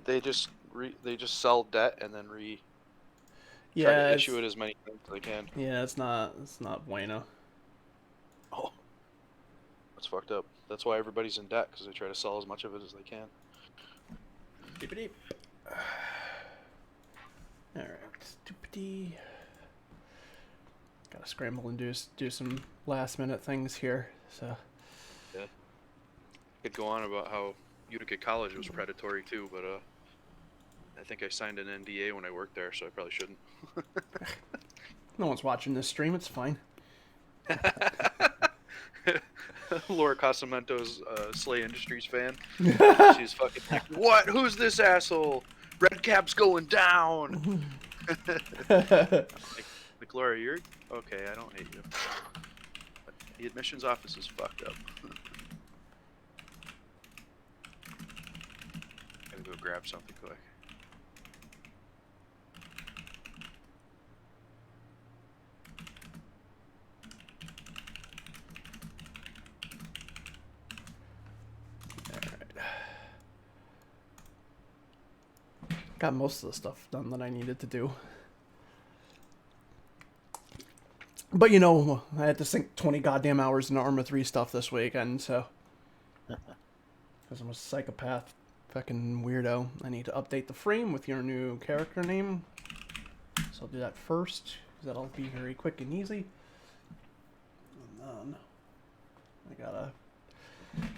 they just sell debt and then try to issue it as many times as they can. Yeah, it's not bueno. Oh, that's fucked up. That's why everybody's in debt, because they try to sell as much of it as they can. Deep deep. All right, stupidity. Gotta scramble and do some last minute things here. So. Yeah. Could go on about how Utica College was predatory too, but I think I signed an NDA when I worked there, so I probably shouldn't. No one's watching this stream. It's fine. Laura Casamento's SLA Industries fan. She's fucking like, what? Who's this asshole? Red Cap's going down. like, Laura, you're okay. I don't hate you. But the admissions office is fucked up. Gotta go grab something quick. Got most of the stuff done that I needed to do. But you know, I had to sink 20 goddamn hours into Arma 3 stuff this weekend, so. Because I'm a psychopath fucking weirdo. I need to update the frame with your new character name. So I'll do that first, because that'll be very quick and easy. And then I gotta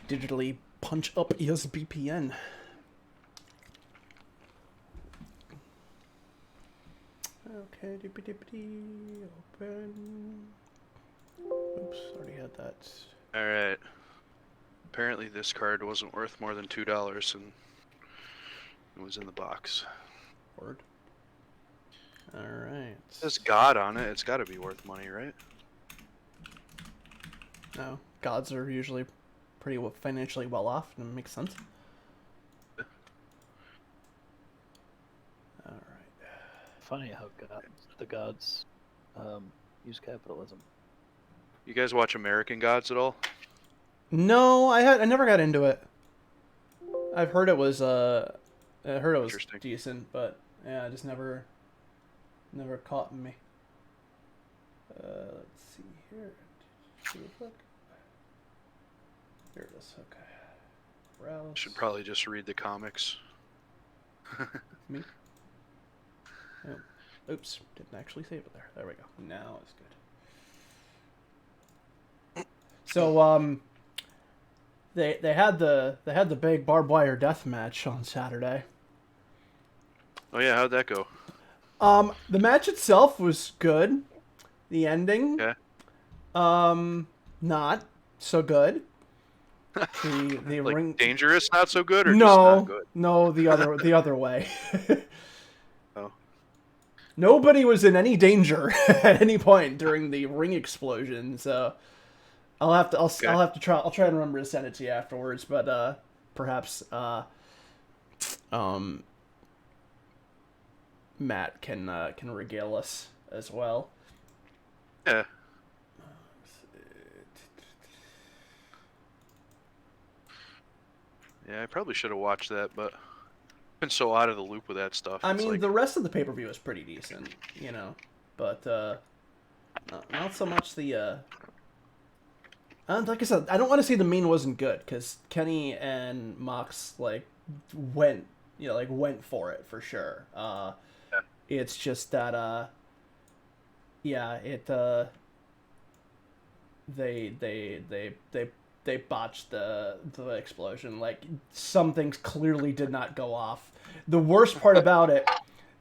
digitally punch up his BPN. Okay, open. Oops, already had that. Alright. Apparently this card wasn't worth more than $2 and it was in the box. Word. Alright. It says God on it, it's gotta be worth money, right? No, gods are usually pretty financially well off, and it makes sense. Funny how the gods use capitalism. You guys watch American Gods at all? No, I never got into it. I've heard it was decent, but yeah, it just never caught me. Let's see here. Look. Here it is. Okay. Browse. Should probably just read the comics. Me? Oh, oops, didn't actually save it there. There we go. Now it's good. So they had the big barbed wire death match on Saturday. Oh yeah, how'd that go? The match itself was good. The ending, okay. Not so good. The like ring dangerous, not so good, or no, just not good? No, the other way. Oh. Nobody was in any danger at any point during the ring explosion, so I'll try and remember to send it to you afterwards, but perhaps Matt can regale us as well. Yeah. Yeah, I probably should have watched that, but I've been so out of the loop with that stuff. I mean, the rest of the pay-per-view is pretty decent, you know, but not so much the. Like I said, I don't want to say the main wasn't good, because Kenny and Mox went for it for sure. Yeah. It's just that they botched the explosion. Like, some things clearly did not go off. The worst part about it,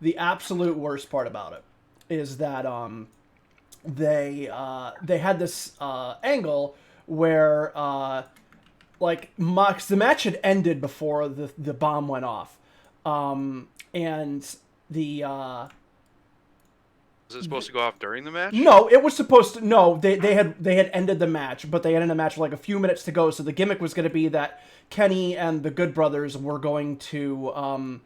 the absolute worst part about it, is that they had this angle where Mox, the match had ended before the bomb went off, and the is it supposed to go off during the match? No, it was supposed to. No, they had ended the match, but they had ended the match with like a few minutes to go. So the gimmick was going to be that Kenny and the Good Brothers were going to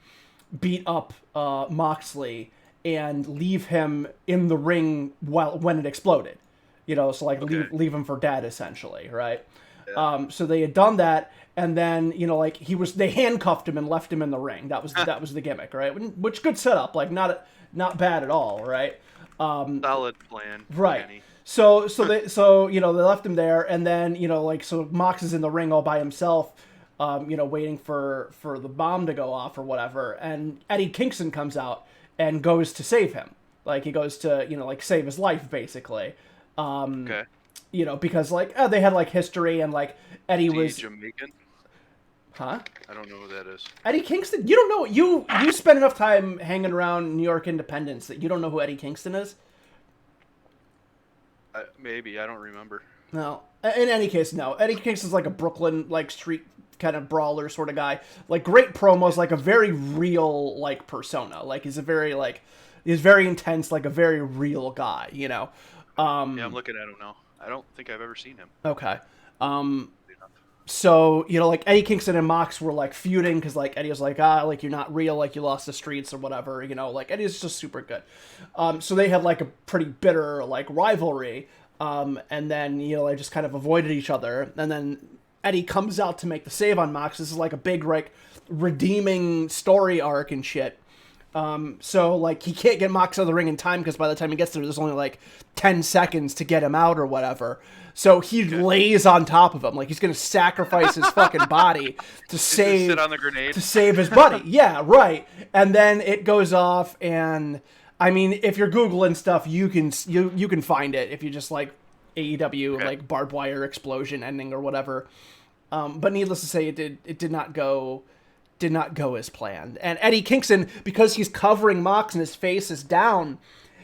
beat up Moxley and leave him in the ring when it exploded. You know, so like okay. leave him for dead, essentially, right? Yeah. Yeah. So they had done that, and then like they handcuffed him and left him in the ring. That was the gimmick, right? Which good setup, like not bad at all, right? Solid plan. Right. Danny. So they left him there, and then so Mox is in the ring all by himself, waiting for the bomb to go off or whatever, and Eddie Kingston comes out and goes to save him. Like he goes to save his life basically. Okay. Because they had history, and Eddie Is he was Jamaican? huh? I don't know who that is. Eddie Kingston? You don't know? You spend enough time hanging around New York Independence that you don't know who Eddie Kingston is? Maybe I don't remember. No. In any case, no. Eddie Kingston's like a Brooklyn street kind of brawler sort of guy. Great promos, a very real persona. He's a very he's very intense, a very real guy. Yeah, I'm looking at him now. I don't think I've ever seen him. Okay. So, Eddie Kingston and Mox were, feuding, because, Eddie was you're not real, you lost the streets or whatever, Eddie's just super good. So they had, a pretty bitter, rivalry, and then, they just kind of avoided each other, and then Eddie comes out to make the save on Mox. This is, a big, redeeming story arc and shit. So, he can't get Mox out of the ring in time, because by the time he gets there's only, 10 seconds to get him out or whatever. So he lays on top of him, he's gonna sacrifice his fucking body to sit on the grenade to save his buddy. Yeah, right. And then it goes off, and I mean, if you're googling stuff, you can find it if you just AEW barbed wire explosion ending or whatever. But needless to say, it did not go as planned. And Eddie Kingston, because he's covering Mox and his face is down,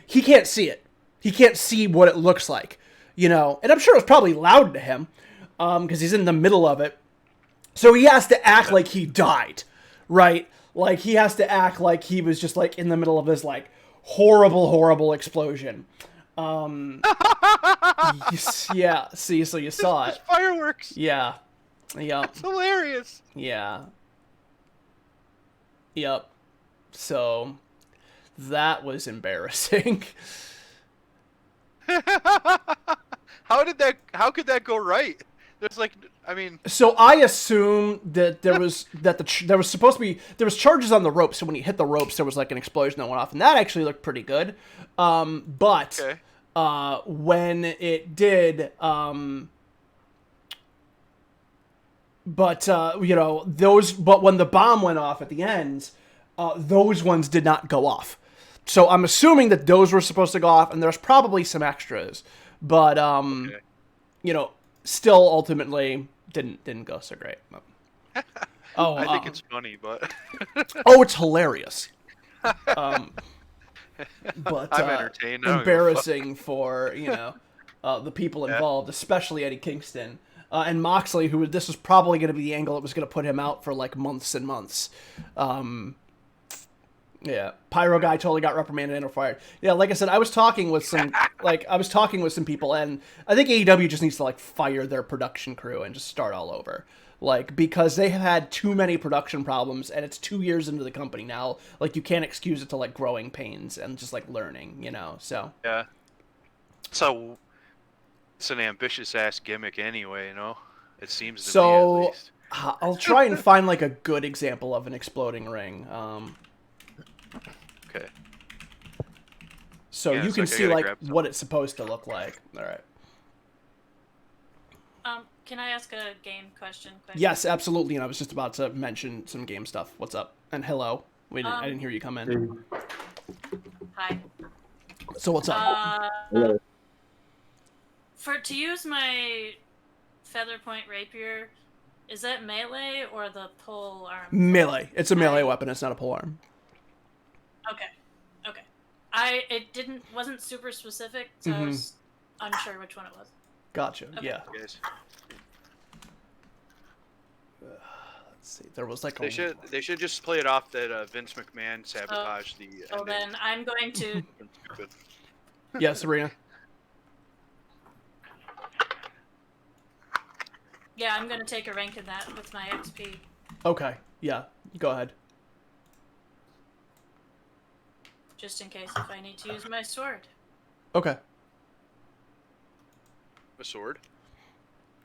he can't see it. He can't see what it looks like. And I'm sure it's probably loud to him, because he's in the middle of it. So he has to act like he died, right? He has to act like he was just in the middle of this horrible explosion. Yeah. See, so you saw it. Fireworks. Yeah. Yep. It's hilarious. Yeah. Yep. So that was embarrassing. How could that go right? There's So I assume that there was there was charges on the ropes. So when he hit the ropes, there was an explosion that went off, and that actually looked pretty good. But okay. When it did, but when the bomb went off at the end, those ones did not go off. So I'm assuming that those were supposed to go off, and there's probably some extras, but okay. Still ultimately didn't go so great. Oh, I think it's funny, but oh, it's hilarious. But I'm entertained. Embarrassing for the people involved, especially Eddie Kingston and Moxley, who this was probably going to be the angle that was going to put him out for months and months. Yeah, Pyro guy totally got reprimanded and fired. Yeah, like I said, I was talking with some people, and I think AEW just needs to fire their production crew and just start all over. Because they have had too many production problems, and it's 2 years into the company now. You can't excuse it to growing pains and just learning, So yeah. So it's an ambitious ass gimmick anyway, It seems to be, at least. I'll try and find a good example of an exploding ring. Okay. So you can see what it's supposed to look like. All right. Can I ask a game question? Yes, absolutely. And I was just about to mention some game stuff. What's up? And hello. I didn't hear you come in. Hi. So what's up? To use my Featherpoint Rapier, is that melee or the pole arm? Melee. It's a melee weapon. It's not a pole arm. Okay. It wasn't super specific, so I was unsure which one it was. Gotcha. Okay. Yeah. Yes. Let's see. There was They should just play it off that Vince McMahon sabotaged the. So then I'm going to. Yeah, Serena. Yeah, I'm going to take a rank in that with my XP. Okay. Yeah. Go ahead. Just in case if I need to use my sword. Okay. A sword?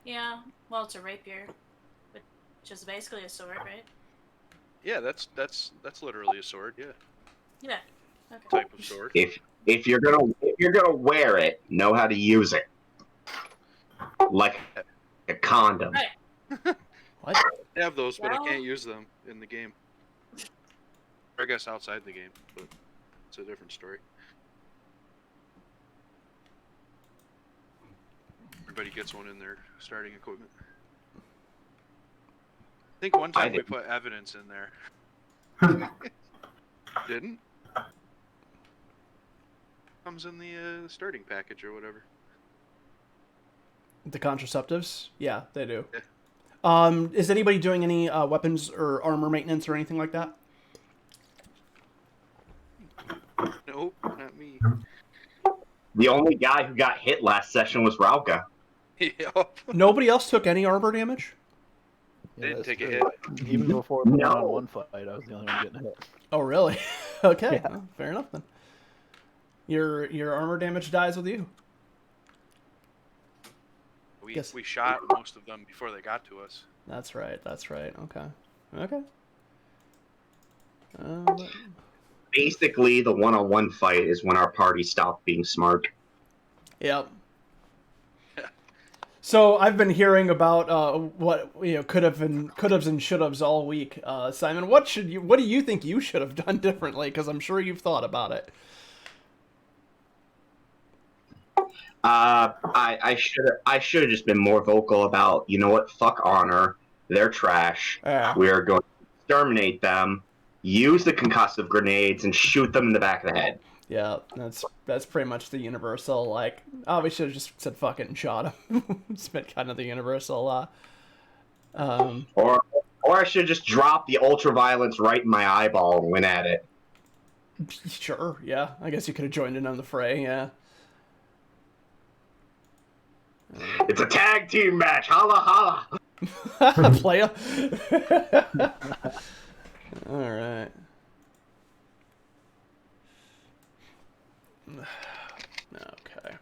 Yeah. Well, it's a rapier, which is basically a sword, right? Yeah, that's literally a sword. Yeah, Yeah. Okay. type of sword. If you're gonna wear it, know how to use it. Like a condom. Right. What? I have those, but I Well- can't use them in the game. Or I guess outside the game, but it's a different story. Everybody gets one in their starting equipment. I think one time we didn't. put evidence in there. Didn't? Comes in the starting package or whatever. The contraceptives? Yeah, they do. Yeah. Is anybody doing any weapons or armor maintenance or anything like that? Nope, not me. The only guy who got hit last session was Rauka. Yup. Nobody else took any armor damage? Didn't that's take a true. Even before the No. one-on-one fight, I was the only one getting hit. Oh, really? Okay, Yeah. well, fair enough then. Your armor damage dies with you. Guess- We shot most of them before they got to us. That's right. That's right. Okay. Okay. Basically, the one-on-one fight is when our party stopped being smart. Yep. So I've been hearing about what could have and should haves all week. Simon, what do you think you should have done differently? Because I'm sure you've thought about it. I should have just been more vocal about, you know what, fuck Honor, they're trash. Yeah. We're going to exterminate them, use the concussive grenades, and shoot them in the back of the head. Yeah, that's pretty much the universal. Like, oh, we should have just said fuck it and shot him. It's been kind of the universal. Or I should just drop the ultraviolence right in my eyeball and win at it. Sure. Yeah, I guess you could have joined in on the fray. Yeah. It's a tag team match. Holla holla. Playa. All right. Okay.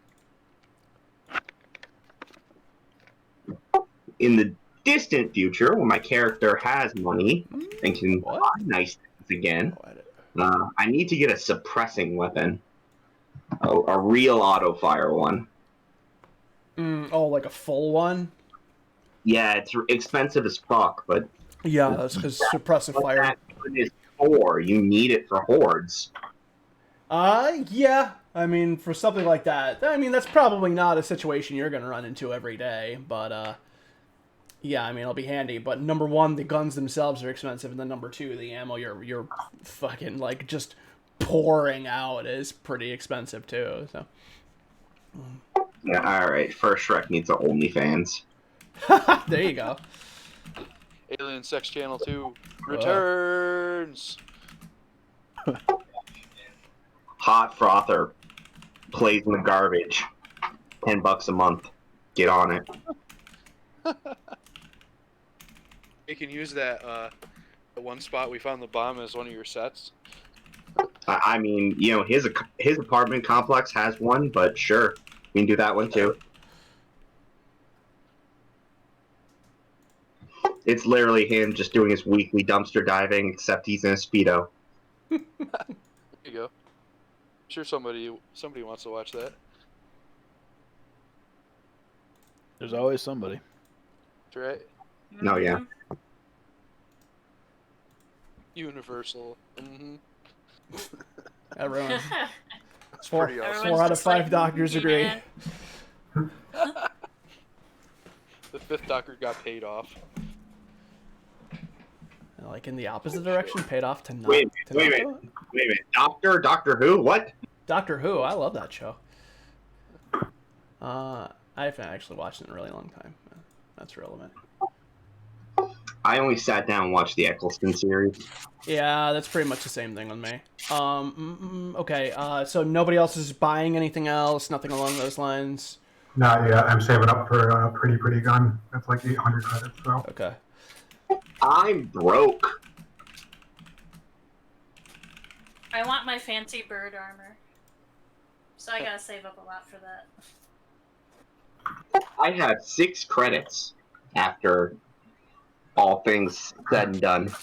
In the distant future, when my character has money and can buy nice things again, I need to get a suppressing weapon. A real auto-fire one. Oh, like a full one? Yeah, it's expensive as fuck, but... Yeah, that's because suppressive fire. That is for. You need it for hordes. Yeah. I mean, for something like that, I mean, that's probably not a situation you're going to run into every day, but, yeah, I mean, it'll be handy. But number one, the guns themselves are expensive, and then number two, the ammo you're fucking, like, just pouring out is pretty expensive, too, so. Yeah, alright. First Shrek needs a OnlyFans. There you go. Alien Sex Channel 2 returns. Hot frother. Plays in the garbage. $10 a month. Get on it. You can use that the one spot we found the bomb as one of your sets. I mean, you know, his apartment complex has one, but sure. We can do that one too. It's literally him just doing his weekly dumpster diving, except he's in a Speedo. There you go. I'm sure somebody wants to watch that. There's always somebody. That's right. No, yeah. Universal. Mm-hmm. Everyone. It's Four, pretty awesome. 4 out of 5 doctors agree. Yeah. The fifth doctor got paid off. Like in the opposite direction, paid off to not. Wait to a not minute. do it? Wait a minute. Doctor Who? What? Doctor Who, I love that show. I haven't actually watched it in a really long time. That's relevant. I only sat down and watched the Eccleston series. Yeah, that's pretty much the same thing with me. Okay, so nobody else is buying anything else, nothing along those lines? Not yet. I'm saving up for a pretty gun. That's like 800 credits, so. Okay. I'm broke. I want my fancy bird armor. So I gotta save up a lot for that. I have 6 credits after all things said and done.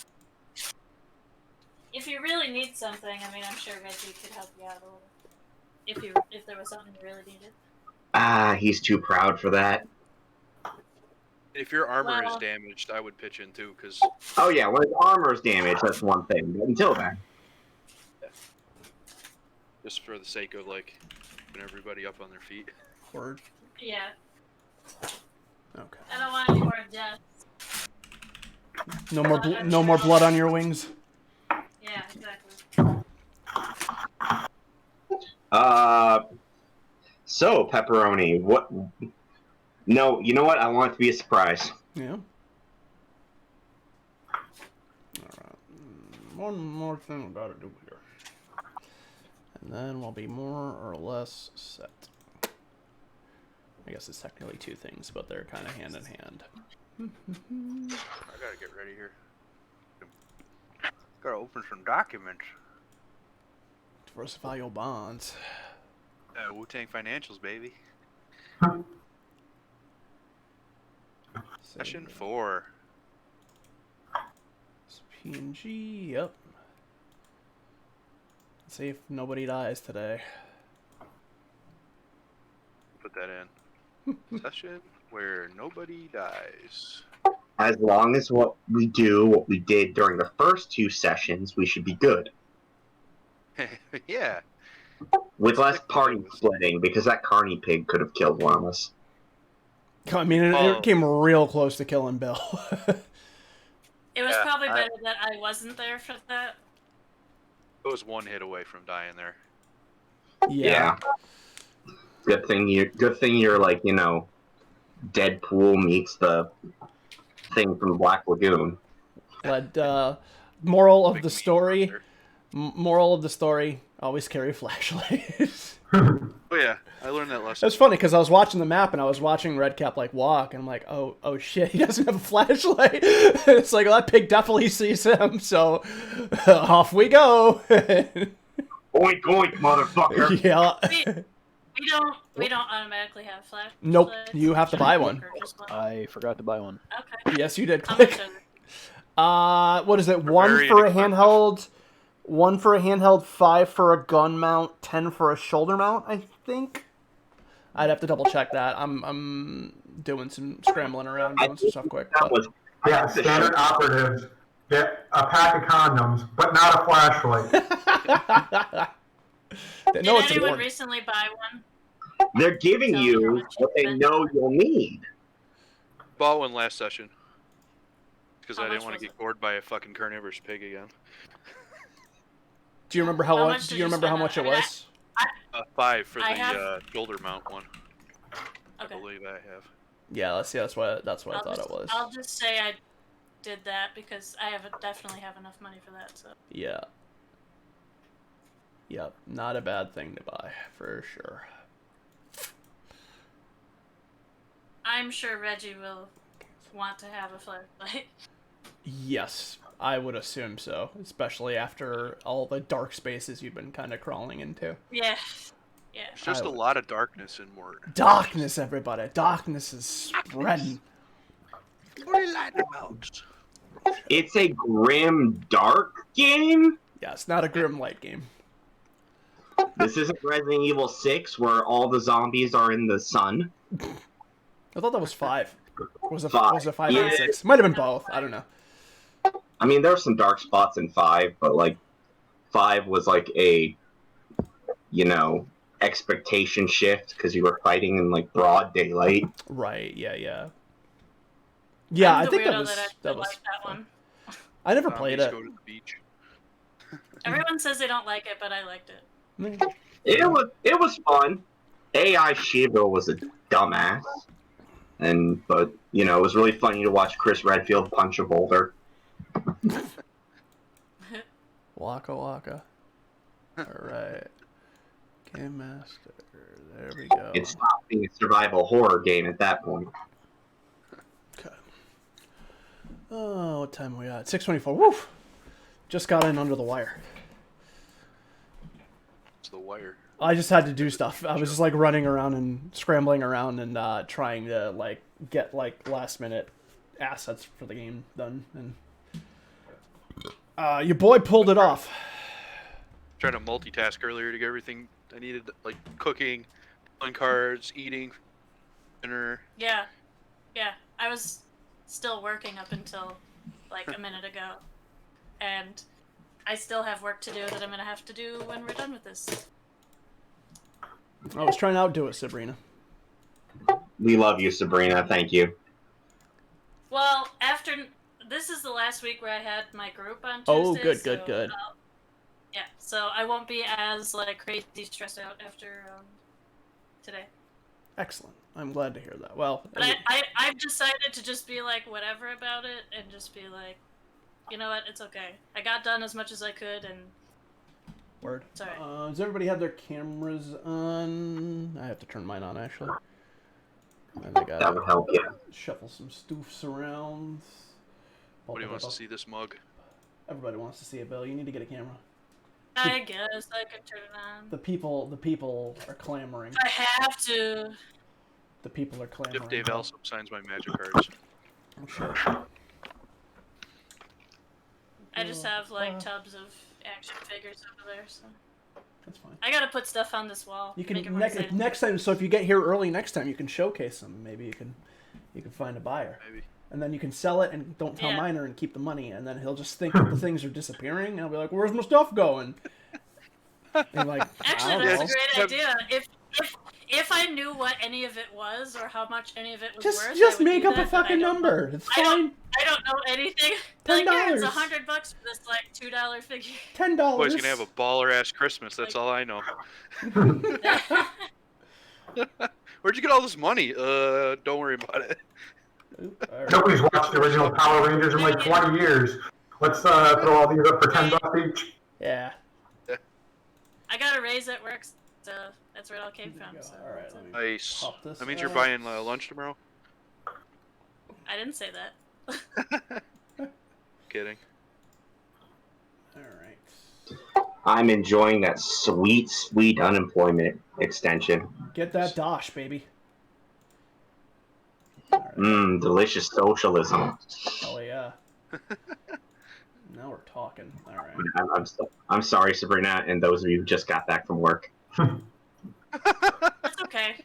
If you really need something, I mean, I'm sure Reggie could help you out a little. If there was something you really needed. Ah, he's too proud for that. If your armor is Well- damaged, I would pitch in too, because Oh yeah, when his armor's damaged, that's one thing. But until then, just for the sake of like putting everybody up on their feet. Word. Yeah, Okay. I don't want any more deaths. No more blood on your wings. Yeah, exactly. So pepperoni, what? No, you know what? I want it to be a surprise. Yeah. Alright. One more thing we gotta do here. And then we'll be more or less set. I guess it's technically 2 things, but they're kind of hand in hand. I gotta get ready here. Gotta open some documents. Diversify your bonds. Wu-Tang Financials, baby. Session 4. It's PNG, yep. Let's see if nobody dies today. Put that in. Session where nobody dies. As long as what we did during the first 2 sessions, we should be good. Yeah. With less party splitting, because that carny pig could have killed one of us. I mean, it came real close to killing Bill. It was Yeah, probably better that I wasn't there for that. It was 1 hit away from dying there. Yeah. Good thing you're like, you know, Deadpool meets the thing from Black Lagoon. But moral of the story. Moral of the story: always carry flashlights. Oh yeah, I learned that lesson. It's funny because I was watching the map and I was watching Redcap like walk, and I'm like, oh shit, he doesn't have a flashlight. It's like, well, that pig definitely sees him, so off we go. Oink oink, motherfucker! Yeah. We don't automatically have flashlights. Nope, you have to buy one. I forgot to buy one. Okay. Yes, you did. How much Click. is it? What is it? 1 very for a inexpensive. handheld, 1 for a handheld, 5 for a gun mount, 10 for a shoulder mount, I think. I'd have to double check that. I'm doing some scrambling around, doing some stuff quick. That was Yeah, standard operatives get a pack of condoms, but not a flashlight. They Did know it's anyone important. recently buy one? They're giving Tell me how you much what you they spent. know you'll need. Bought one last session. Because How I didn't much want was to get it? gored by a fucking carnivorous pig again. Do you remember how How much? much Do did you you remember how spend on much it? it I mean, was? 5 for I the have- shoulder mount one. Okay. I believe I have. Yeah, that's what I thought it was. I'll just say I did that because I definitely have enough money for that. So Yeah. Yep, not a bad thing to buy for sure. I'm sure Reggie will want to have a flashlight. Yes, I would assume so, especially after all the dark spaces you've been kind of crawling into. Yeah. Yeah. There's just I a would- lot of darkness in Mort. Darkness, everybody. Darkness is spreading. What are you lying about? It's a grim, dark game. Yeah, it's not a grim light game. This isn't Resident Evil 6 where all the zombies are in the sun. I thought that was 5. Was it 5. 5 Yeah. and 6? Might have been both. I don't know. I mean, there were some dark spots in 5, but like 5 was like a, you know, expectation shift because you were fighting in like broad daylight. Right? Yeah. Yeah, I'm I the think that weirdo was I that was. like that fun. one. I never played Zombies it. Go to the beach. Everyone says they don't like it, but I liked it. It was fun. AI Shiva was a dumbass, but you know, it was really funny to watch Chris Redfield punch a boulder. Waka waka. Alright. Game Master. There we go. It stopped being a survival horror game at that point. Okay. Oh, what time are we at? 6:24. Woof! Just got in under the wire. It's the wire. I just had to do stuff. I was just like running around and scrambling around and trying to like get like last minute assets for the game done. And your boy pulled it off. Trying to multitask earlier to get everything I needed, like cooking, playing cards, eating, dinner. Yeah. I was still working up until like a minute ago, and I still have work to do that I'm gonna have to do when we're done with this. I was trying to outdo it, Sabrina. We love you, Sabrina. Thank you. Well, after this is the last week where I had my group on Tuesday. Oh, good. Yeah, so I won't be as like crazy stressed out after today. Excellent. I'm glad to hear that. Well, But I've decided to just be like whatever about it and just be like, you know what, it's okay. I got done as much as I could and. Word. Sorry. Does everybody have their cameras on? I have to turn mine on, actually. And I That would help, yeah. shuffle some stoofs around. Nobody wants to see this mug. Everybody wants to see it, Bill. You need to get a camera. I guess I can turn it on. The people are clamoring. I have to. The people are clamoring. If Dave Alsop signs my magic cards. I'm sure. I just have like tubs of action figures over there, so. That's fine. I gotta put stuff on this wall. You Make it can more exciting. next time. So if you get here early next time, you can showcase them. Maybe you can find a buyer. Maybe. And then you can sell it and don't tell Yeah. Miner and keep the money. And then he'll just think that the things are disappearing. And I'll be like, "Where's my stuff going?" And you're like, Actually, I don't that's know. a great idea. If I knew what any of it was or how much any of it was worth, I Just would make do up a that, but I fucking don't know. number. It's I fine. don't know anything. Like, yeah, it's $10. $100 for this like $2 figure. $10. Boy's gonna have a baller ass Christmas. That's all I know. Where'd you get all this money? Don't worry about it. Oop, all right. Nobody's watched the original Power Rangers in like 20 years. Let's throw all these up for $10 each. Yeah. I got a raise at work, so that's where it all came from. So All right. Let me Nice. pop this That means you're out. buying lunch tomorrow? I didn't say that. Kidding. All right. I'm enjoying that sweet, sweet unemployment extension. Get that dosh, baby. Delicious socialism. Oh yeah. Now we're talking. All right. I'm sorry, Sabrina, and those of you who just got back from work. That's okay.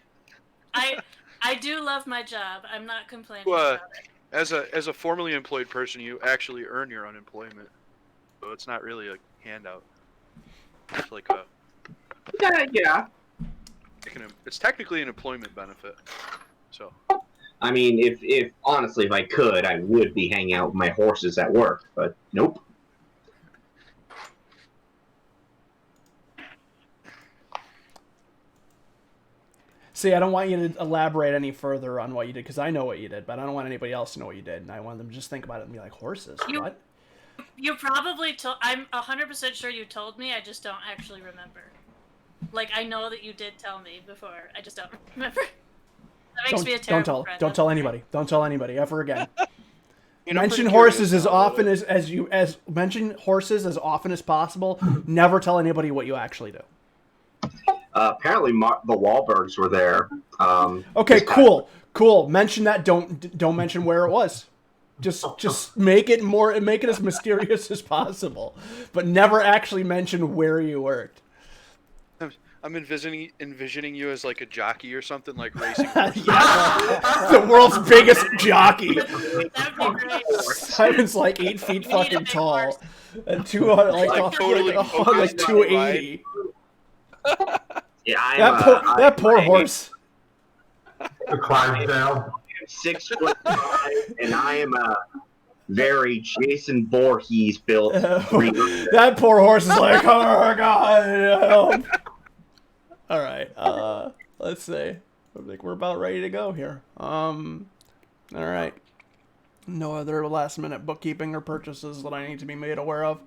I do love my job. I'm not complaining about it. As a formerly employed person, you actually earn your unemployment, so it's not really a handout. It's like a Yeah. it's technically an employment benefit. So I mean, if honestly, if I could, I would be hanging out with my horses at work, but nope. See, I don't want you to elaborate any further on what you did, because I know what you did, but I don't want anybody else to know what you did, and I want them to just think about it and be like, horses? What? You probably told. I'm 100% sure you told me. I just don't actually remember. Like, I know that you did tell me before. I just don't remember. That makes me a terrible friend. Don't tell anybody. Don't tell anybody ever again. you know, Mention pretty horses curious as now, often as mention horses as often as possible. Never tell anybody what you actually do. Apparently, the Wahlbergs were there. Okay, cool. Mention that. Don't mention where it was. Just make it as mysterious as possible, but never actually mention where you worked. I'm envisioning you as like a jockey or something, like racing. Yeah, the world's biggest jockey. That'd be great. Simon's like 8 feet We need a fucking big tall, horse. and 200 Like, totally focused on like the 280. Yeah, That poor horse. The Clydesdale. 6'5", and I am a very Jason Voorhees built. That poor horse is like, oh god. All right. Let's see. I think we're about ready to go here. All right. No other last minute bookkeeping or purchases that I need to be made aware of.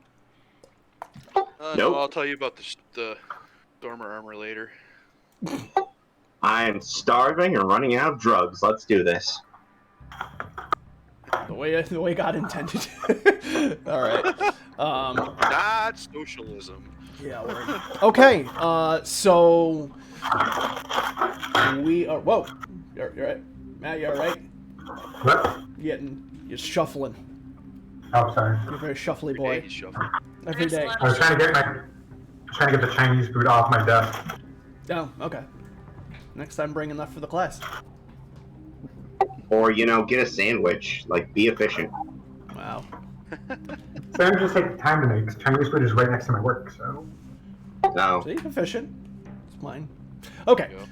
Nope. No, I'll tell you about the Stormer armor later. I am starving and running out of drugs. Let's do this. The way God intended. All right. Not socialism. Yeah, word. Okay, so we are. Whoa, you're right, Matt. You're right. What? You're shuffling. Oh, sorry. You're a very shuffly Every day boy. he's shuffling. Every There's a day. lot I was trying to get the Chinese food off my desk. Oh, okay. Next time, bring enough for the class. Or, get a sandwich. Like, be efficient. Wow. Sandwiches take time to make, 'cause Chinese food is right next to my work, so. No. See, efficient. It's mine. Okay. Yeah.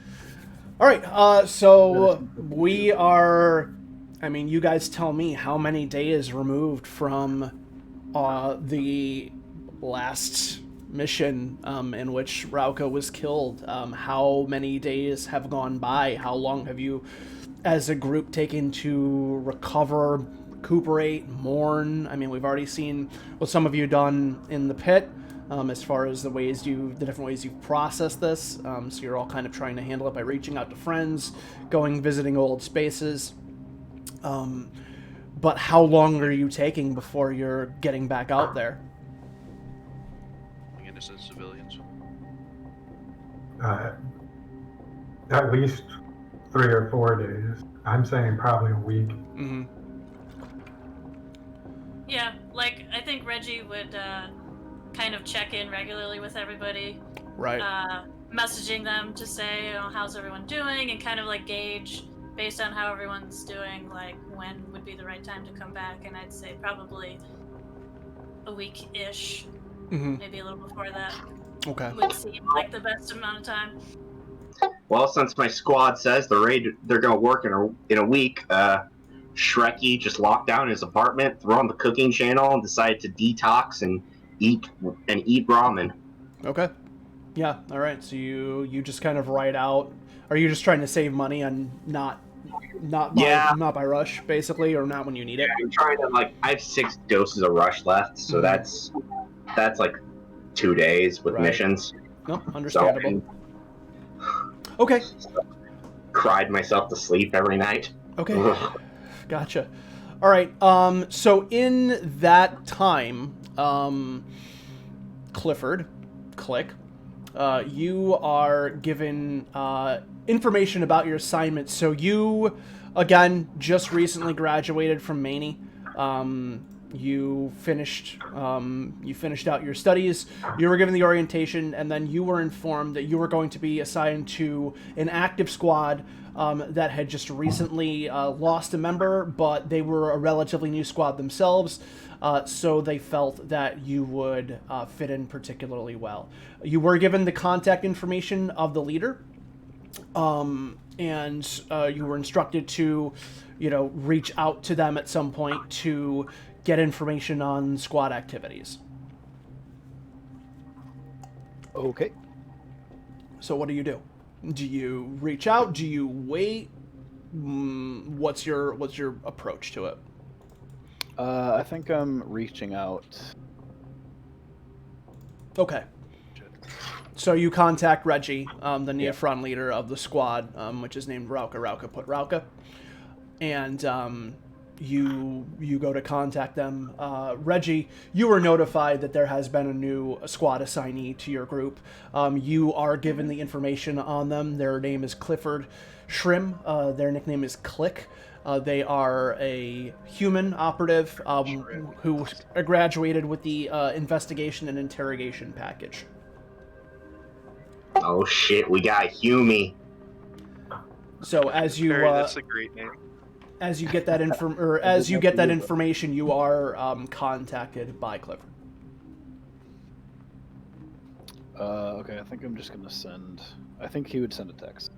All right. So we are. I mean, you guys tell me how many days removed from the last mission in which Rauka was killed. How many days have gone by? How long have you, as a group, taken to recover, recuperate, mourn? I mean, we've already seen what some of you done in the pit. As far as the different ways you've processed this. So you're all kind of trying to handle it by reaching out to friends, visiting old spaces. But how long are you taking before you're getting back out there? Innocent civilians. At least 3 or 4 days. I'm saying probably a week. Mm-hmm. Yeah, like I think Reggie would kind of check in regularly with everybody, Right. messaging them to say, how's everyone doing, and kind of like gauge based on how everyone's doing, like when would be the right time to come back. And I'd say probably a week-ish, maybe a little before that. Okay. Would seem like the best amount of time. Well, since my squad says they're going to work in a week, Shrekky just locked down his apartment, threw on the cooking channel, and decided to detox and eat ramen. Okay. Yeah. All right. So you just kind of write out. Are you just trying to save money and not by rush, basically, or not when you need it? I'm trying to I have 6 doses of rush left, so that's like 2 days with missions. No, understandable. So, okay. Cried myself to sleep every night. Okay. Ugh. Gotcha. All right. So in that time, Clifford, Click, you are given information about your assignment. So you, again, just recently graduated from Maney. You finished out your studies. You were given the orientation, and then you were informed that you were going to be assigned to an active squad that had just recently lost a member, but they were a relatively new squad themselves, so they felt that you would fit in particularly well. You were given the contact information of the leader, and you were instructed to, reach out to them at some point to get information on squad activities. Okay. So what do you do? Do you reach out? Do you wait? What's your approach to it? I think I'm reaching out. Okay. So you contact Reggie, the Neophron leader of the squad, which is named Rauka, and you go to contact them. Reggie, you were notified that there has been a new squad assignee to your group. You are given the information on them. Their name is Clifford Shrim. Their nickname is Click. They are a human operative who graduated with the investigation and interrogation package. Oh shit, we got Humie. So as you that's a great name. as you get that information, you are contacted by Clifford. Okay, I think I'm just gonna send. I think he would send a text.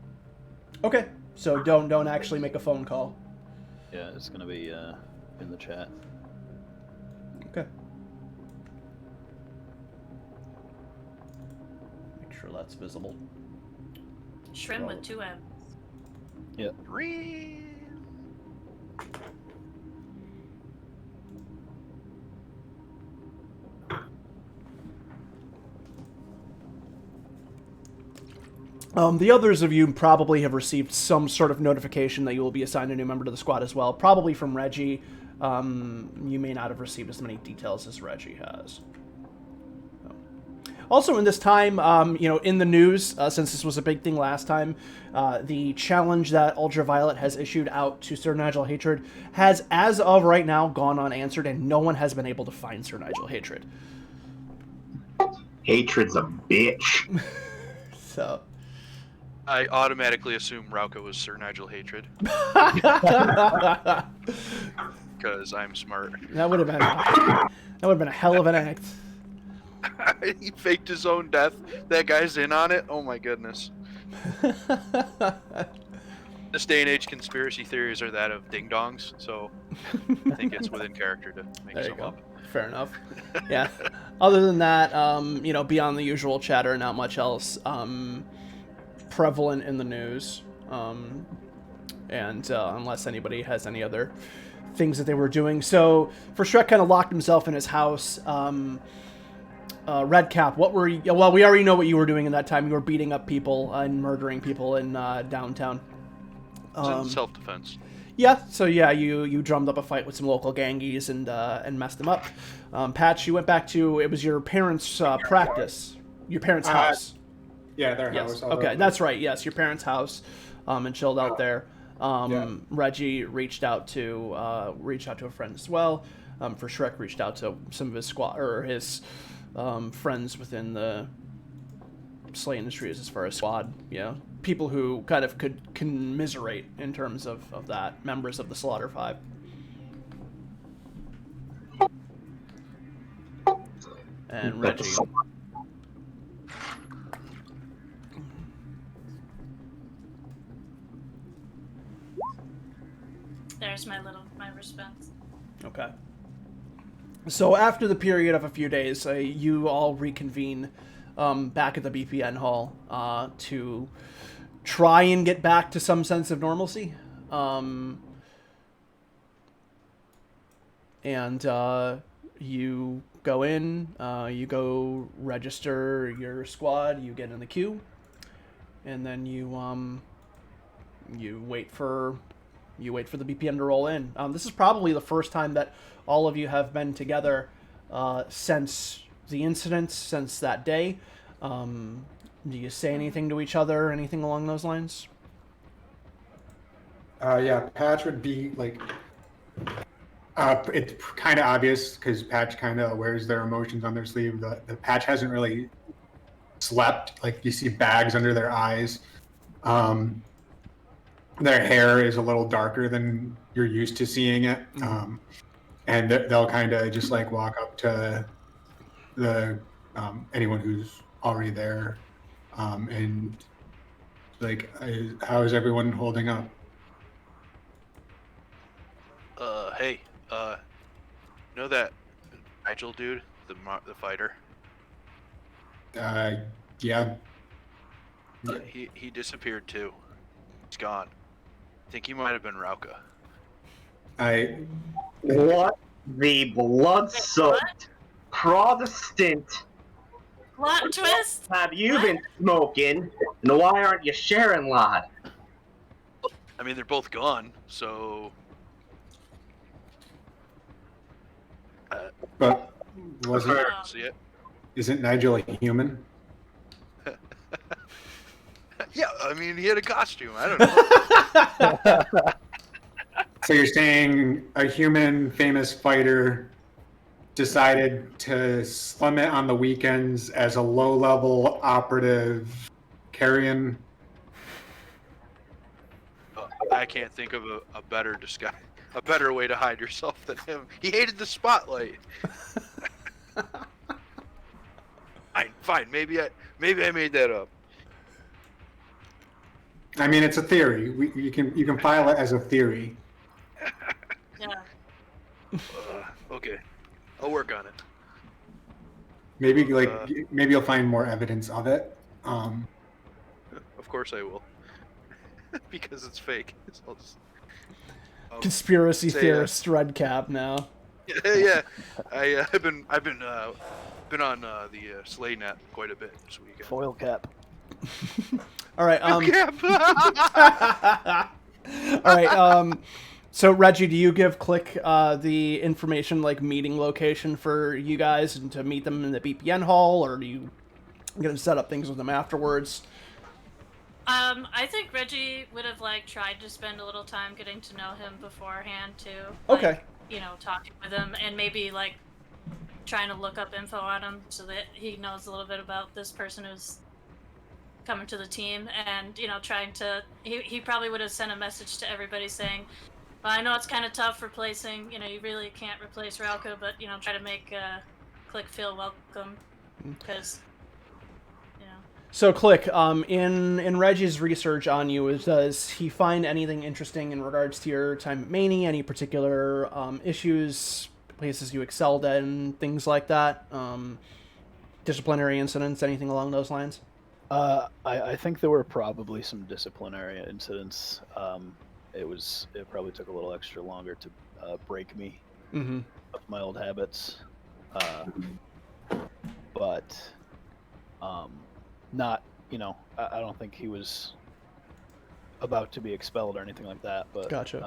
Okay, so don't actually make a phone call. Yeah, it's gonna be in the chat. Okay. Make sure that's visible. Shrimp with 2 M's. Yeah. The others of you probably have received some sort of notification that you will be assigned a new member to the squad as well, probably from Reggie, you may not have received as many details as Reggie has. Also, in this time, in the news, since this was a big thing last time, the challenge that Ultraviolet has issued out to Sir Nigel Hatred has, as of right now, gone unanswered, and no one has been able to find Sir Nigel Hatred. Hatred's a bitch. So, I automatically assume Rauka was Sir Nigel Hatred. Because I'm smart. that would have been a hell of an act. He faked his own death. That guy's in on it. Oh my goodness. This day and age, conspiracy theories are that of ding-dongs, so I think it's within character to make There you some go. up. Fair enough. Yeah. Other than that, beyond the usual chatter, not much else prevalent in the news. Unless anybody has any other things that they were doing. So, for Shrek kind of locked himself in his house. Redcap, what were you... Well, we already know what you were doing in that time. You were beating up people and murdering people in downtown. It's in self-defense. Yeah, so yeah, you drummed up a fight with some local gangies and messed them up. Patch, you went back to... It was your parents' practice. Your parents' house. Yeah, their Yes. house. Okay, that's right. Yes, your parents' house, and chilled out there. Yeah. Reggie reached out to a friend as well. For Shrek, reached out to some of his squad or his friends within the SLA Industries as far as squad. Yeah, people who kind of could commiserate in terms of that, members of the Slaughter Five. And Reggie. There's my response. Okay. So after the period of a few days, you all reconvene back at the BPN hall to try and get back to some sense of normalcy. You go in, you go register your squad, you get in the queue, and then you wait for the BPN to roll in. This is probably the first time that all of you have been together since the incident, since that day. Do you say anything to each other, anything along those lines? Yeah, Patch would be like... it's kind of obvious because Patch kind of wears their emotions on their sleeve. The Patch hasn't really slept. Like, you see bags under their eyes. Their hair is a little darker than you're used to seeing it. And they'll kind of just like walk up to the anyone who's already there and like, how is everyone holding up? Hey, know that Nigel dude, the fighter? Yeah. He disappeared too. He's gone. I think he might have been Rauka. What the blood-soaked Protestant Plot twist? have you been smoking? And why aren't you sharing, lad? I mean, they're both gone, so... But wasn't See it? isn't Nigel a human? Yeah, I mean, he had a costume. I don't know. So you're saying a human famous fighter decided to slum it on the weekends as a low-level operative carrion? I can't think of a better disguise, a better way to hide yourself than him. He hated the spotlight. Fine. Maybe I made that up. I mean, it's a theory. You can file it as a theory. Yeah. Okay, I'll work on it. Maybe maybe you'll find more evidence of it. Of course I will, because it's fake. So Conspiracy theorist Redcap now. Yeah. I've been on the Slay Net quite a bit this weekend. Foil cap. All right. Cap. All right. So, Reggie, do you give Click the information, like meeting location for you guys and to meet them in the BPN hall, or do you get to set up things with them afterwards? I think Reggie would have like tried to spend a little time getting to know him beforehand too. Okay. Like, you know, talking with him and maybe like trying to look up info on him so that he knows a little bit about this person who's coming to the team, and you know, trying to he probably would have sent a message to everybody saying, well, I know it's kind of tough replacing, you know, you really can't replace Ralco, but you know, try to make Click feel welcome, because So, Click, in Reggie's research on you, does he find anything interesting in regards to your time at Maney? Any particular issues, places you excelled in, things like that? Disciplinary incidents, anything along those lines? I think there were probably some disciplinary incidents. It probably took a little extra longer to break me of my old habits, but not, you know, I don't think he was about to be expelled or anything like that. But gotcha. You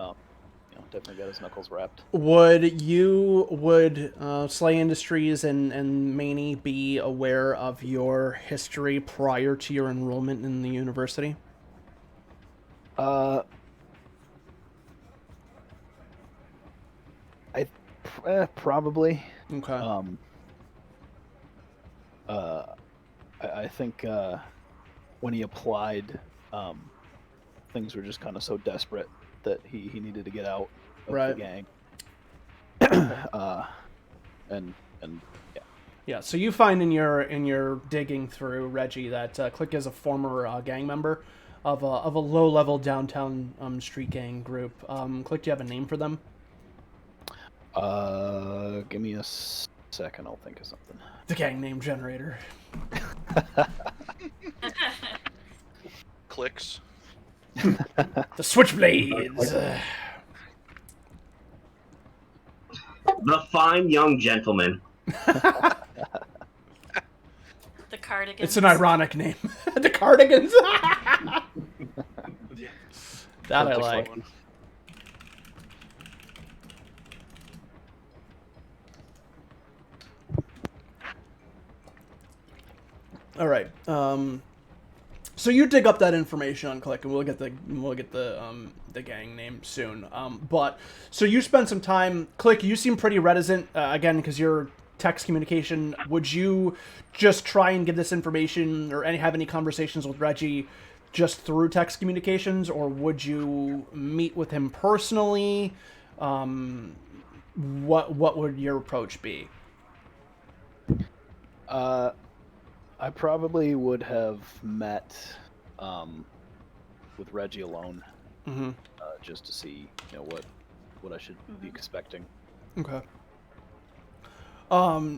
know, definitely got his knuckles wrapped. Would SLA Industries and Maney be aware of your history prior to your enrollment in the university? Probably. Okay. I think when he applied, things were just kind of so desperate that he needed to get out of the gang. And yeah. Yeah. So you find in your digging through Reggie that Click is a former gang member of a low level downtown street gang group. Click, do you have a name for them? Give me a second. I'll think of something. The gang name generator. Clicks. The Switchblades. The fine young gentleman. the Cardigans. It's an ironic name. The Cardigans. That I like. All right. So you dig up that information on Click, and we'll get the gang name soon. But so you spend some time. Click, you seem pretty reticent again because you're text communication. Would you just try and give this information or have any conversations with Reggie just through text communications, or would you meet with him personally? What would your approach be? I probably would have met with Reggie alone, just to see, you know, what I should be expecting. Okay. Why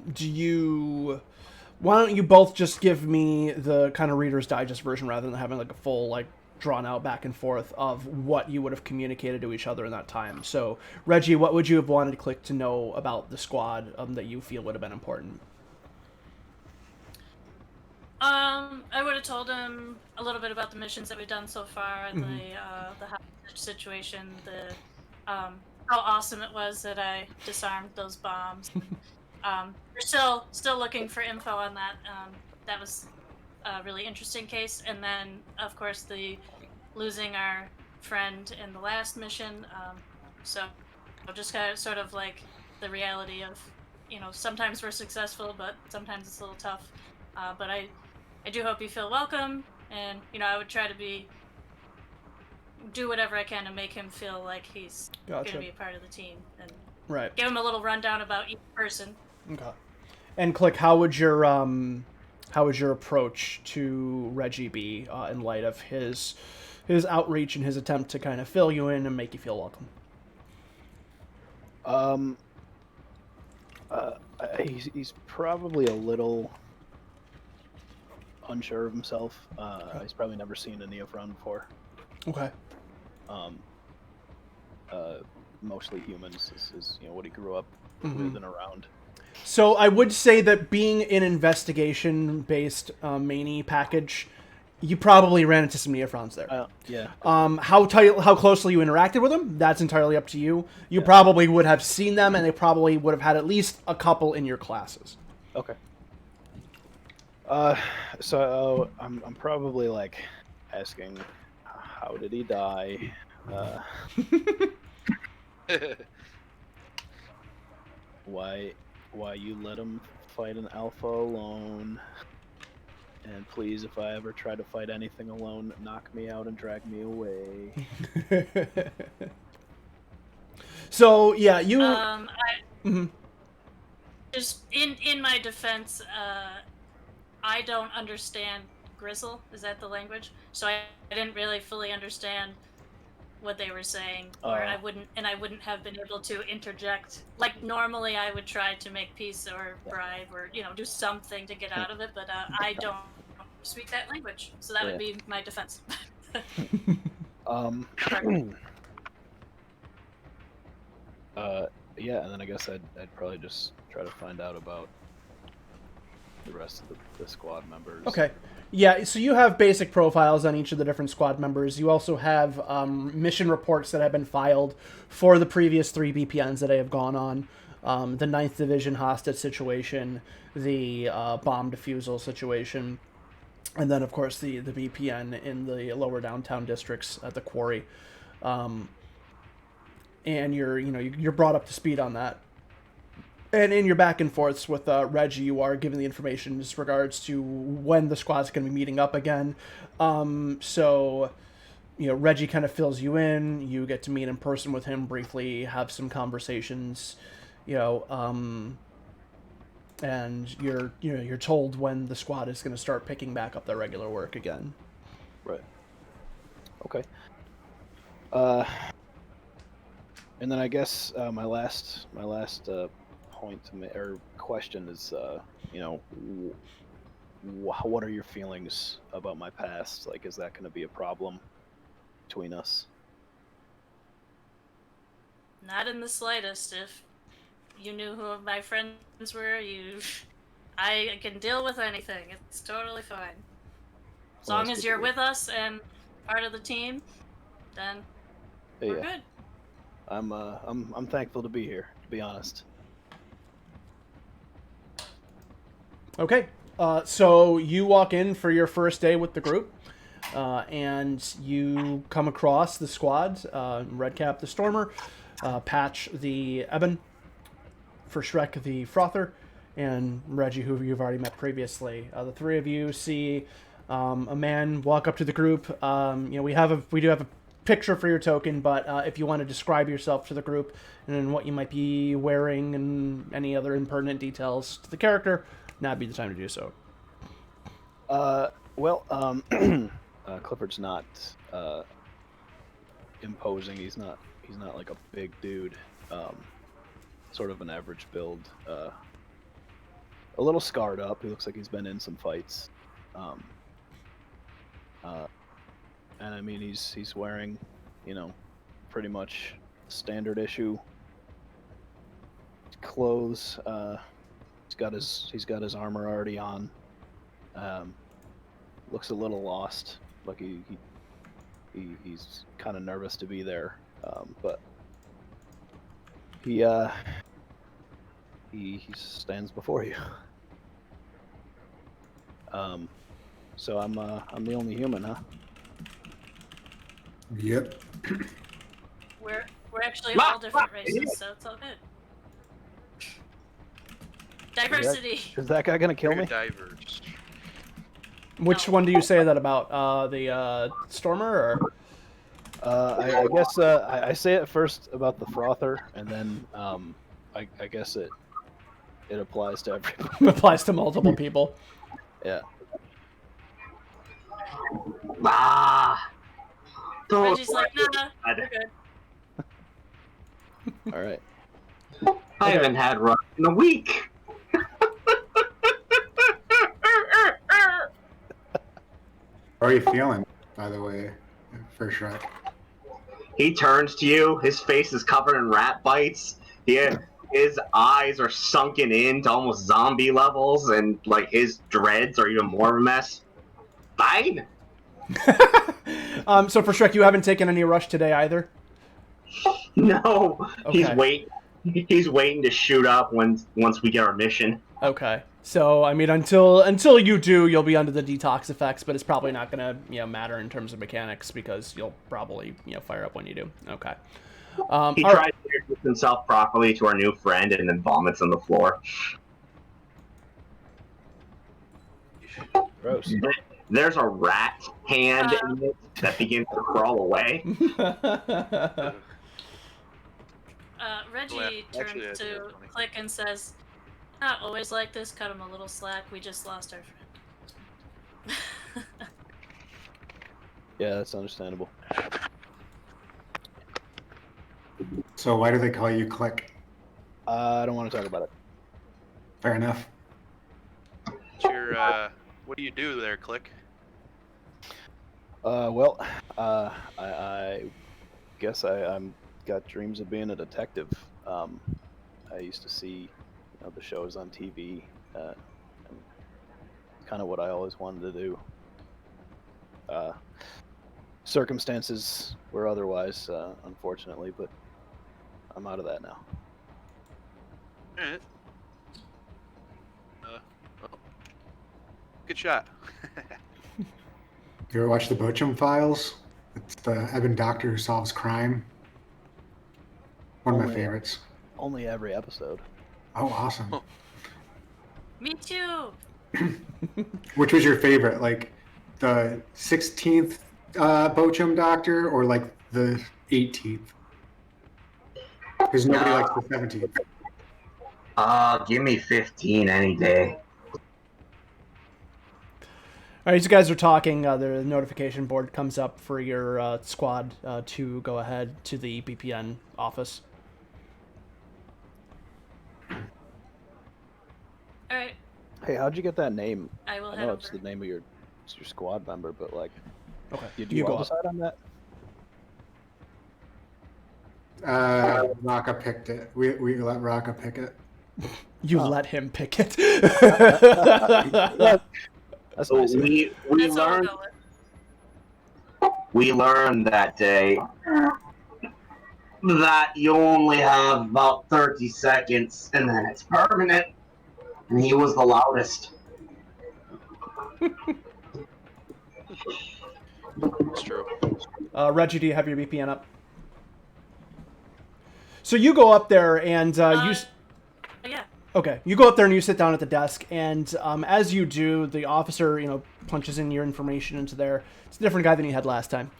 don't you both just give me the kind of Reader's Digest version rather than having like a full like drawn out back and forth of what you would have communicated to each other in that time. So Reggie, what would you have wanted Click to know about the squad that you feel would have been important? I would have told him a little bit about the missions that we've done so far, the hostage situation, how awesome it was that I disarmed those bombs. We're still looking for info on that. That was a really interesting case, and then of course the losing our friend in the last mission. So just kind of sort of like the reality of, you know, sometimes we're successful, but sometimes it's a little tough. But I do hope you feel welcome, and you know, I would try to do whatever I can to make him feel like he's going to be a part of the team, and give him a little rundown about each person. Okay. And Click, how would your approach to Reggie be in light of his outreach and his attempt to kind of fill you in and make you feel welcome? He's probably a little unsure of himself. He's probably never seen a Neophrone before. Okay. Mostly humans is you know what he grew up with and around. So I would say that being an investigation-based Maney package, You probably ran into some Neophrons there. Yeah. How closely you interacted with them, that's entirely up to you. You probably would have seen them, and they probably would have had at least a couple in your classes. Okay. So I'm probably like asking, how did he die? Why you let him fight an alpha alone? And please, if I ever try to fight anything alone, knock me out and drag me away. So yeah, you. Just in my defense, I don't understand Grizzle. Is that the language? So I didn't really fully understand what they were saying, or I wouldn't have been able to interject. Like normally, I would try to make peace or bribe or do something to get out of it, but I don't speak that language, so that would be my defense. Yeah, and then I guess I'd probably just try to find out about the rest of the squad members. Okay. Yeah, so you have basic profiles on each of the different squad members. You also have mission reports that have been filed for the previous 3 BPNs that I have gone on. The 9th Division hostage situation, the bomb defusal situation, and then, of course, the BPN in the lower downtown districts at the quarry. And you're brought up to speed on that. And in your back and forths with Reggie, you are given the information as regards to when the squad's going to be meeting up again. So, Reggie kind of fills you in. You get to meet in person with him briefly, have some conversations, and you're told when the squad is going to start picking back up their regular work again. Right. Okay. And then I guess my last point or question is, what are your feelings about my past? Like, is that going to be a problem between us? Not in the slightest. If you knew who my friends were, I can deal with anything. It's totally fine. As long as you're with us and part of the team, then we're good. I'm thankful to be here, to be honest. Okay, so you walk in for your first day with the group, and you come across the squad, Redcap the Stormer, Patch the Eben, for Shrek the Frother, and Reggie, who you've already met previously. The 3 of you see a man walk up to the group. We do have a picture for your token, but if you want to describe yourself to the group and what you might be wearing and any other impertinent details to the character, now'd be the time to do so. Clifford's not imposing. He's not like a big dude. Sort of an average build. A little scarred up. He looks like he's been in some fights. And I mean, he's wearing, pretty much standard issue clothes. He's got his armor already on. Looks a little lost, like he's kind of nervous to be there. But he stands before you. So I'm the only human, huh? Yep. We're actually all different races, so it's all good. Diversity. Is that guy gonna kill me? Diverse. Which one do you say that about? The Stormer, or? I guess I say it first about the Frother, and then I guess it applies to everyone. It applies to multiple people. Yeah. Reggie's like, nah, we're good. All right. I haven't had run in a week. How are you feeling, by the way, for Shrek? He turns to you. His face is covered in rat bites. His eyes are sunken in to almost zombie levels, and like his dreads are even more of a mess. Fine. So for Shrek, you haven't taken any rush today either? No, Okay. he's waiting to shoot up once we get our mission. Okay. So I mean, until you do, you'll be under the detox effects, but it's probably not gonna matter in terms of mechanics because you'll probably fire up when you do. Okay. He tries to introduce himself properly to our new friend and then vomits on the floor. Gross. There's a rat hand in it that begins to crawl away. Reggie turns to Click and says, "Not always like this. Cut him a little slack. We just lost our friend." Yeah, that's understandable. So why do they call you Click? I don't want to talk about it. Fair enough. What do you do there, Click? Well, I guess I'm got dreams of being a detective. I used to see the shows on TV, and kind of what I always wanted to do. Circumstances were otherwise, unfortunately, but I'm out of that now. Alright. Well, good shot. You ever watch the Bochum Files? It's the Evan Doctor who solves crime. One of my favorites. Only every episode. Oh, awesome. Me too. Which was your favorite? Like the 16th Bochum Doctor or like the 18th? Because nobody likes the 17th. Give me 15 any day. All right, as you guys are talking, the notification board comes up for your squad to go ahead to the BPN office. All right. Hey, how'd you get that name? I will I head know over. it's the name of your squad member, but like, Okay, did you you go all up. decide on that? Raka picked it. We let Raka pick it. You let him pick it. That's So nice. we That's all we'll learned go with. we learned that day that you only have about 30 seconds and then it's permanent. And he was the loudest. It's true. Reggie, do you have your VPN up? So you go up there and Yeah. Okay, you go up there and you sit down at the desk, and as you do, the officer, punches in your information into there. It's a different guy than you had last time.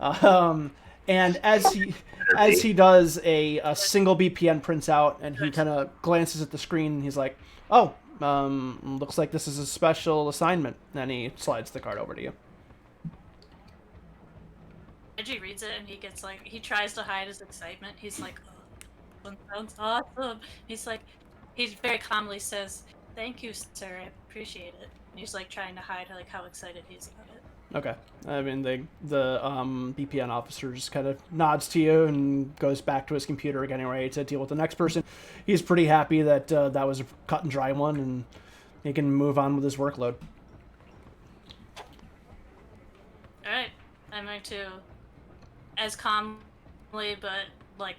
And as he does, a single BPN prints out, and he kind of glances at the screen, and he's like, "Oh, looks like this is a special assignment." And he slides the card over to you. Reggie reads it and he gets like, he tries to hide his excitement. He's like, "Oh, that sounds awesome." He very calmly says, "Thank you, sir. I appreciate it." And he's like trying to hide like how excited he is about it. Okay. I mean, the BPN officer just kind of nods to you and goes back to his computer, getting ready to deal with the next person. He's pretty happy that that was a cut and dry one, and he can move on with his workload. All right, I'm going to, as calmly but like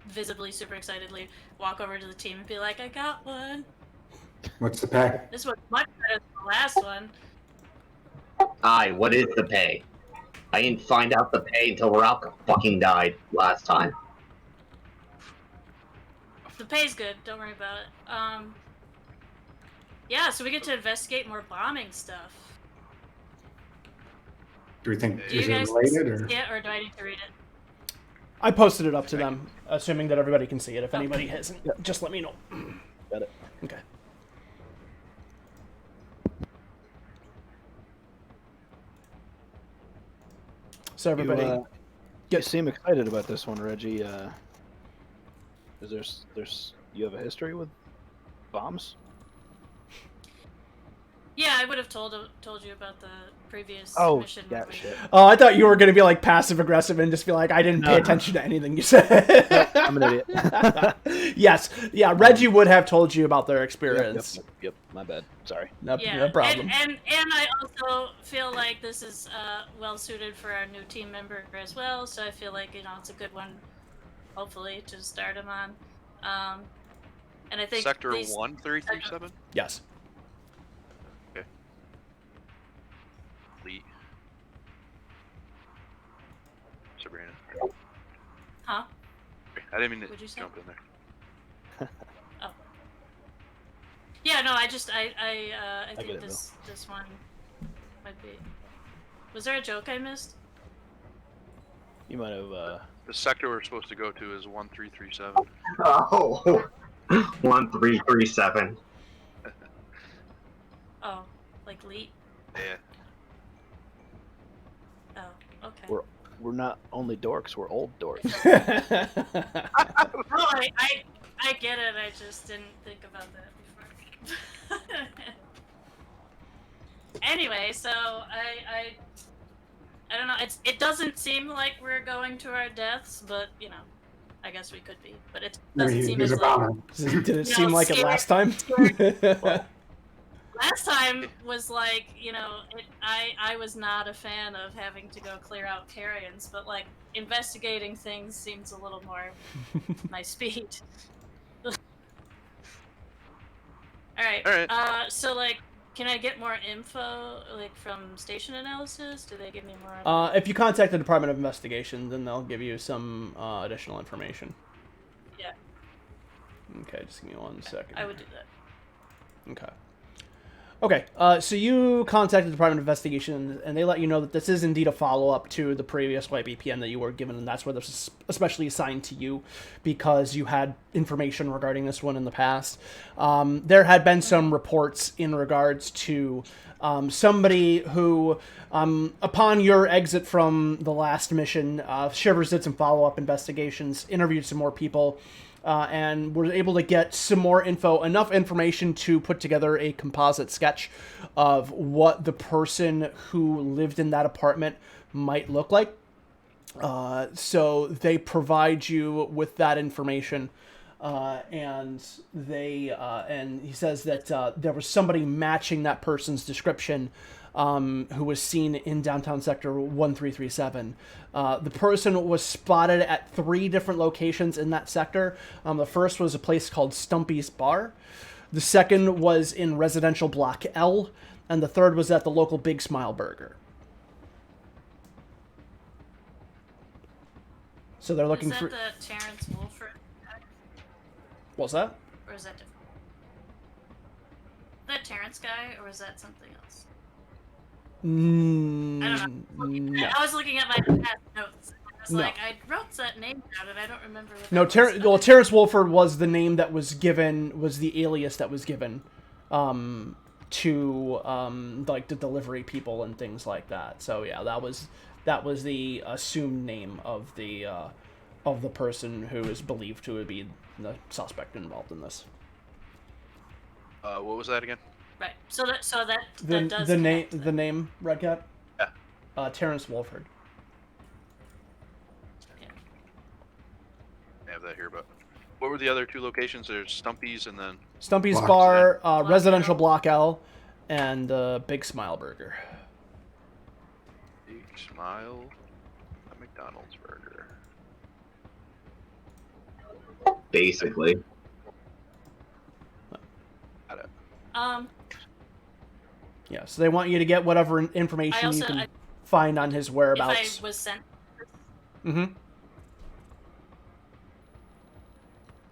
visibly super excitedly, walk over to the team and be like, "I got one. What's the pay? This was much better than the last one." Aye, what is the pay? I didn't find out the pay until Ralka fucking died last time. The pay's good. Don't worry about it. Yeah, so we get to investigate more bombing stuff. Do we think Do you is it guys related or? see it, or do I need to read it? I posted it up to them, assuming that everybody can see it. If anybody hasn't, just let me know. Got it. Okay. So everybody, You seem excited about this one, Reggie. Is there's you have a history with bombs? Yeah, I would have told you about the previous Oh, mission. yeah, where we- shit. Oh, I thought you were going to be like passive aggressive and just be like, I didn't pay No. attention to anything you said. Nope, I'm an idiot. Yes. Yeah, Reggie would have told you about their experience. Yep, my bad. Sorry. No, Yeah, no problem. And I also feel like this is well suited for our new team member as well. So I feel like it's a good one, hopefully, to start him on. And I think Sector 1337. Yes. Lee. Sabrina. Huh? I didn't mean What'd you to say? jump in there. Oh. Yeah, no, I get think it, this one might be. Was there a joke I missed? You might have. The sector we're supposed to go to is 1337. Oh, 1337. Oh, like Leet? Yeah. Oh, okay. We're not only dorks. We're old dorks. Oh, I get it. I just didn't think about that before. Anyway, so I don't know. It doesn't seem like we're going to our deaths, but I guess we could be. But it doesn't seem There's as a like problem. Did it seem like it scared- last time? last time was like I was not a fan of having to go clear out carrions, but like investigating things seems a little more my speed. All right. So like, can I get more info like from station analysis? Do they give me more? If you contact the Department of Investigation, then they'll give you some additional information. Yeah. Okay, just give me 1 second. I would do that. Okay. Okay, so you contacted the Department of Investigation, and they let you know that this is indeed a follow-up to the previous white BPN that you were given, and that's where this is especially assigned to you, because you had information regarding this one in the past. There had been some reports in regards to somebody who, upon your exit from the last mission, Shivers did some follow-up investigations, interviewed some more people, and we're able to get some more info, enough information to put together a composite sketch of what the person who lived in that apartment might look like. So they provide you with that information, and he says that there was somebody matching that person's description, who was seen in downtown sector 1337. The person was spotted at 3 different locations in that sector. The first was a place called Stumpy's Bar. The second was in residential block L, and the third was at the local Big Smile Burger. So they're looking for. Is that the Terrence Wolford guy? What's that? Or is that different? That Terrence guy, or is that something else? I don't know. I was looking at my past notes. I was like, I wrote that name down, and I don't remember. What No, Terrence Wolford was the name that was given, was the alias that was given to like the delivery people and things like that. So yeah, that was the assumed name of the person who is believed to be the suspect involved in this. What was that again? Right. So that does the name connect to the name Red Cat. Yeah. Terrence Wolford. Yeah. I have that here, but what were the other 2 locations? There's Stumpy's and then Stumpy's Block Bar, residential block L, and Big Smile Burger. Big Smile, a McDonald's burger. Basically. Got it. Yeah, so they want you to get whatever information you can find on his whereabouts. If I was sent. Mm-hmm.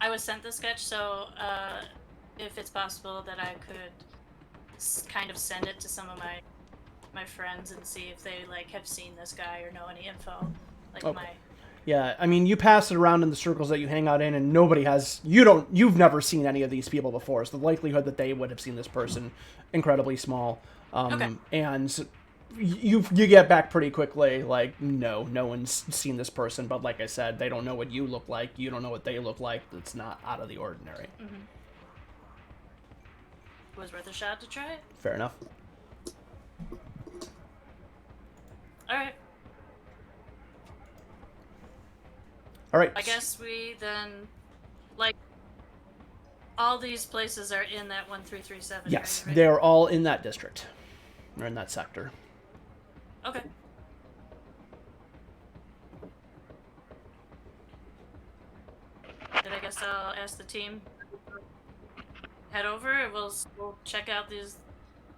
I was sent the sketch, so if it's possible that I could kind of send it to some of my friends and see if they like have seen this guy or know any info, like Okay. Yeah, I mean, you pass it around in the circles that you hang out in, and nobody has. You've never seen any of these people before, so the likelihood that they would have seen this person incredibly small. Okay. And you get back pretty quickly. Like, no one's seen this person, but like I said, they don't know what you look like. You don't know what they look like. It's not out of the ordinary. Mm-hmm. was worth a shot to try it. Fair enough. All right. All right. I guess we then, like, all these places are in that 1337 Yes, area, right? they're all in that district. They're in that sector. Okay. Then I guess I'll ask the team head over and we'll check out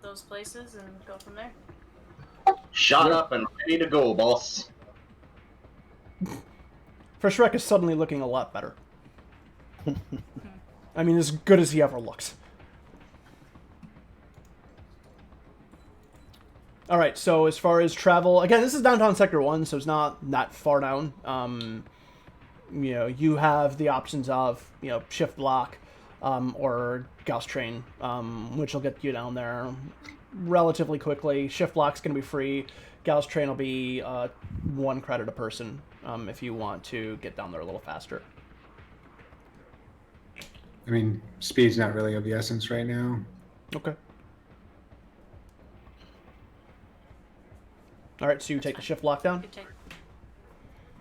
those places and go from there. Shot up and ready to go, boss. First Shrek is suddenly looking a lot better. I mean, as good as he ever looks. All right, so as far as travel, again, this is downtown Sector 1, so it's not that far down. You know, you have the options of, you know, shift block or Gauss train, which will get you down there relatively quickly. Shift block's going to be free. Gauss train will be 1 credit a person if you want to get down there a little faster. I mean, speed's not really of the essence right now. Okay. All right, so you take the shift block down?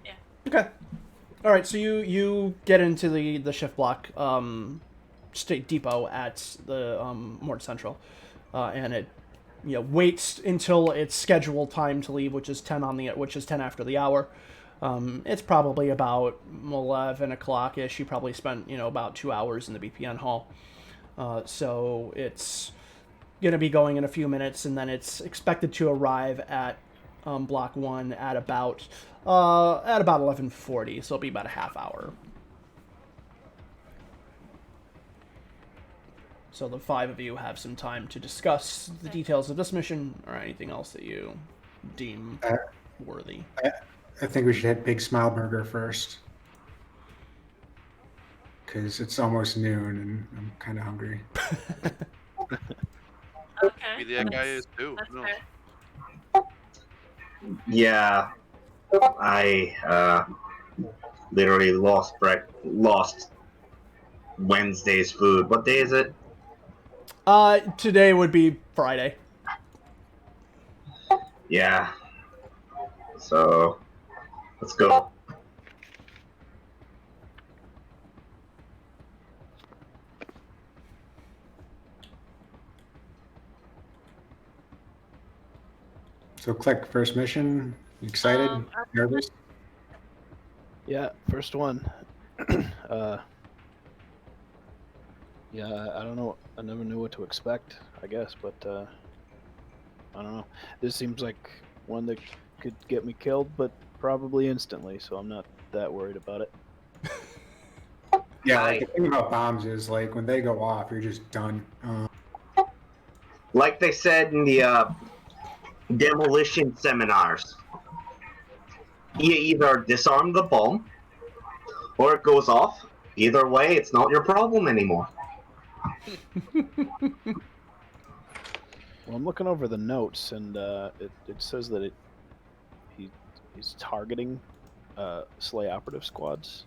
Yeah. Okay. All right, so you get into the shift block state depot at the Mort Central, and it waits until its scheduled time to leave, which is 10 after the hour. It's probably about 11 o'clock ish. You probably spent about 2 hours in the BPN hall, so it's gonna be going in a few minutes, and then it's expected to arrive at Block 1 at about 11:40, so it'll be about a half hour. So the 5 of you have some time to discuss the details of this mission or anything else that you deem worthy. I think we should hit Big Smile Burger first, because it's almost noon and I'm kind of hungry. Okay. Maybe that guy is too. That's No. fair. Yeah, I literally lost Wednesday's food. What day is it? Today would be Friday. Yeah. So, let's go. So click first mission. You excited? Nervous? Yeah, first one. Yeah, I don't know. I never knew what to expect, I guess, but I don't know. This seems like one that could get me killed, but probably instantly, so I'm not that worried about it. Yeah, like the thing about bombs is like when they go off, you're just done. Like they said in the demolition seminars, you either disarm the bomb or it goes off. Either way, it's not your problem anymore. Well, I'm looking over the notes, and it says that he's targeting SLA operative squads.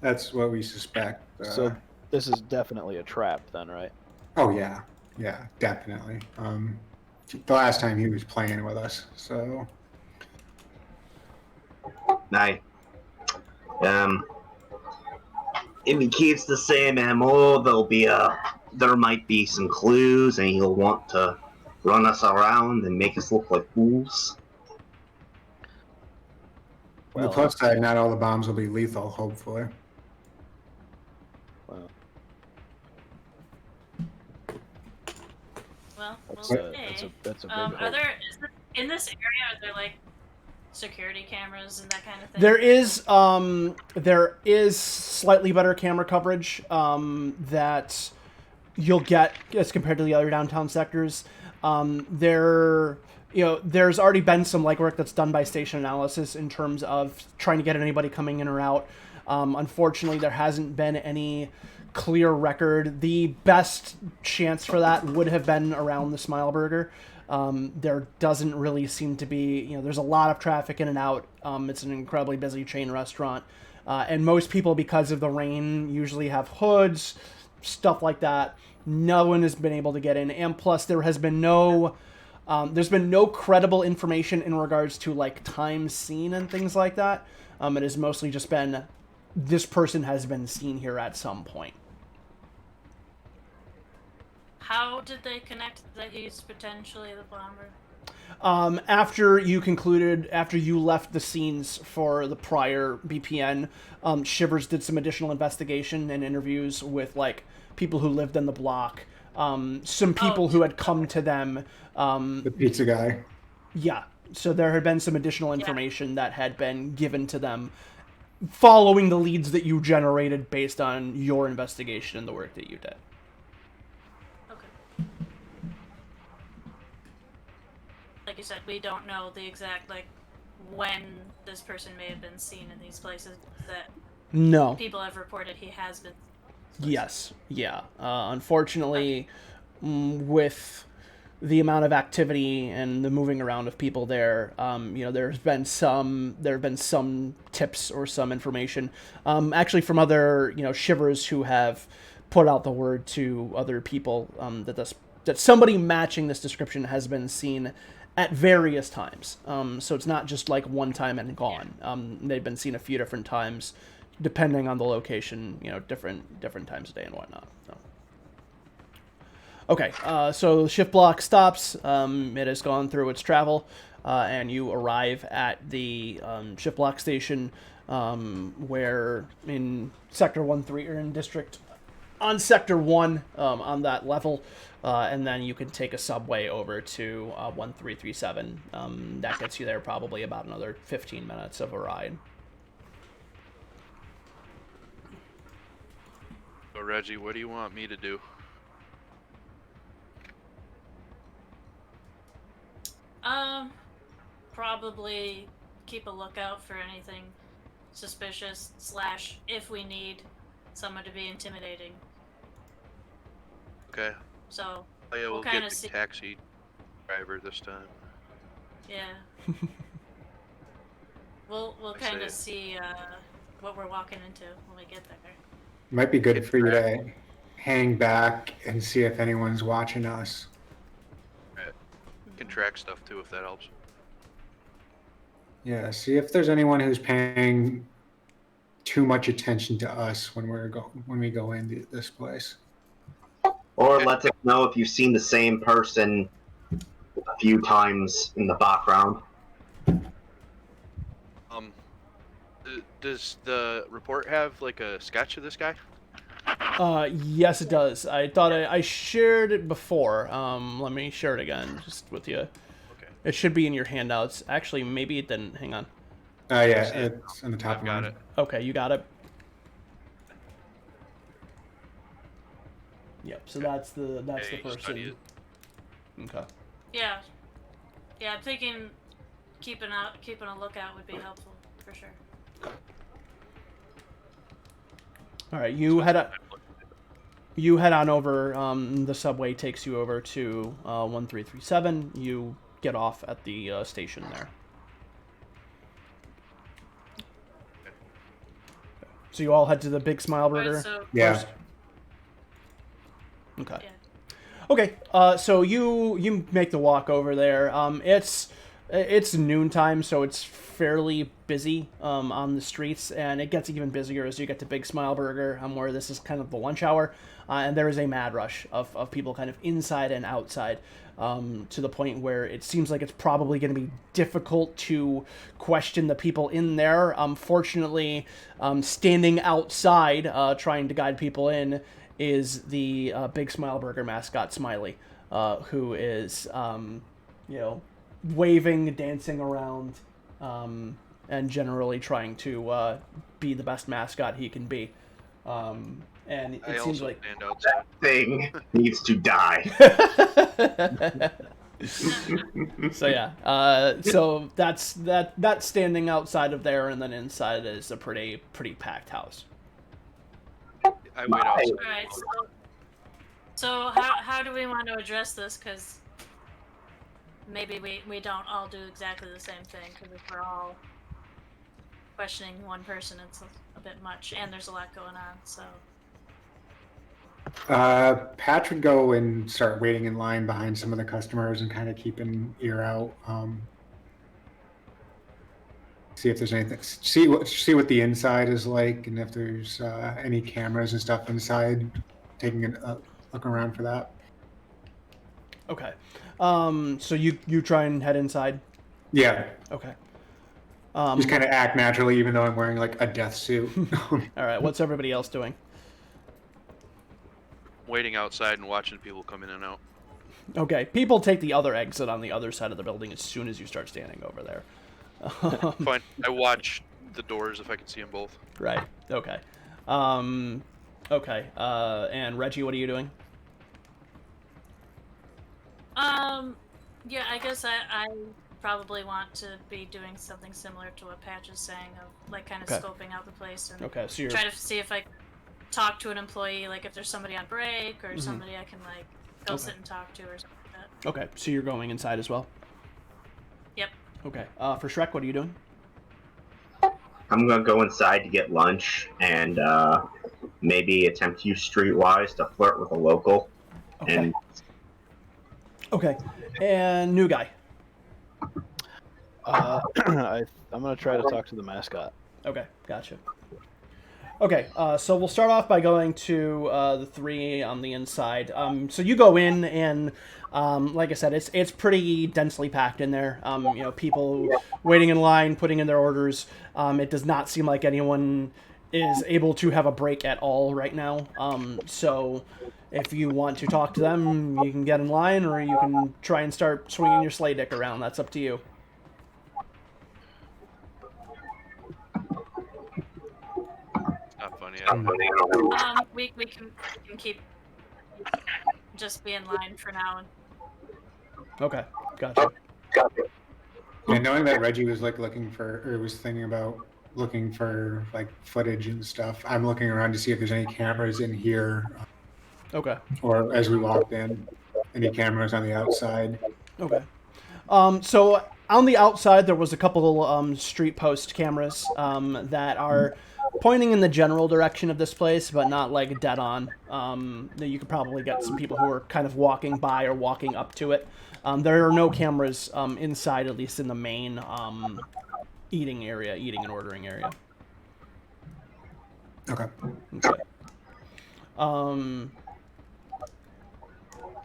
That's what we suspect. So this is definitely a trap, then, right? Oh yeah, definitely. The last time he was playing with us, so. Now, if he keeps the same MO, there might be some clues, and he'll want to run us around and make us look like fools. On the plus side, not all the bombs will be lethal, hopefully. Well, Well, that's we'll a see. that's a big Are hope. there in this area? Are there like security cameras and that kind of thing? There is slightly better camera coverage that you'll get as compared to the other downtown sectors. There's already been some legwork that's done by Station Analysis in terms of trying to get anybody coming in or out. Unfortunately, there hasn't been any clear record. The best chance for that would have been around the Smile Burger. There doesn't really seem to be, there's a lot of traffic in and out. It's an incredibly busy chain restaurant. And most people, because of the rain, usually have hoods. stuff like that. No one has been able to get in, and plus there has been no, there's been no credible information in regards to like time seen and things like that. It has mostly just been this person has been seen here at some point. How did they connect that he's potentially the bomber? After you left the scenes for the prior BPN, Shivers did some additional investigation and interviews with like people who lived in the block, some people who had come to them. The pizza guy. Yeah, so there had been some additional information that had been given to them following the leads that you generated based on your investigation and the work that you did. Like you said, we don't know the exact, like, when this person may have been seen in these places that no people have reported he has been. Yes, yeah. Unfortunately, with the amount of activity and the moving around of people there, there have been some tips or some information, actually from other, Shivers who have put out the word to other people, that somebody matching this description has been seen at various times. So it's not just like one time and gone. They've been seen a few different times, depending on the location, different times of day and whatnot. So. Okay, so the shift block stops. It has gone through its travel, and you arrive at the shift block station, where in Sector 1-3, or in District, on Sector 1, on that level, and then you can take a subway over to 1337. That gets you there probably about another 15 minutes of a ride. So Reggie, what do you want me to do? Probably keep a lookout for anything suspicious, / if we need someone to be intimidating. Okay. So I will we'll get kind of the see. taxi driver this time. Yeah. We'll kind of see what we're walking into when we get there. Might be good for you to hang back and see if anyone's watching us. Right. Can track stuff too if that helps. Yeah, see if there's anyone who's paying too much attention to us when we go into this place. Or let us know if you've seen the same person a few times in the background. Does the report have like a sketch of this guy? Yes, it does. I thought I shared it before. Let me share it again, just with you. Okay. It should be in your handouts. Actually, maybe it didn't. Hang on. Yeah, it's on the top. I've got it. Okay, you got it. Yep. So that's the person. Okay. Yeah. Yeah, I'm thinking keeping a lookout would be helpful for sure. All right, you head on over. The subway takes you over to 1337. You get off at the station there. So you all head to the Big Smile Burger. Right, yeah. Okay. Yeah. Okay. So you make the walk over there. It's noontime, so it's fairly busy on the streets, and it gets even busier as you get to Big Smile Burger, where this is kind of the lunch hour, and there is a mad rush of people kind of inside and outside, to the point where it seems like it's probably going to be difficult to question the people in there. Fortunately, standing outside, trying to guide people in, is the Big Smile Burger mascot, Smiley, who is, waving, dancing around, and generally trying to be the best mascot he can be. And it seems like that thing needs to die. So yeah, so that's standing outside of there, and then inside is a pretty packed house. I wait outside. All right. So how do we want to address this? Because maybe we don't all do exactly the same thing. Because if we're all questioning one person, it's a bit much, and there's a lot going on. So Patch would go and start waiting in line behind some of the customers and kind of keep an ear out. See if there's anything. See what the inside is like, and if there's any cameras and stuff inside. Taking a look around for that. Okay. So you try and head inside. Yeah. Okay. Just kind of act naturally, even though I'm wearing like a death suit. All right. What's everybody else doing? Waiting outside and watching people come in and out. Okay. People take the other exit on the other side of the building as soon as you start standing over there. Fine. I watch the doors if I can see them both. Right. Okay. Okay. And Reggie, what are you doing? Yeah, I guess I probably want to be doing something similar to what Patch is saying, of like kind of scoping out the place and so you're... try to see if I can talk to an employee, like if there's somebody on break or somebody I can like go sit and talk to or something like that. Okay, so you're going inside as well? Yep. Okay. For Shrek, what are you doing? I'm gonna go inside to get lunch and maybe attempt to use Streetwise to flirt with a local. Okay. And new guy. I'm gonna try to talk to the mascot. Okay, gotcha. Okay, so we'll start off by going to the three on the inside. So you go in, and like I said, it's pretty densely packed in there. People waiting in line, putting in their orders. It does not seem like anyone is able to have a break at all right now. So if you want to talk to them, you can get in line, or you can try and start swinging your sleigh dick around. That's up to you. Not funny. We can keep just be in line for now. Okay, gotcha. And knowing that Reggie was like looking for like footage and stuff, I'm looking around to see if there's any cameras in here. Okay. Or as we walked in, any cameras on the outside. Okay. So on the outside, there was a couple street post cameras that are pointing in the general direction of this place, but not like dead on. That you could probably get some people who are kind of walking by or walking up to it. There are no cameras inside, at least in the main eating and ordering area. Okay.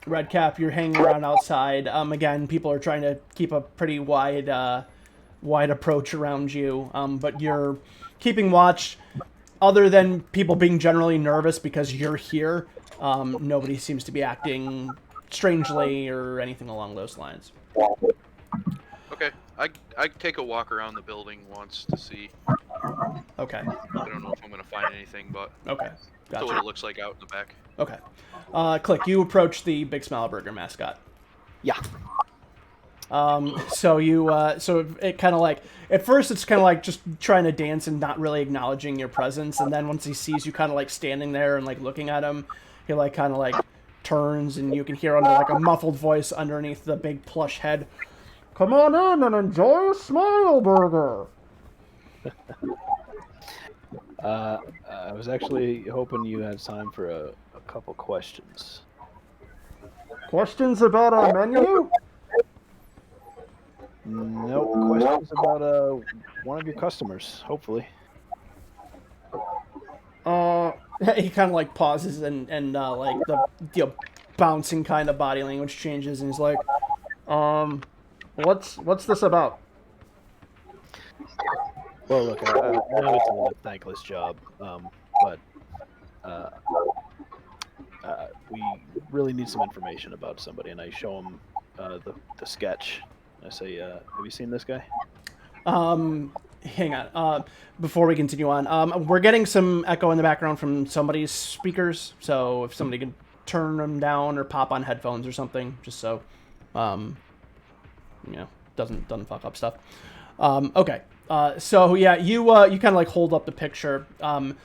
Redcap, you're hanging around outside. Again, people are trying to keep a pretty wide approach around you, but you're keeping watch. Other than people being generally nervous because you're here, nobody seems to be acting strangely or anything along those lines. Okay, I take a walk around the building once to see. Okay. I don't know if I'm gonna find anything, but okay, gotcha. That's what it looks like out in the back. Okay. Click, you approach the Big Smile Burger mascot. Yeah. So it kind of like, at first it's kind of like just trying to dance and not really acknowledging your presence, and then once he sees you kind of like standing there and like looking at him, he like kind of like turns, and you can hear under like a muffled voice underneath the big plush head, "Come on in and enjoy a Smile Burger." I was actually hoping you had time for a couple questions. Questions about our menu? Nope, questions about one of your customers, hopefully. He kind of like pauses and like the bouncing kind of body language changes, and he's like, what's this about? Well, look, I know it's a thankless job, but we really need some information about somebody, and I show him the sketch. I say, have you seen this guy? Hang on. Before we continue on, we're getting some echo in the background from somebody's speakers, so if somebody can turn them down or pop on headphones or something, just so, doesn't fuck up stuff. Okay. So yeah, you kind of like hold up the picture, and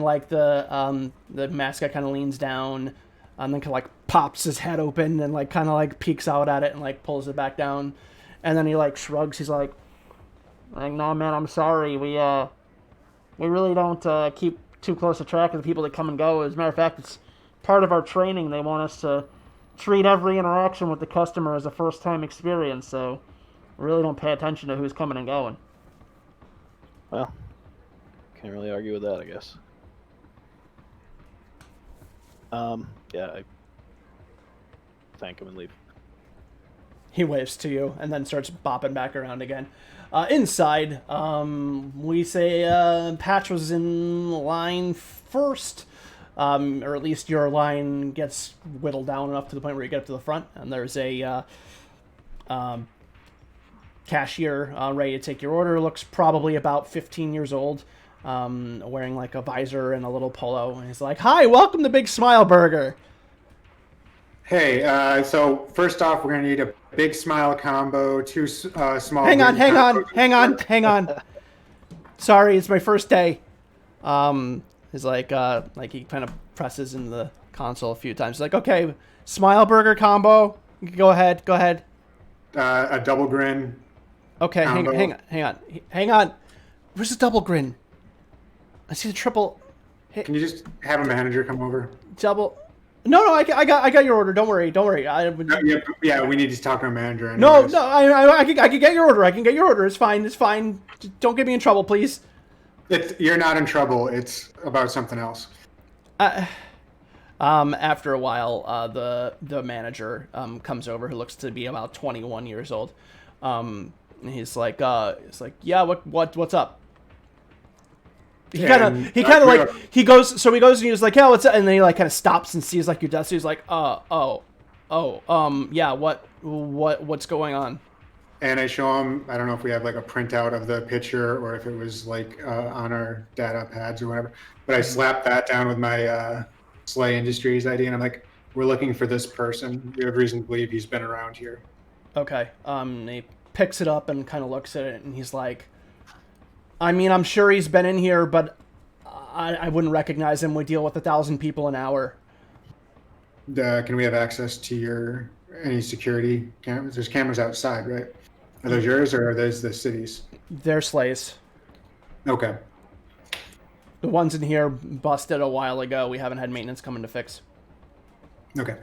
like the mascot kind of leans down, and then kind of like pops his head open and like kind of like peeks out at it and like pulls it back down, and then he like shrugs. He's like, "No, man, I'm sorry. We really don't keep too close a track of the people that come and go. As a matter of fact, it's part of our training, they want us to treat every interaction with the customer as a first-time experience, so we really don't pay attention to who's coming and going. Well, can't really argue with that, I guess. Yeah, I thank him and leave. He waves to you and then starts bopping back around again. Inside, we say Patch was in line first, or at least your line gets whittled down enough to the point where you get up to the front, and there's a cashier ready to take your order. Looks probably about 15 years old, wearing like a visor and a little polo, and he's like, "Hi, welcome to Big Smile Burger." Hey, so first off, we're gonna need a big smile combo, two small. Hang on. Sorry, it's my first day. He's like he kind of presses into the console a few times. He's like, okay, smile burger combo. Go ahead. A double grin. Okay, combo. hang on. Where's the double grin? I see the triple. Hey, Can you just have a manager come over? double. No, I got your order. Don't worry. Yeah, we need to talk to a manager. No, anyways. I can get your order. It's fine. Just don't get me in trouble, please. You're not in trouble. It's about something else. After a while, the manager comes over, who looks to be about 21 years old. And he's like, yeah, what's up? He goes and he was like, yeah, what's up? And then he like kind of stops and sees like your desk. So he's like, yeah, what's going on? And I show him, I don't know if we have like a printout of the picture or if it was like on our data pads or whatever, but I slapped that down with my SLA Industries ID, and I'm like, we're looking for this person. We have reason to believe he's been around here. Okay. He picks it up and kind of looks at it, and he's like, I mean, I'm sure he's been in here, but I wouldn't recognize him. We deal with 1,000 people an hour. Can we have access to any security cameras? There's cameras outside, right? Are those yours or are those the city's? They're Slay's. Okay. The ones in here busted a while ago. We haven't had maintenance coming to fix. Okay.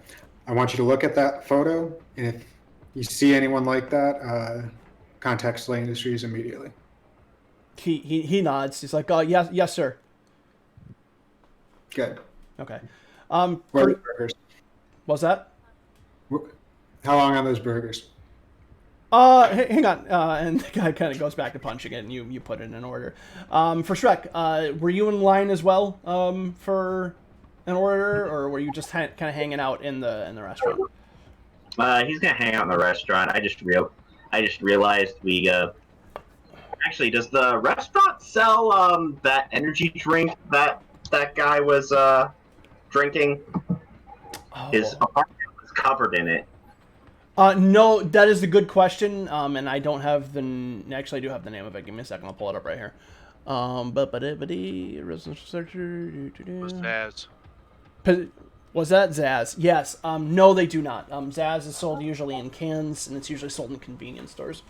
I want you to look at that photo, and if you see anyone like that, contact SLA Industries immediately. He nods. He's like, yes, sir. Good. Okay. Where are the burgers? What's that? How long on those burgers? Hang on. And the guy kind of goes back to punching it, and you put it in order. For Shrek, were you in line as well for an order, or were you just kind of hanging out in the restaurant? He's gonna hang out in the restaurant. I just realized we. Actually, does the restaurant sell that energy drink that guy was drinking? Oh. His apartment was covered in it. No, that is a good question. And I don't have actually I do have the name of it. Give me a second. I'll pull it up right here. Residential searcher. Zaz. Was that Zaz? Yes. No, they do not. Zaz is sold usually in cans, and it's usually sold in convenience stores.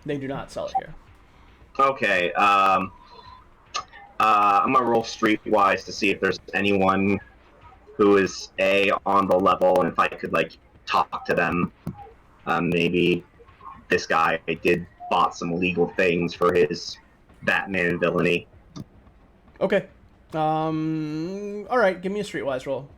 They do not sell it here. Okay. I'm gonna roll streetwise to see if there's anyone who is on the level, and if I could like talk to them. Maybe this guy bought some illegal things for his Batman villainy. Okay. All right. Give me a streetwise roll.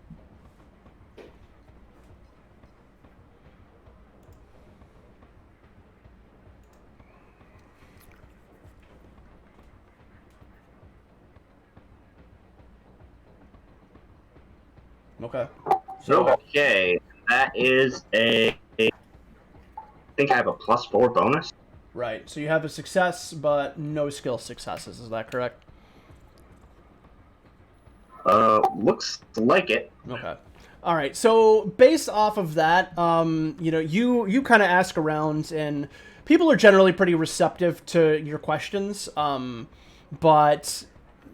Okay. So Okay, that is I think I have a +4 bonus. Right. So you have a success, but no skill successes. Is that correct? Looks like it. Okay. All right. So based off of that, you kind of ask around, and people are generally pretty receptive to your questions, but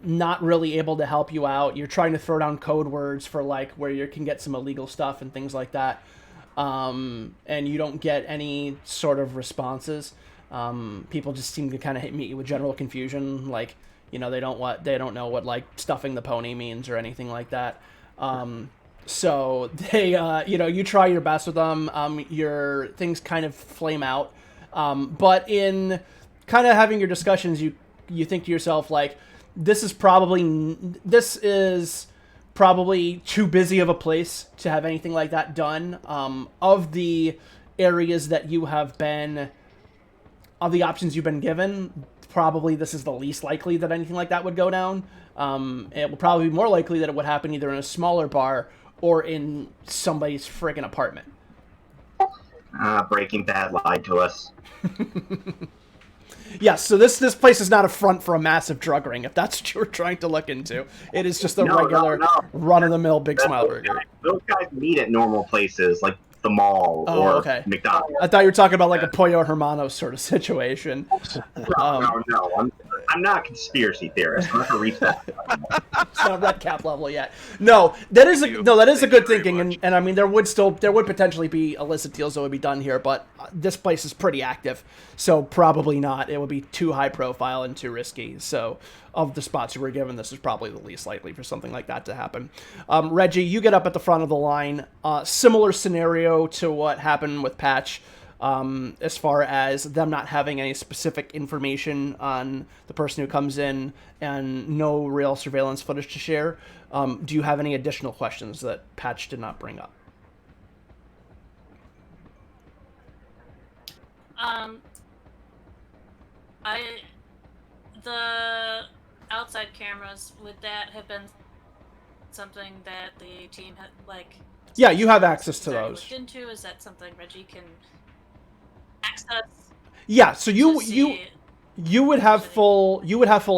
not really able to help you out. You're trying to throw down code words for like where you can get some illegal stuff and things like that, and you don't get any sort of responses. People just seem to kind of meet you with general confusion, like they don't know what like stuffing the pony means or anything like that. So they, you try your best with them. Your things kind of flame out. But in kind of having your discussions, you think to yourself, like, this is probably too busy of a place to have anything like that done. Of the areas that you have been, of the options you've been given, probably this is the least likely that anything like that would go down. It will probably be more likely that it would happen either in a smaller bar or in somebody's friggin' apartment. Breaking Bad lied to us. Yes, so this place is not a front for a massive drug ring, if that's what you're trying to look into. It is just a regular, run-of-the-mill Big Smile Burger. Those guys meet at normal places, like the mall or McDonald's. I thought you were talking about like a Pollo Hermano sort of situation. No. I'm not a conspiracy theorist. I'm not going to reach that. It's not red cap level yet. No, that is a good thinking, and I mean there would potentially be illicit deals that would be done here, but this place is pretty active, so probably not. It would be too high profile and too risky. So of the spots you were given, this is probably the least likely for something like that to happen. Reggie, you get up at the front of the line. Similar scenario to what happened with Patch. As far as them not having any specific information on the person who comes in and no real surveillance footage to share. Do you have any additional questions that Patch did not bring up? The outside cameras, would that have been something that the team had, like... Yeah, you have access to those. Looked into? Is that something Reggie can access? Yeah, so you would have full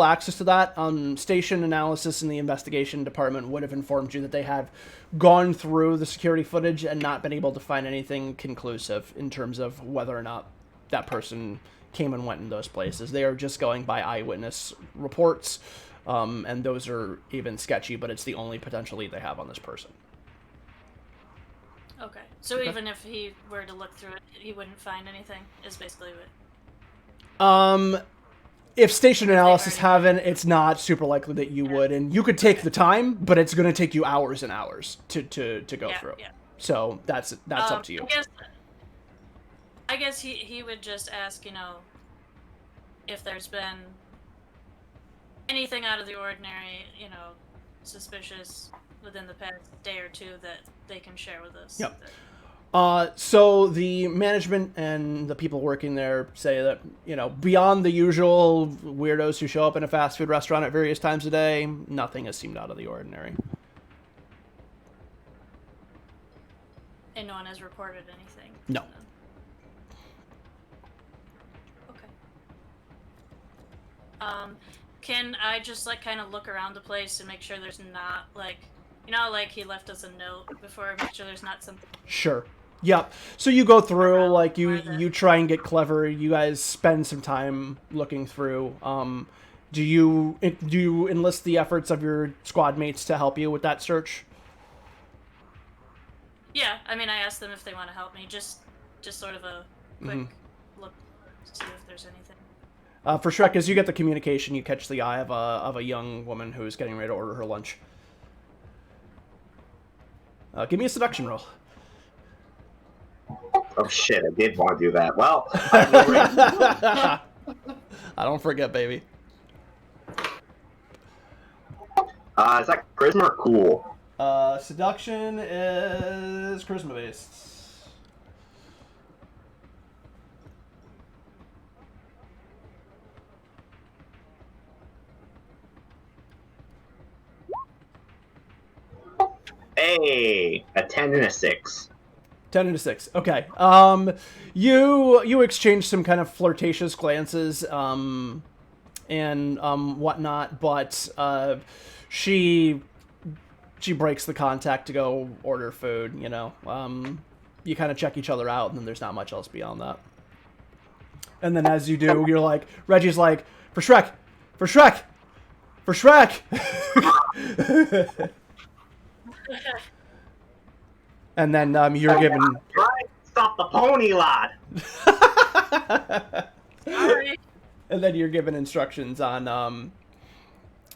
access to that. Station analysis in the investigation department would have informed you that they have gone through the security footage and not been able to find anything conclusive in terms of whether or not that person came and went in those places. They are just going by eyewitness reports, and those are even sketchy, but it's the only potential lead they have on this person. Okay. So even if he were to look through it, he wouldn't find anything, is basically what... If station analysis haven't, it's not super likely that you would, and you could take the time, but it's going to take you hours and hours to go through. Yeah. So that's up to you. I guess he would just ask, if there's been anything out of the ordinary, suspicious within the past day or two that they can share with us. Yep. So the management and the people working there say that, beyond the usual weirdos who show up in a fast food restaurant at various times a day, nothing has seemed out of the ordinary. And no one has reported anything? No. Okay. Can I just, kind of look around the place and make sure there's not, he left us a note before, make sure there's not something... Sure. Yep. So you go through, you try and get clever. You guys spend some time looking through. Do you enlist the efforts of your squad mates to help you with that search? Yeah. I mean, I asked them if they want to help me. Just sort of a quick look to see if there's anything. For Shrek, as you get the communication, you catch the eye of a young woman who's getting ready to order her lunch. Give me a seduction roll. Oh shit, I did want to do that. Well, I don't forget, baby. Is that charisma or cool? Seduction is charisma based. Hey, a 10 and a 6. 10 and a 6. Okay. You exchange some kind of flirtatious glances, and whatnot, but she breaks the contact to go order food. You kind of check each other out, and then there's not much else beyond that. And then as you do, you're like, Reggie's like, for Shrek. And then you're given... Try to stop the pony, lad! And then you're given instructions on,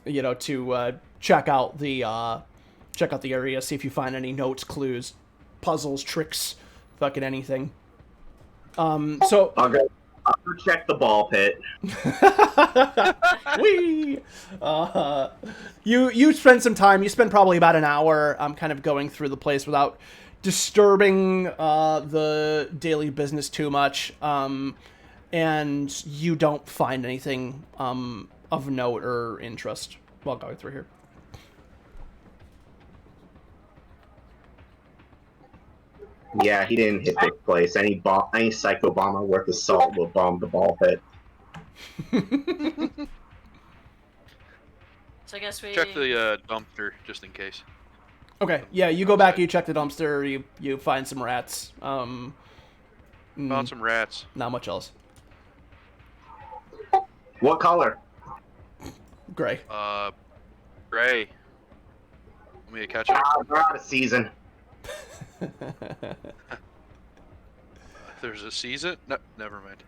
to check out the check out the area, see if you find any notes, clues, puzzles, tricks, fucking anything. So I'll go check the ball pit. Whee! You spend some time. You spend probably about an hour kind of going through the place without disturbing the daily business too much. And you don't find anything of note or interest while going through here. Yeah, he didn't hit this place. Any psycho bomber worth his salt will bomb the ball pit. So I guess we Check the dumpster just in case. Okay, yeah, you go back, you check the dumpster, you find some rats. Found some rats. Not much else. What color? Gray. Gray. Want me to catch it? We're out of season. There's a season? No, never mind.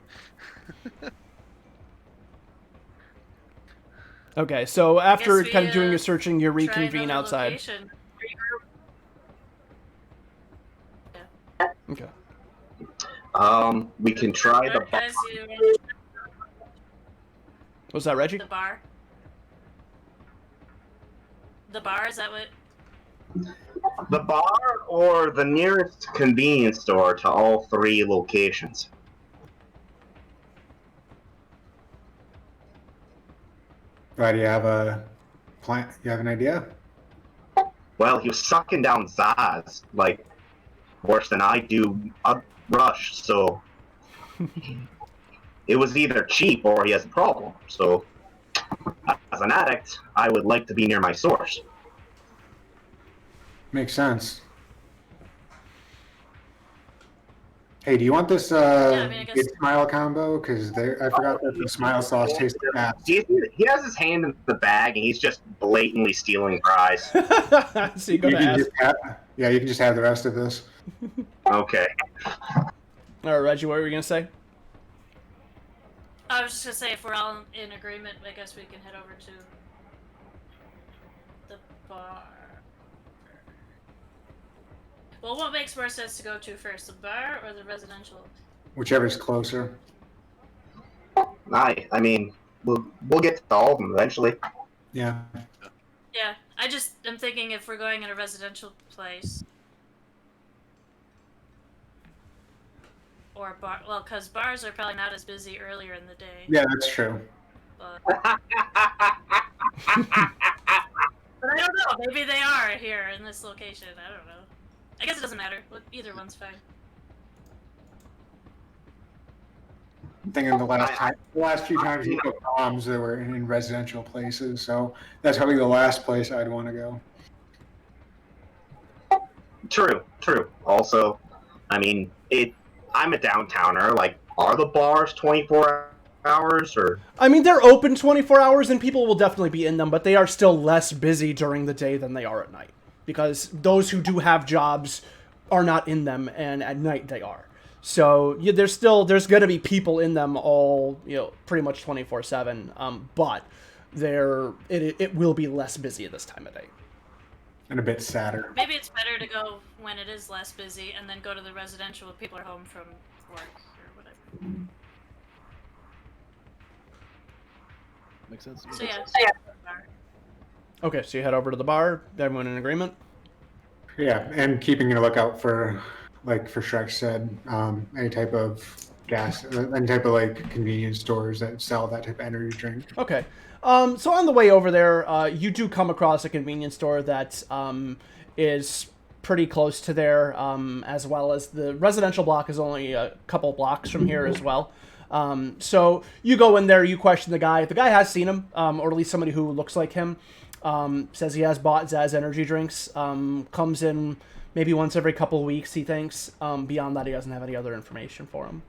Okay, so after Guess we, kind of doing your searching, you try reconvene another outside. location. Okay. We can try the bar. Guys, you Was that Reggie? the bar. The bar, is that what? The bar or the nearest convenience store to all three locations. Why, do you have a plan? You have an idea? Well, he was sucking down Zaz, like, worse than I do a Rush, so it was either cheap or he has a problem. So, as an addict, I would like to be near my source. Makes sense. Hey, do you want this I mean, I guess- good smile combo? Because I forgot that the smile sauce tastes like ass. He has his hand in the bag and he's just blatantly stealing fries. So you go to You can ask. just you can just have the rest of this. Okay. All right, Reggie, what were you gonna say? I was just gonna say, if we're all in agreement, I guess we can head over to the bar. Well, what makes more sense to go to first, the bar or the residential? Whichever's closer. I mean, we'll get to all of them eventually. Yeah. Yeah, I'm thinking if we're going in a residential place. Or bar, well, because bars are probably not as busy earlier in the day. Yeah, that's true. But I don't know. Maybe they are here in this location. I don't know. I guess it doesn't matter. Either one's fine. I'm thinking the last few times you put bombs that were in residential places, so that's probably the last place I'd want to go. True. Also, I mean, I'm a downtowner. Like, are the bars 24 hours or? I mean, they're open 24 hours and people will definitely be in them, but they are still less busy during the day than they are at night. Because those who do have jobs are not in them, and at night they are. So yeah, there's going to be people in them all, pretty much 24/7. But it will be less busy at this time of day. And a bit sadder. Maybe it's better to go when it is less busy, and then go to the residential when people are home from work or whatever. Makes sense. So yeah. Okay, so you head over to the bar. Everyone in agreement? Yeah, and keeping a lookout for, like for Shrek said, any type of any type of like convenience stores that sell that type of energy drink. Okay. So on the way over there, you do come across a convenience store that is pretty close to there, as well as the residential block is only a couple blocks from here as well. So you go in there, you question the guy. The guy has seen him, or at least somebody who looks like him. Says he has bought Zaz energy drinks. Comes in maybe once every couple of weeks, he thinks. Beyond that, he doesn't have any other information for him.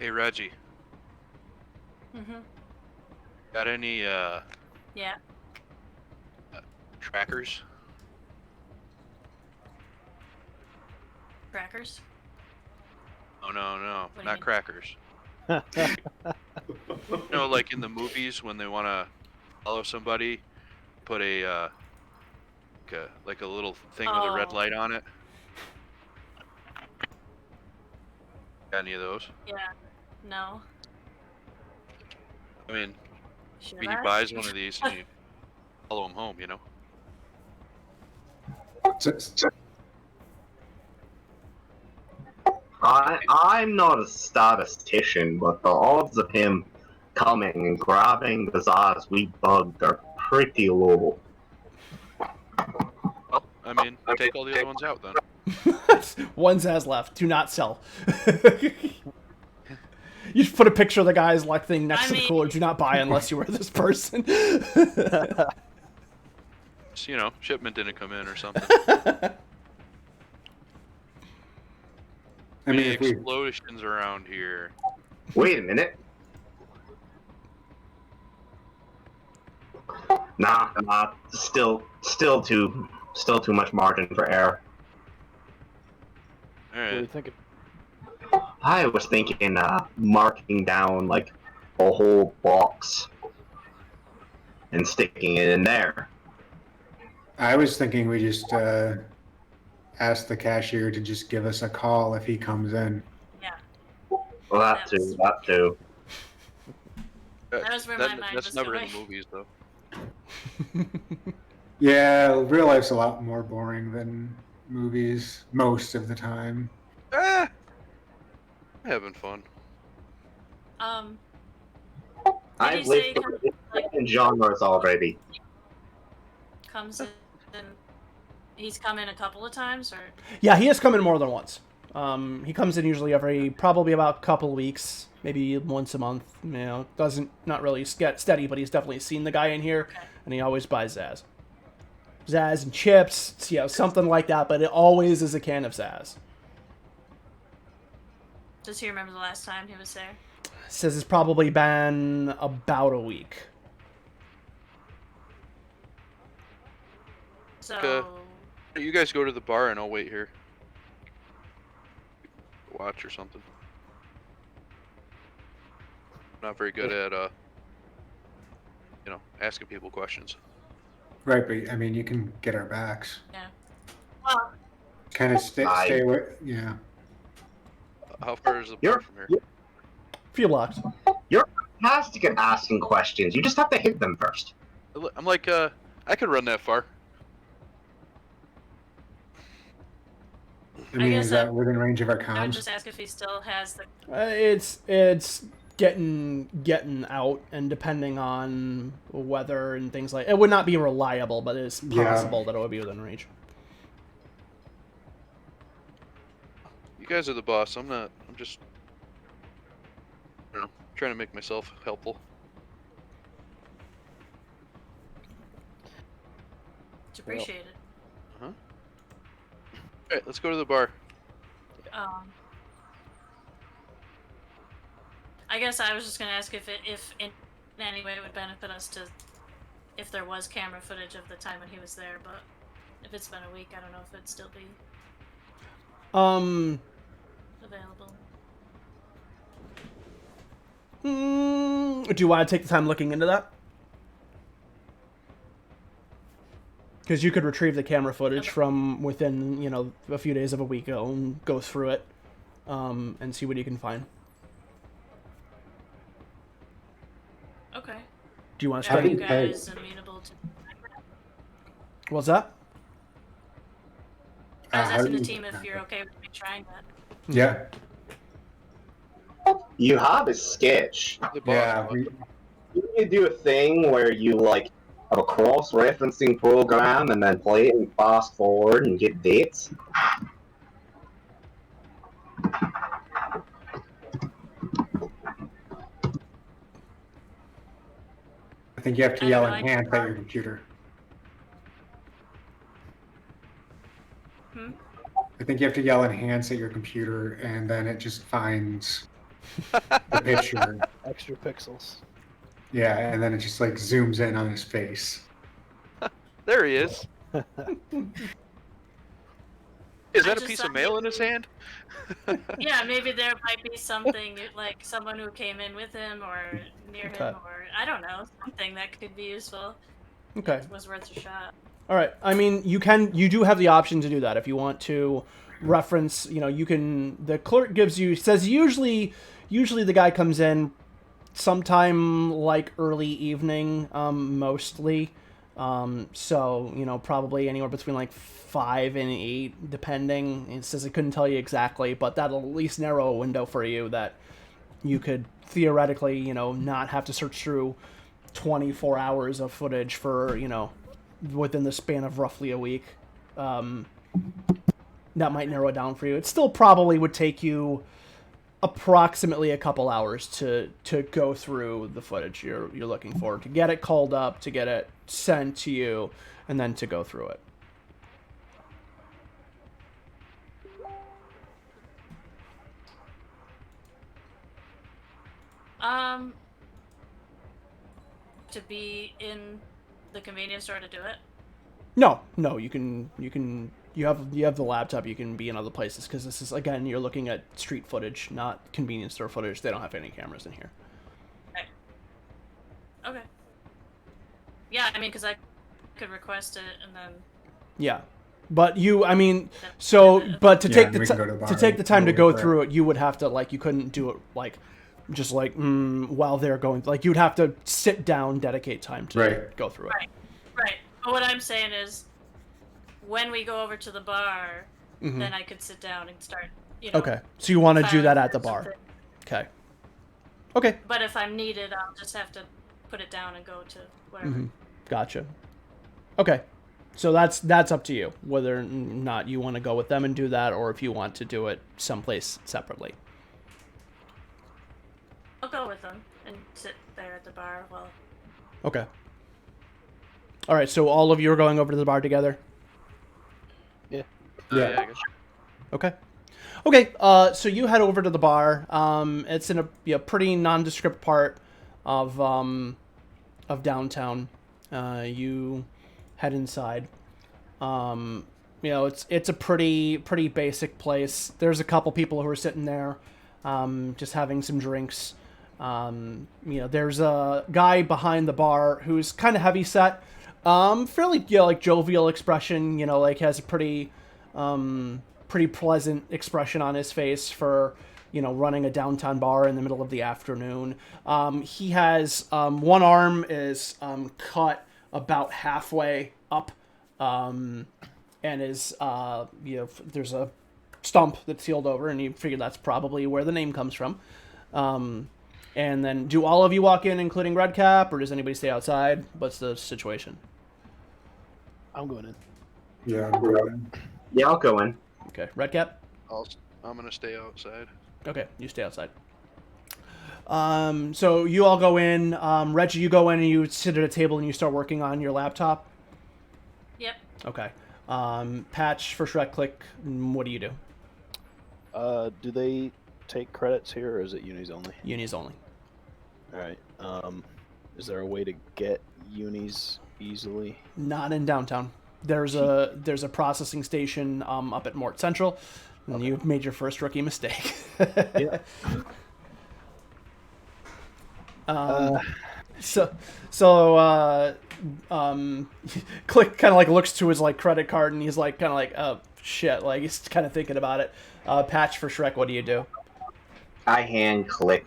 Hey, Reggie. Mhm. Got any Yeah. trackers? Crackers. Oh no, What do you not mean? crackers. Like in the movies when they want to follow somebody, put like a little thing with a red light on it. Got any of those? Yeah. No. I mean, Should maybe he I? buys one of these and you follow him home, you know? I'm not a statistician, but the odds of him coming and grabbing the Zaz we bugged are pretty low. Well, I mean, take all the other ones out then. One Zaz left. Do not sell. You just put a picture of the guy's luck thing next to the cooler. Do not buy unless you were this person. Just, you know, shipment didn't come in or something. I mean, Any if we, explosions around here? Wait a minute. Nah, still too much margin for error. All What are you right. thinking? I was thinking marking down like a whole box and sticking it in there. I was thinking we just ask the cashier to just give us a call if he comes in. Yeah. Well, that too. That was where my mind That's was never going. in the movies, though. Yeah, real life's a lot more boring than movies most of the time. Having fun. I've you say lived kind of, in genres already. comes in and he's come in a couple of times, or Yeah, he has come in more than once. He comes in usually probably about a couple of weeks, maybe once a month. You know, not really get steady, but he's definitely seen the guy in here, and he always buys Zaz. Zaz and chips, you know, something like that, but it always is a can of Zaz. does he remember the last time he was there? Says it's probably been about a week. So Okay. You guys go to the bar and I'll wait here. Watch or something. Not very good at you know, asking people questions. Right, but I mean, you can get our backs. yeah. Well, Kind of stay away. Yeah. How far is the bar from here? Few blocks. You're fantastic at asking questions. You just have to hit them first. I'm like, I could run that far. I mean, guess is that within range of our I would comms? just ask if he still has the. It's getting out, and depending on weather and things like it would not be reliable, but it's possible that it would be within range. You guys are the boss. I'm not. I'm just, I don't know, trying to make myself helpful. It's appreciated. All right, let's go to the bar. I guess I was just gonna ask if in any way it would benefit us if there was camera footage of the time when he was there, but if it's been a week, I don't know if it'd still be available. Do you want to take the time looking into that? Because you could retrieve the camera footage from within, you know, a few days of a week ago and go through it, and see what you can find. Okay. Do you want to Are start? you guys amenable to? What's that? I was how asking do the you- team if you're okay with me trying that. Yeah. You have a sketch. The boss. Yeah. You do a thing where you like have a cross-referencing program and then play it and fast forward and get dates. I think you have to I yell don't know, enhance at your computer. I think you have to yell enhance at your computer, and then it just finds the picture. Extra pixels. Yeah, and then it just like zooms in on his face. There he is. Is that a just piece thought of mail in his hand? Yeah, maybe there might be something like someone who came in with him or near him, Okay. or I don't know, something that could be useful. Okay. it was worth a shot. All right. I mean, you do have the option to do that if you want to reference. You can. The clerk says usually the guy comes in sometime like early evening, mostly. So probably anywhere between like 5 and 8, depending. It says it couldn't tell you exactly, but that'll at least narrow a window for you that you could theoretically, not have to search through 24 hours of footage for, within the span of roughly a week. That might narrow it down for you. It still probably would take you approximately a couple hours to go through the footage you're looking for, to get it called up, to get it sent to you, and then to go through it. To be in the convenience store to do it? No, you have the laptop, you can be in other places, because this is, again, you're looking at street footage, not convenience store footage. They don't have any cameras in here. Okay. Yeah, I mean, because I could request it and then... Yeah. But but to take the time to go through it, you would have to, you couldn't do it, just while they're going, you'd have to sit down, dedicate time to go through it. Right. But what I'm saying is, when we go over to the bar, then I could sit down and start, Okay. So you want to do that at the bar. Okay. Okay. But if I'm needed, I'll just have to put it down and go to wherever. Gotcha. Okay. So that's up to you, whether or not you want to go with them and do that, or if you want to do it someplace separately. I'll go with them and sit there at the bar while... Okay. All right, so all of you are going over to the bar together? Yeah. Yeah, I guess. Okay. Okay, so you head over to the bar. It's in a pretty nondescript part of downtown. You head inside. It's a pretty basic place. There's a couple people who are sitting there, just having some drinks. There's a guy behind the bar who's kind of heavy set, fairly jovial expression. Has a pretty pleasant expression on his face for running a downtown bar in the middle of the afternoon. He has one arm is cut about halfway up, and is there's a stump that's sealed over, and you figure that's probably where the name comes from. And then, do all of you walk in, including Redcap, or does anybody stay outside? What's the situation? I'm going in. Yeah, I'm going in. Yeah, I'll go in. Okay, Redcap? I'm gonna stay outside. Okay, you stay outside. So you all go in. Reggie, you go in and you sit at a table and you start working on your laptop? Yep. Okay. Patch, for Shrek, click. What do you do? Do they take credits here, or is it unis only? Unis only. All right. Is there a way to get unis easily? Not in downtown. There's a processing station up at Mort Central, and Okay. you've made your first rookie mistake. Yeah. Click kind of looks to his credit card, and he's oh shit, he's kind of thinking about it. Patch, for Shrek, what do you do? I hand click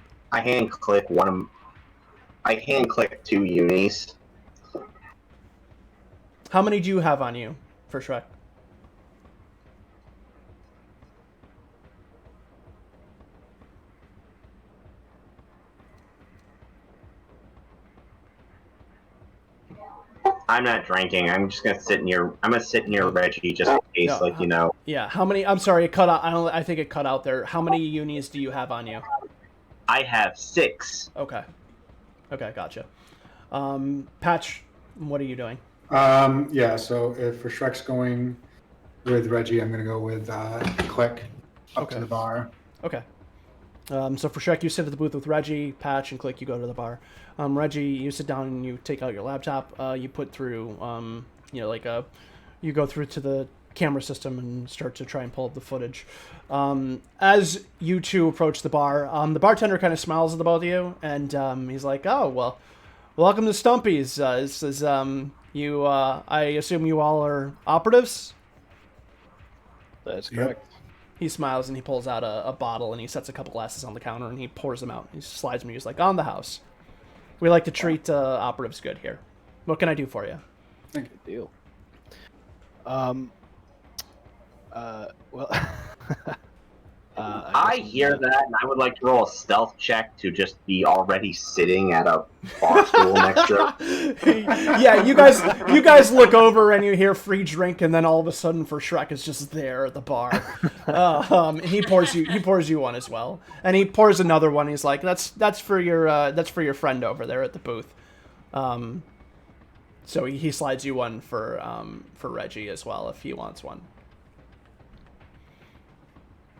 2 unis. How many do you have on you, for Shrek? I'm not drinking. I'm just gonna sit near Reggie just in case, Yeah. How many? I'm sorry, it cut out. I think it cut out there. How many unis do you have on you? I have 6. Okay, gotcha. Patch, what are you doing? Yeah, so if for Shrek's going with Reggie, I'm going to go with Click up to the bar. Okay. So for Shrek, you sit at the booth with Reggie. Patch and Click, you go to the bar. Reggie, you sit down and you take out your laptop. You put through, you go through to the camera system and start to try and pull up the footage. As you two approach the bar, the bartender kind of smiles at the both of you, and he's like, "Oh, well, welcome to Stumpy's. This is You, I assume you all are operatives? That's Yep. correct. He smiles and he pulls out a bottle and he sets a couple glasses on the counter and he pours them out. He slides me. He's like, on the house. We like to treat operatives good here. What can I do for you? Good deal. Well, I hear that, and I would like to roll a stealth check to just be already sitting at a bar stool next to it. Yeah, you guys look over and you hear free drink, and then all of a sudden, for Shrek is just there at the bar. And he pours you one as well, and he pours another one. He's like, that's for your friend over there at the booth. So he slides you one for Reggie as well if he wants one.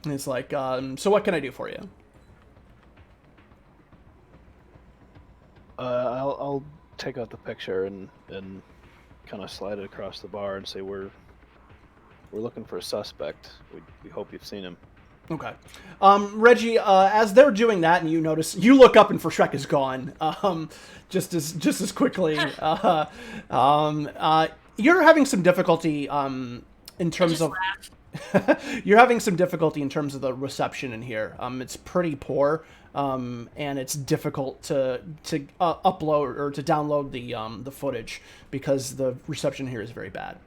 And it's like, so what can I do for you? I'll take out the picture and kind of slide it across the bar and say we're looking for a suspect. We hope you've seen him. Okay. Reggie, as they're doing that, and you look up and for Shrek is gone. Just as quickly. You're having some difficulty in terms of. You're having some difficulty in terms of the reception in here. It's pretty poor, and it's difficult to upload or to download the footage because the reception here is very bad.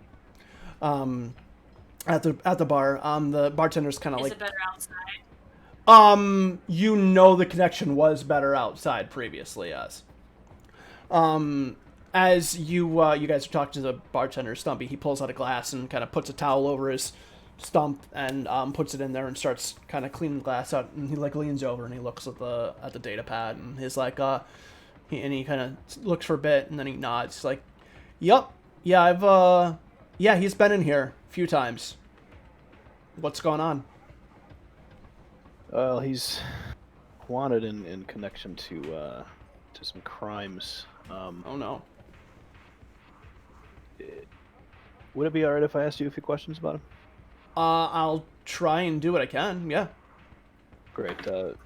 At the bar, the bartender's kind of like. Is it better outside? The connection was better outside previously, yes. As you guys are talking to the bartender, Stumpy, he pulls out a glass and kind of puts a towel over his stump and puts it in there and starts kind of cleaning the glass out. And he like leans over and he looks at the data pad and he's like, he kind of looks for a bit and then he nods. He's like, "Yep, yeah, he's been in here a few times. What's going on?" Well, he's wanted in connection to some crimes. Oh no. Would it be alright if I asked you a few questions about him? I'll try and do what I can. Yeah. Great.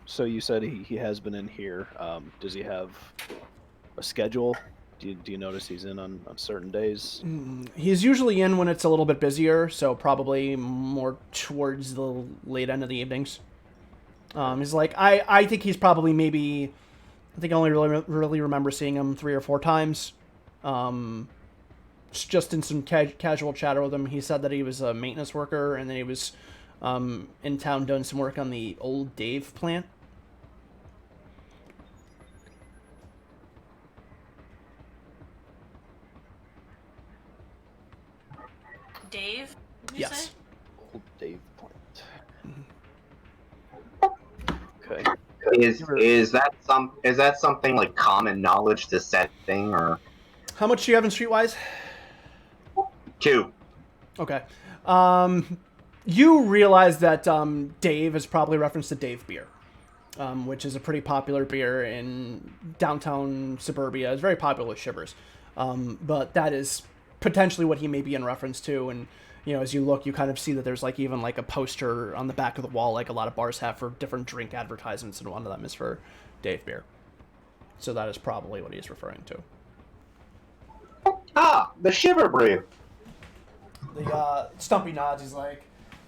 So you said he has been in here. Does he have a schedule? Do you notice he's in on certain days? He's usually in when it's a little bit busier, so probably more towards the late end of the evenings. He's like, I think he's probably maybe, I think I only really remember seeing him 3 or 4 times. Just in some casual chatter with him, he said that he was a maintenance worker and then he was in town doing some work on the old Dave plant. Dave? Did you Yes. say? Old Dave plant. Okay. Is that something like common knowledge to set thing or? How much do you have in Streetwise? 2. Okay. You realize that Dave is probably reference to Dave beer, which is a pretty popular beer in downtown suburbia. It's very popular with shivers. But that is potentially what he may be in reference to. And, as you look, you kind of see that there's even a poster on the back of the wall, like a lot of bars have for different drink advertisements, and one of them is for Dave beer. So that is probably what he's referring to. Ah, the shiver brew. The Stumpy nods. He's like,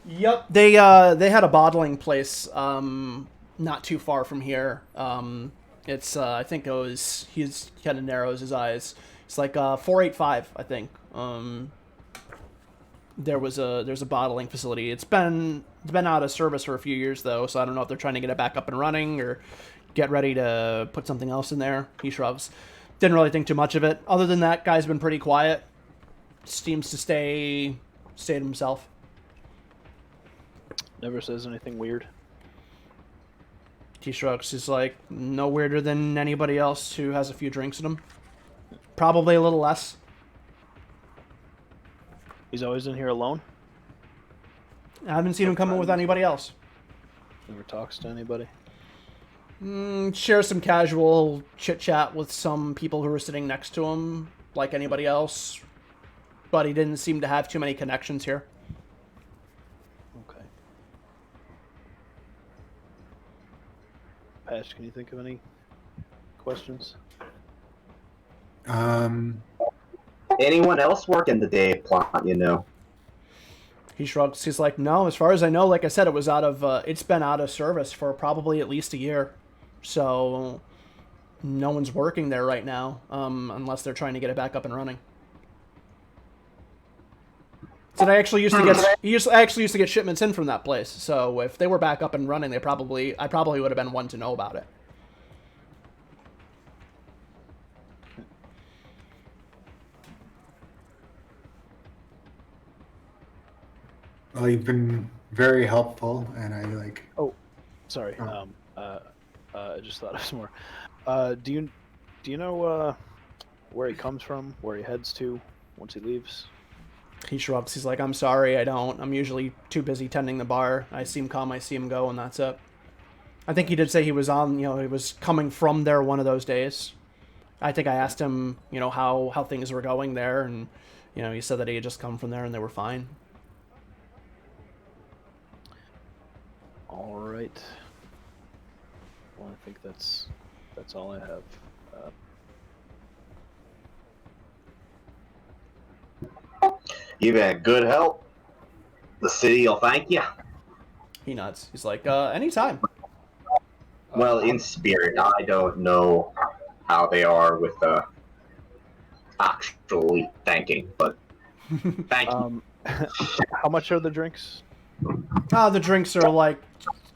"Yep." They had a bottling place not too far from here. It's I think it was. He's kind of narrows his eyes. It's like 485, I think. There's a bottling facility. It's been out of service for a few years though, so I don't know if they're trying to get it back up and running or get ready to put something else in there. He shrugs. Didn't really think too much of it. Other than that, guy's been pretty quiet. Seems to stay to himself. Never says anything weird. He shrugs. He's like, no weirder than anybody else who has a few drinks in him. Probably a little less. He's always in here alone? I haven't seen him come in with anybody else. Never talks to anybody? Share some casual chit-chat with some people who are sitting next to him, like anybody else. But he didn't seem to have too many connections here. Okay. Patch, can you think of any questions? anyone else working the day plant, you know? He shrugs. He's like, no, as far as I know, like I said, it was out of, it's been out of service for probably at least a year. So no one's working there right now, unless they're trying to get it back up and running. So I actually used to get, I actually used to get shipments in from that place. So if they were back up and running, I probably would have been one to know about it. Well, you've been very helpful, and I like. Oh, sorry. Oh. I just thought of some more. Do you know where he comes from, where he heads to once he leaves? He shrugs. He's like, I'm sorry, I don't. I'm usually too busy tending the bar. I see him come, I see him go, and that's it. I think he did say he was on, he was coming from there one of those days. I think I asked him, how things were going there, and, he said that he had just come from there and they were fine. All right. Well, I think that's all I have. You've been good help. The city will thank you. He nods. He's like, anytime. Well, in spirit, I don't know how they are with actually thanking, but thank you. How much are the drinks? The drinks are like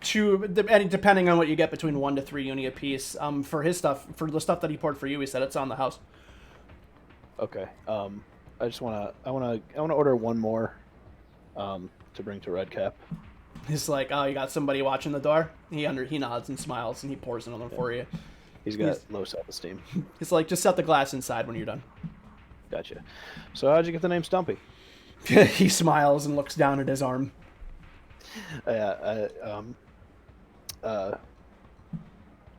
depending on what you get, between 1 to 3 uni a piece. For his stuff, for the stuff that he poured for you, he said it's on the house. Okay. I wanna order one more, to bring to Redcap. He's like, oh, you got somebody watching the door? He nods and smiles, and he pours another for you. He's got low self-esteem. He's like, just set the glass inside when you're done. Gotcha. So how'd you get the name Stumpy? He smiles and looks down at his arm.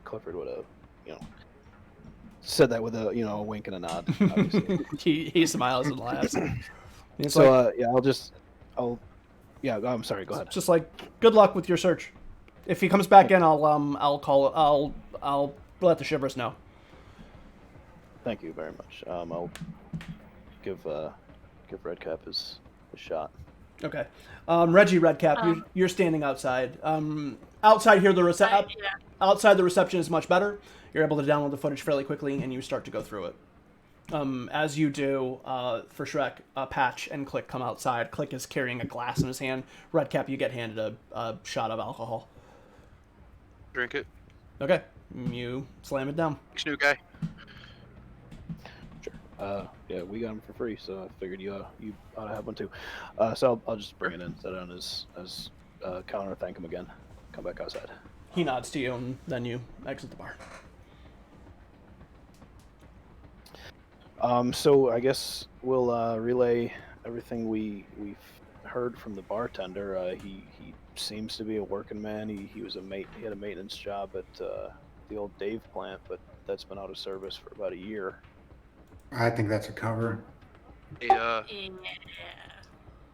Clifford would have, said that with a wink and a nod. Obviously. he smiles and laughs. He's so I'm sorry. Go ahead. Just like, good luck with your search. If he comes back in, I'll let the shivers know. Thank you very much. I'll give Redcap his shot. Okay. Reggie, Redcap, you're standing outside. Outside here, outside the reception is much better. You're able to download the footage fairly quickly, and you start to go through it. As you do, for Shrek, Patch and Click come outside. Click is carrying a glass in his hand. Redcap, you get handed a shot of alcohol. Drink it. Okay. You slam it down. Thanks, new guy. Sure. Yeah, we got him for free, so I figured you ought to have one too. So I'll just bring it in, set it on his counter, thank him again, come back outside. He nods to you, and then you exit the bar. So I guess we'll relay everything we've heard from the bartender. He seems to be a working man. He had a maintenance job at the old Dave plant, but that's been out of service for about a year. I think that's a cover. Hey, Yeah.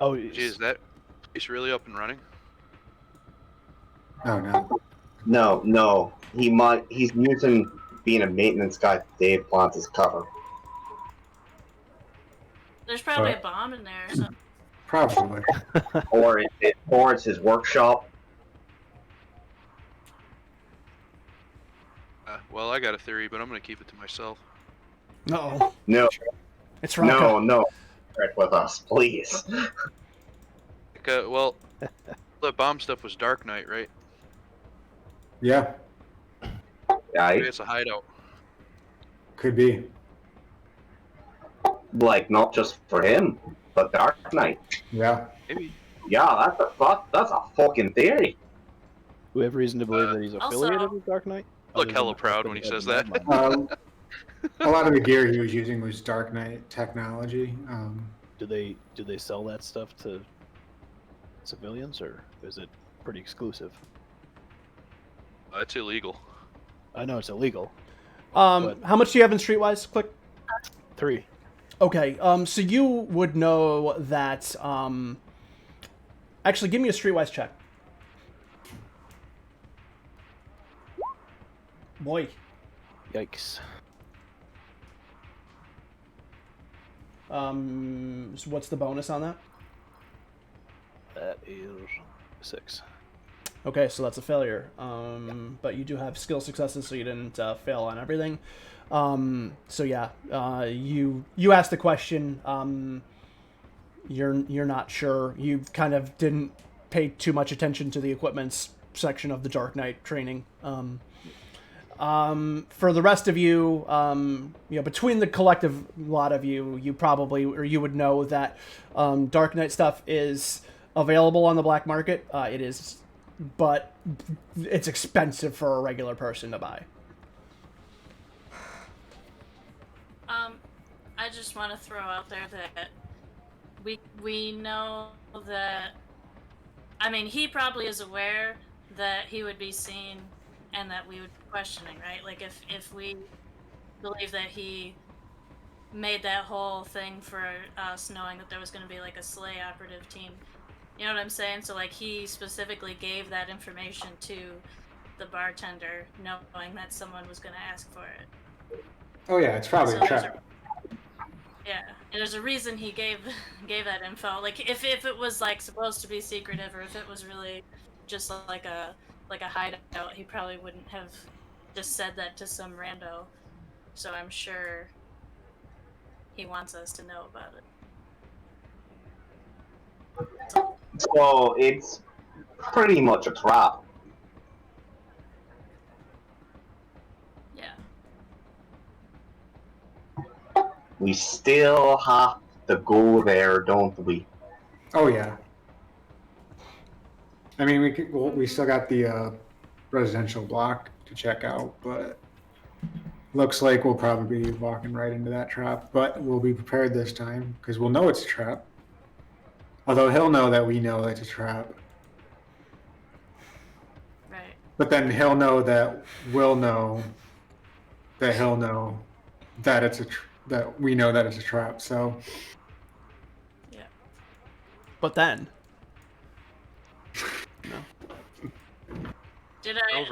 Oh, is that it's really up and running? Oh no. No. He's using being a maintenance guy at Dave plant as cover. There's probably a bomb in there or something. Probably. or it's his workshop. Well, I got a theory, but I'm gonna keep it to myself. Uh-oh. No. It's Rocco. No. Right with us, please. Well, the bomb stuff was Dark Knight, right? Yeah, Maybe it's a hideout. could be. Like, not just for him, but Dark Knight. Yeah. Maybe. Yeah, that's a fucking theory. We have reason to believe that he's affiliated Also- with Dark Knight. Look Other than hella the fact proud when he had says mad that. money. A lot of the gear he was using was Dark Knight technology. Do they sell that stuff to civilians, or is it pretty exclusive? It's illegal. I know it's illegal. How much do you have in Streetwise? Click. 3. Okay. So you would know that. Actually, give me a Streetwise check. Boy. Yikes. So what's the bonus on that? That is 6. Okay, so that's a failure. But you do have skill successes, so you didn't fail on everything. So yeah, you asked the question. You're not sure. You kind of didn't pay too much attention to the equipment's section of the Dark Knight training. For the rest of you, between the collective lot of you, you probably, or you would know that Dark Knight stuff is available on the black market. It is, but it's expensive for a regular person to buy. I just want to throw out there that we know that, I mean, he probably is aware that he would be seen and that we would be questioning, right? Like, if we believe that he made that whole thing for us knowing that there was going to be, like, a SLA operative team. You know what I'm saying? So, like, he specifically gave that information to the bartender, knowing that someone was going to ask for it. Oh, yeah, it's probably a trap. Yeah, and there's a reason he gave that info. Like, if it was, like, supposed to be secretive, or if it was really just like a hideout, he probably wouldn't have just said that to some rando. So I'm sure he wants us to know about it. So it's pretty much a trap. Yeah. We still have to go there, don't we? Oh yeah. I mean, we still got the residential block to check out, but looks like we'll probably be walking right into that trap. But we'll be prepared this time because we'll know it's a trap. Although he'll know that we know it's a trap. Right. But then he'll know that we'll know that he'll know that it's that we know that it's a trap. So. Yeah. But then. No. Did I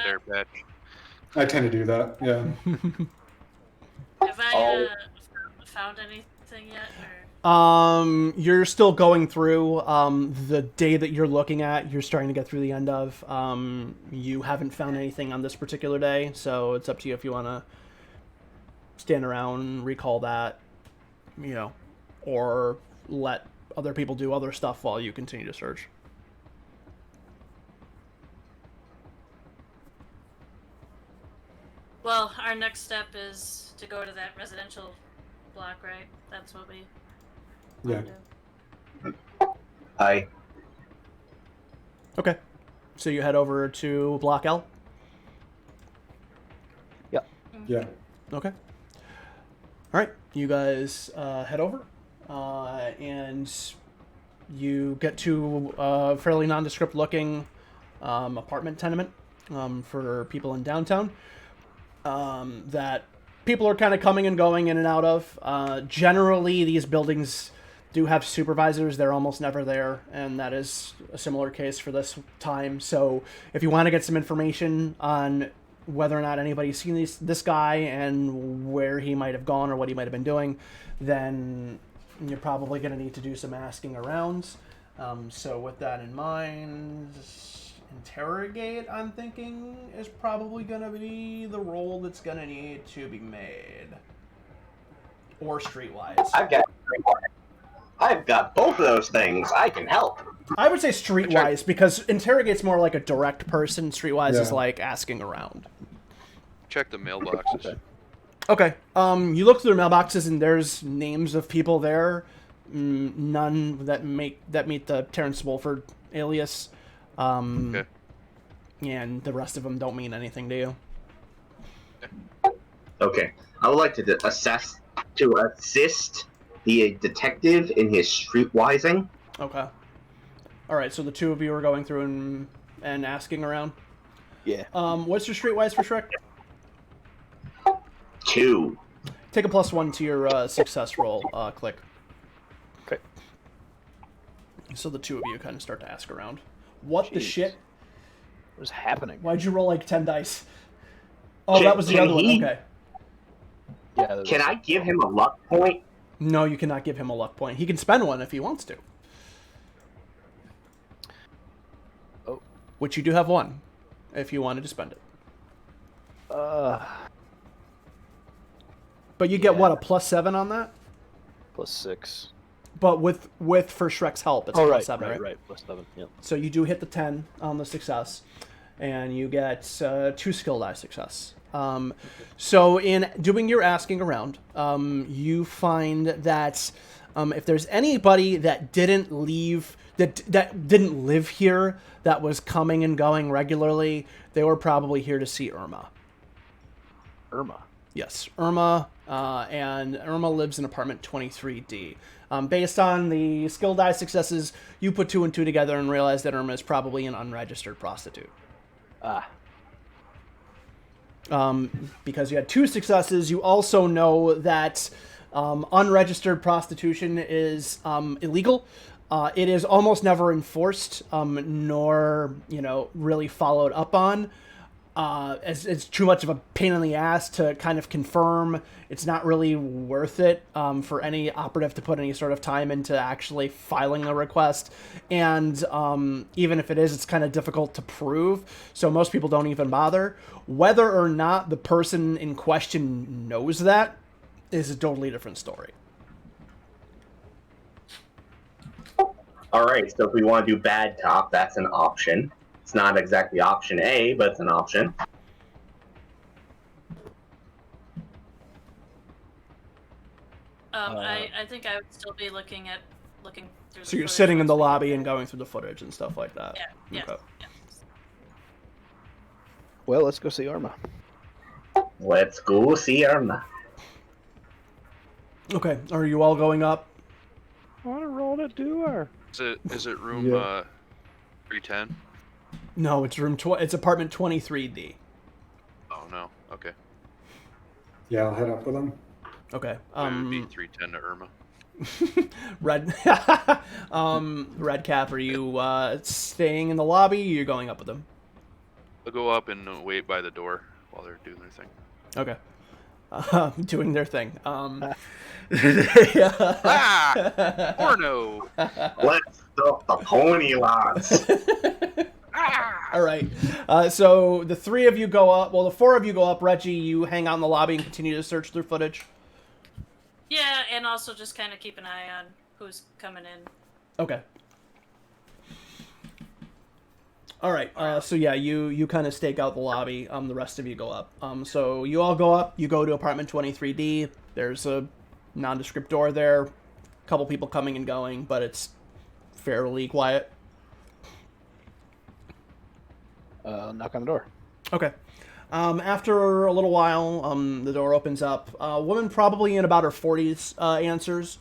there, Patch. I tend to do that. Yeah. have I found anything yet? Or? You're still going through the day that you're looking at. You're starting to get through the end of. You haven't found anything on this particular day, so it's up to you if you want to stand around, recall that, or let other people do other stuff while you continue to search. Well, our next step is to go to that residential block, right? That's what we Yeah. do. Aye. Okay. So you head over to Block L? Yep. Yeah. Okay. All right. You guys head over, and you get to a fairly nondescript looking apartment tenement for people in downtown. That people are kind of coming and going in and out of. Generally, these buildings do have supervisors. They're almost never there, and that is a similar case for this time. So if you want to get some information on whether or not anybody's seen this guy and where he might have gone or what he might have been doing, then you're probably going to need to do some asking around. So with that in mind, interrogate, I'm thinking, is probably going to be the role that's going to need to be made. Or streetwise. I've got both of those things. I can help. I would say streetwise, because interrogate's more like a direct person. Streetwise is like asking around. Check the mailboxes. Okay. You look through the mailboxes and there's names of people there. None that meet the Terrence Wolford alias. Okay. And the rest of them don't mean anything to you. Okay. I would like to assist the detective in his streetwising. Okay. All right. So the two of you are going through and asking around. Yeah. What's your streetwise for Shrek? 2. Take a +1 to your success roll. Click. Okay. So the two of you kind of start to ask around. What the shit? What is happening? Why'd you roll like 10 dice? Oh, that was the other one. Okay. Yeah. Can I give him a luck point? No, you cannot give him a luck point. He can spend one if he wants to. Oh. Which you do have one, if you wanted to spend it. But you get, what, a +7 on that? +6. But with for Shrek's help, it's +7, right? Right, +7, yeah. So you do hit the 10 on the success, and you get 2 skill die success. So in doing your asking around, you find that if there's anybody that didn't leave, that didn't live here, that was coming and going regularly, they were probably here to see Irma. Irma? Yes, Irma, and Irma lives in apartment 23D. Based on the skill die successes, you put 2 and 2 together and realize that Irma is probably an unregistered prostitute. Because you had 2 successes, you also know that unregistered prostitution is illegal. It is almost never enforced, nor really followed up on. It's too much of a pain in the ass to kind of confirm. It's not really worth it for any operative to put any sort of time into actually filing a request. And even if it is, it's kind of difficult to prove. So most people don't even bother. Whether or not the person in question knows that is a totally different story. All right, so if we want to do bad cop, that's an option. It's not exactly option A, but it's an option. I think I would still be looking through. So you're sitting in the lobby and going through the footage and stuff like that. Yeah. Okay. Yeah. Well, let's go see Irma. Let's go see Irma. Okay, are you all going up? I want to roll the door. Is it room 310? No, it's it's apartment 23D. Oh no. Okay. Yeah, I'll head up with them. Okay. It would be 310 to Irma. Red Cap, are you staying in the lobby? Or you're going up with them? They'll go up and wait by the door while they're doing their thing. Okay. Doing their thing. Porno! Let's stop the pony lads. All right. So the 3 of you go up. Well, the 4 of you go up. Reggie, you hang out in the lobby and continue to search through footage. Yeah, and also just kind of keep an eye on who's coming in. Okay. All right. So yeah, you kind of stake out the lobby. The rest of you go up. So you all go up. You go to apartment 23D. There's a nondescript door there. A couple people coming and going, but it's fairly quiet. Knock on the door. Okay. After a little while, the door opens up. A woman probably in about her 40s answers.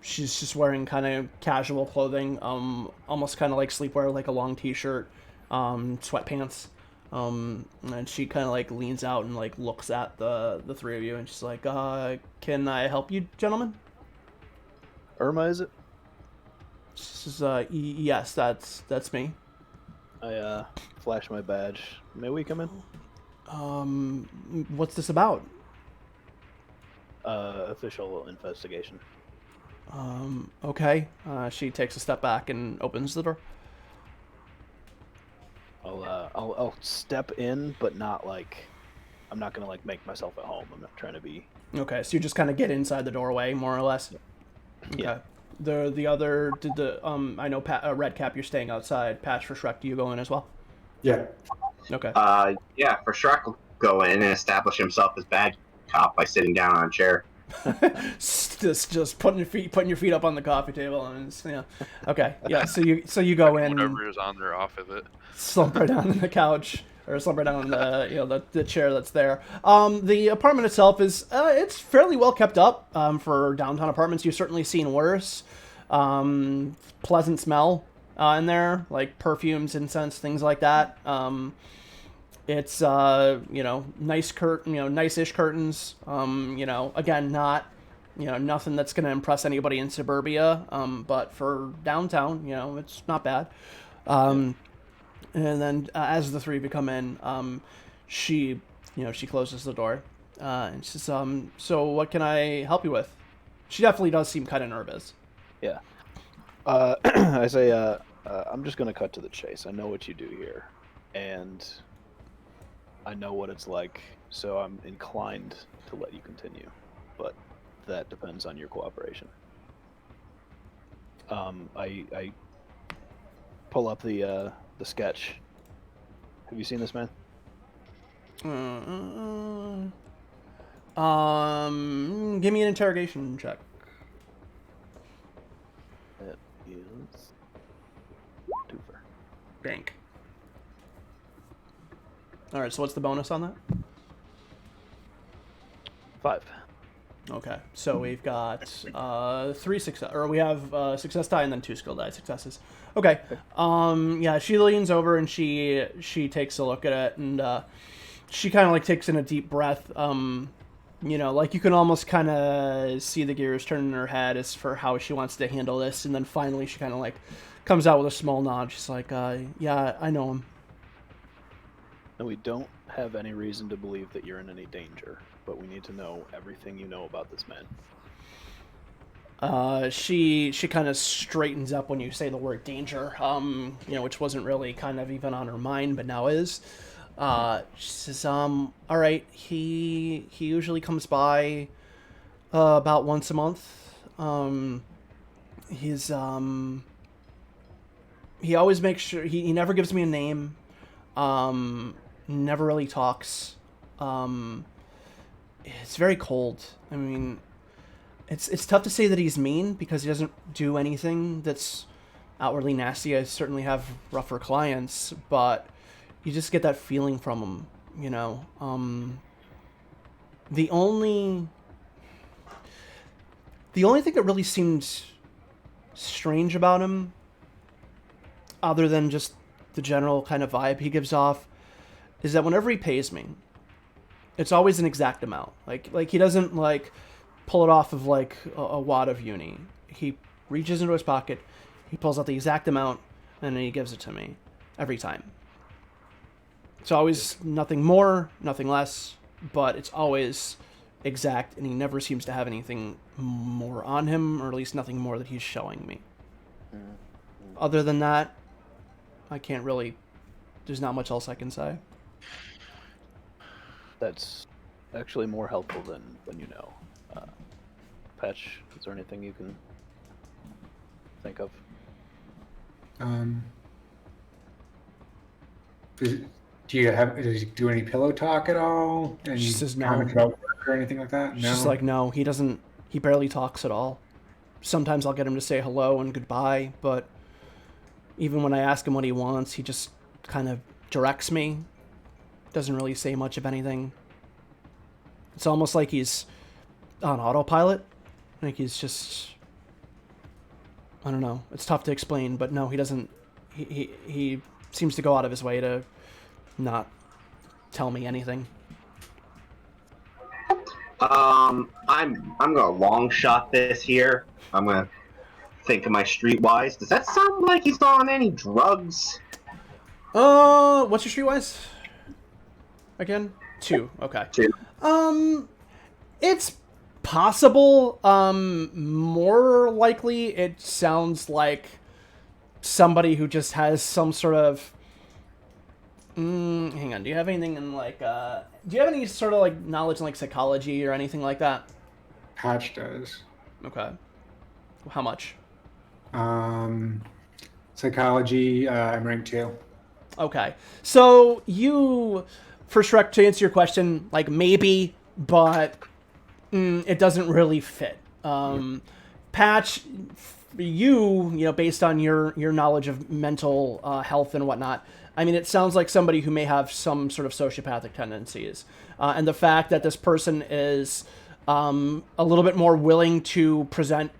She's just wearing kind of casual clothing, almost kind of like sleepwear, like a long t-shirt, sweatpants. And she kind of like leans out and like looks at the 3 of you, and she's like, "Can I help you, gentlemen?" Irma, is it? This is yes, that's me. I flash my badge. May we come in? What's this about? Official investigation. Okay. She takes a step back and opens the door. I'll step in, but not like, I'm not gonna like make myself at home. I'm not trying to be. Okay, so you just kind of get inside the doorway, more or less. Okay. Yeah. The other I know Red Cap, you're staying outside. Patch for Shrek, do you go in as well? Yeah. Okay. Yeah, for Shrek will go in and establish himself as bad cop by sitting down on a chair. just putting your feet up on the coffee table, and okay, yeah. So you go in. Whatever is on there, off of it. Slump right down on the couch, or slump right down on the chair that's there. The apartment itself is it's fairly well kept up for downtown apartments. You've certainly seen worse. Pleasant smell in there, like perfumes, incense, things like that. It's nice nice-ish curtains. Again, not nothing that's gonna impress anybody in suburbia. But for downtown, it's not bad. And then as the 3 of you come in, she closes the door and she says, "So what can I help you with?" She definitely does seem kind of nervous. Yeah. I say, I'm just going to cut to the chase. I know what you do here, and I know what it's like, so I'm inclined to let you continue, but that depends on your cooperation. I pull up the sketch. Have you seen this man? Give me an interrogation check. It is twofer. Bank. All right. So what's the bonus on that? 5. Okay. So we've got 3 success, or we have success die and then 2 skill die successes. Okay. Yeah. She leans over and she takes a look at it, and she kind of like takes in a deep breath. You know, like you can almost kind of see the gears turn in her head as for how she wants to handle this, and then finally she kind of like comes out with a small nod. She's like, "Yeah, I know him." And we don't have any reason to believe that you're in any danger, but we need to know everything you know about this man. She kind of straightens up when you say the word danger, you know, which wasn't really kind of even on her mind, but now is. She says, all right, he usually comes by, about once a month. He always makes sure, he never gives me a name, never really talks. It's very cold. I mean, it's tough to say that he's mean because he doesn't do anything that's outwardly nasty. I certainly have rougher clients, but you just get that feeling from him, you know. The only thing that really seemed strange about him, other than just the general kind of vibe he gives off, is that whenever he pays me, it's always an exact amount. Like he doesn't like pull it off of like a wad of uni. He reaches into his pocket, he pulls out the exact amount, and then he gives it to me every time. It's always nothing more, nothing less, but it's always exact, and he never seems to have anything more on him, or at least nothing more that he's showing me. Other than that, I can't really... There's not much else I can say. That's actually more helpful than you know. Patch, is there anything you can think of? Does he do any pillow talk at all? Any She says no. comments about work or anything like that? No. She's like, no, he barely talks at all. Sometimes I'll get him to say hello and goodbye, but even when I ask him what he wants, he just kind of directs me. Doesn't really say much of anything. It's almost like he's on autopilot. Like he's just... I don't know. It's tough to explain, but no, he doesn't... He seems to go out of his way to not tell me anything. I'm gonna long shot this here. I'm gonna think of my streetwise. Does that sound like he's on any drugs? What's your streetwise? Again? 2. Okay. 2. It's possible. More likely, it sounds like somebody who just has some sort of... hang on. Do you have anything in, like, do you have any sort of, like, knowledge in, like, psychology or anything like that? Patch does. Okay. How much? Psychology, I'm rank 2. Okay. So, you... For Shrek, to answer your question, like, maybe, but it doesn't really fit. Patch, you know, based on your knowledge of mental health and whatnot, I mean, it sounds like somebody who may have some sort of sociopathic tendencies. And the fact that this person is a little bit more willing to present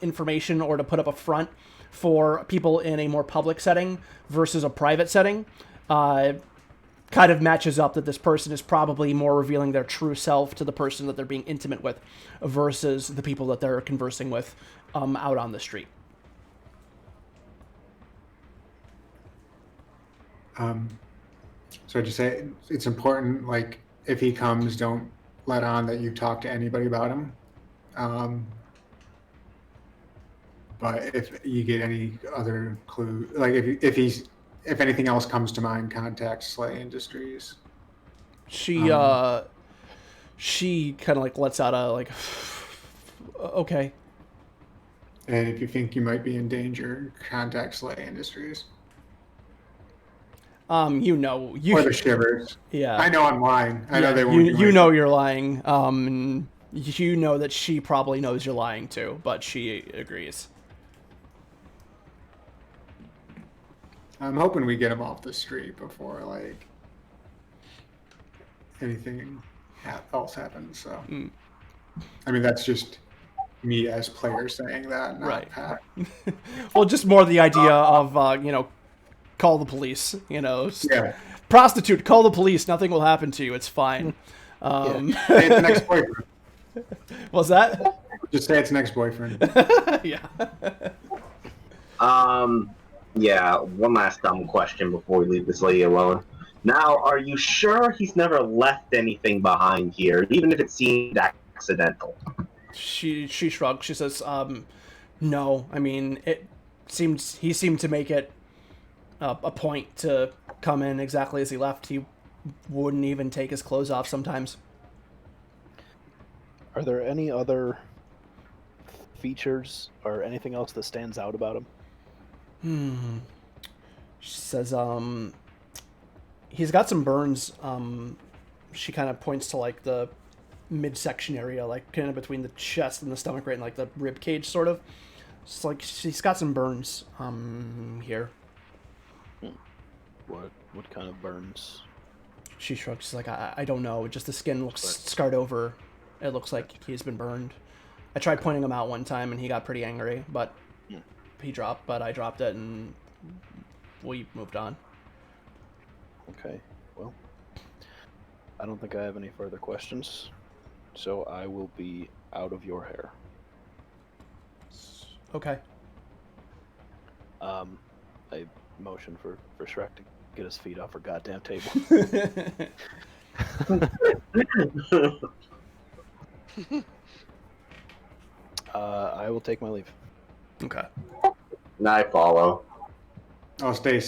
information or to put up a front for people in a more public setting versus a private setting kind of matches up that this person is probably more revealing their true self to the person that they're being intimate with versus the people that they're conversing with out on the street. So just say it's important, like, if he comes, don't let on that you talk to anybody about him. But if you get any other clue, like if anything else comes to mind, contact SLA Industries. She kind of like lets out a like, okay. And if you think you might be in danger, contact SLA Industries. Or the shivers. Yeah, I know I'm lying. I know they won't. You know you're lying. And you know that she probably knows you're lying too, but she agrees. I'm hoping we get him off the street before like anything else happens. So, I mean, that's just me as player saying that, not right? Pat. Well, just more the idea of call the police. Yeah. Prostitute, call the police. Nothing will happen to you. It's fine. Say it's an ex-boyfriend. What's that? Just say it's an ex-boyfriend. Yeah. Yeah, one last dumb question before we leave this lady alone. Now, are you sure he's never left anything behind here, even if it seemed accidental? She shrugged. She says, no. I mean, he seemed to make it a point to come in exactly as he left. He wouldn't even take his clothes off sometimes. Are there any other features or anything else that stands out about him? She says, he's got some burns. She kind of points to like the midsection area, like kind of between the chest and the stomach, right in like the rib cage, sort of. It's like he's got some burns here. What kind of burns? She shrugs. She's like, I don't know. Just the skin looks scarred over. It looks like he's been burned. I tried pointing him out one time, and he got pretty angry, but he dropped. But I dropped it, and we moved on. Okay. Well, I don't think I have any further questions, so I will be out of your hair. Okay. I motion for Shrek to get his feet off her goddamn table. I will take my leave. Okay. And I follow. I'll say,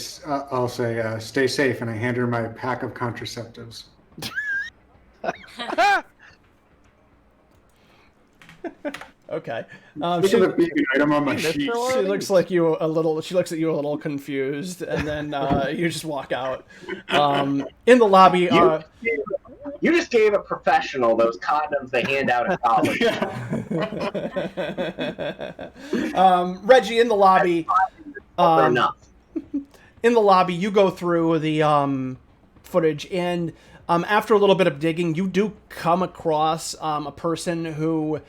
stay safe, and I hand her my pack of contraceptives. Okay. She item on my sheet. She looks at you a little confused, and then you just walk out. In the lobby, you just gave a professional those condoms they hand out at college. Reggie, in the lobby. Enough. In the lobby, you go through the footage, and after a little bit of digging, you do come across a person who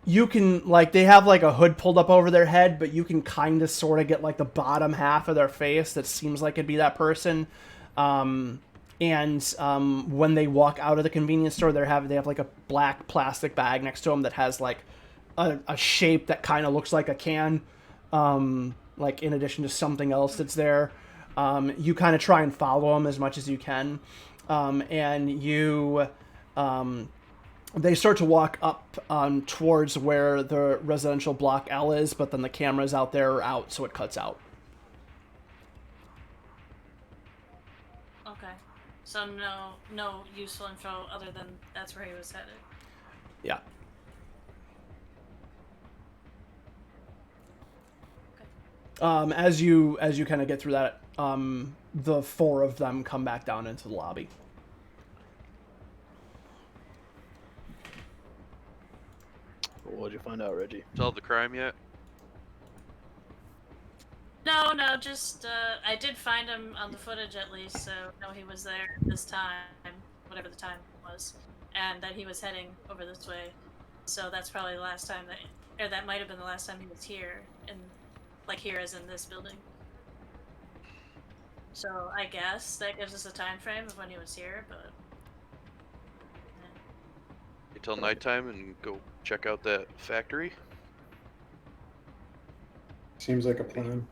you can, like, they have like a hood pulled up over their head, but you can kind of sort of get like the bottom half of their face that seems like it'd be that person. And when they walk out of the convenience store, they have like a black plastic bag next to them that has like a shape that kind of looks like a can. Like in addition to something else that's there. You kind of try and follow them as much as you can. And you, they start to walk up towards where the residential block L is, but then the cameras out there are out, so it cuts out. Okay. So no useful info other than that's where he was headed. Yeah. As you kind of get through that, the four of them come back down into the lobby. What'd you find out, Reggie? Solved the crime yet? No, just I did find him on the footage at least, so no, he was there this time, whatever the time was, and that he was heading over this way. So that's probably the last time that might have been the last time he was here, and like here as in this building. So I guess that gives us a time frame of when he was here, but Until nighttime and go check out that factory. Seems like a plan.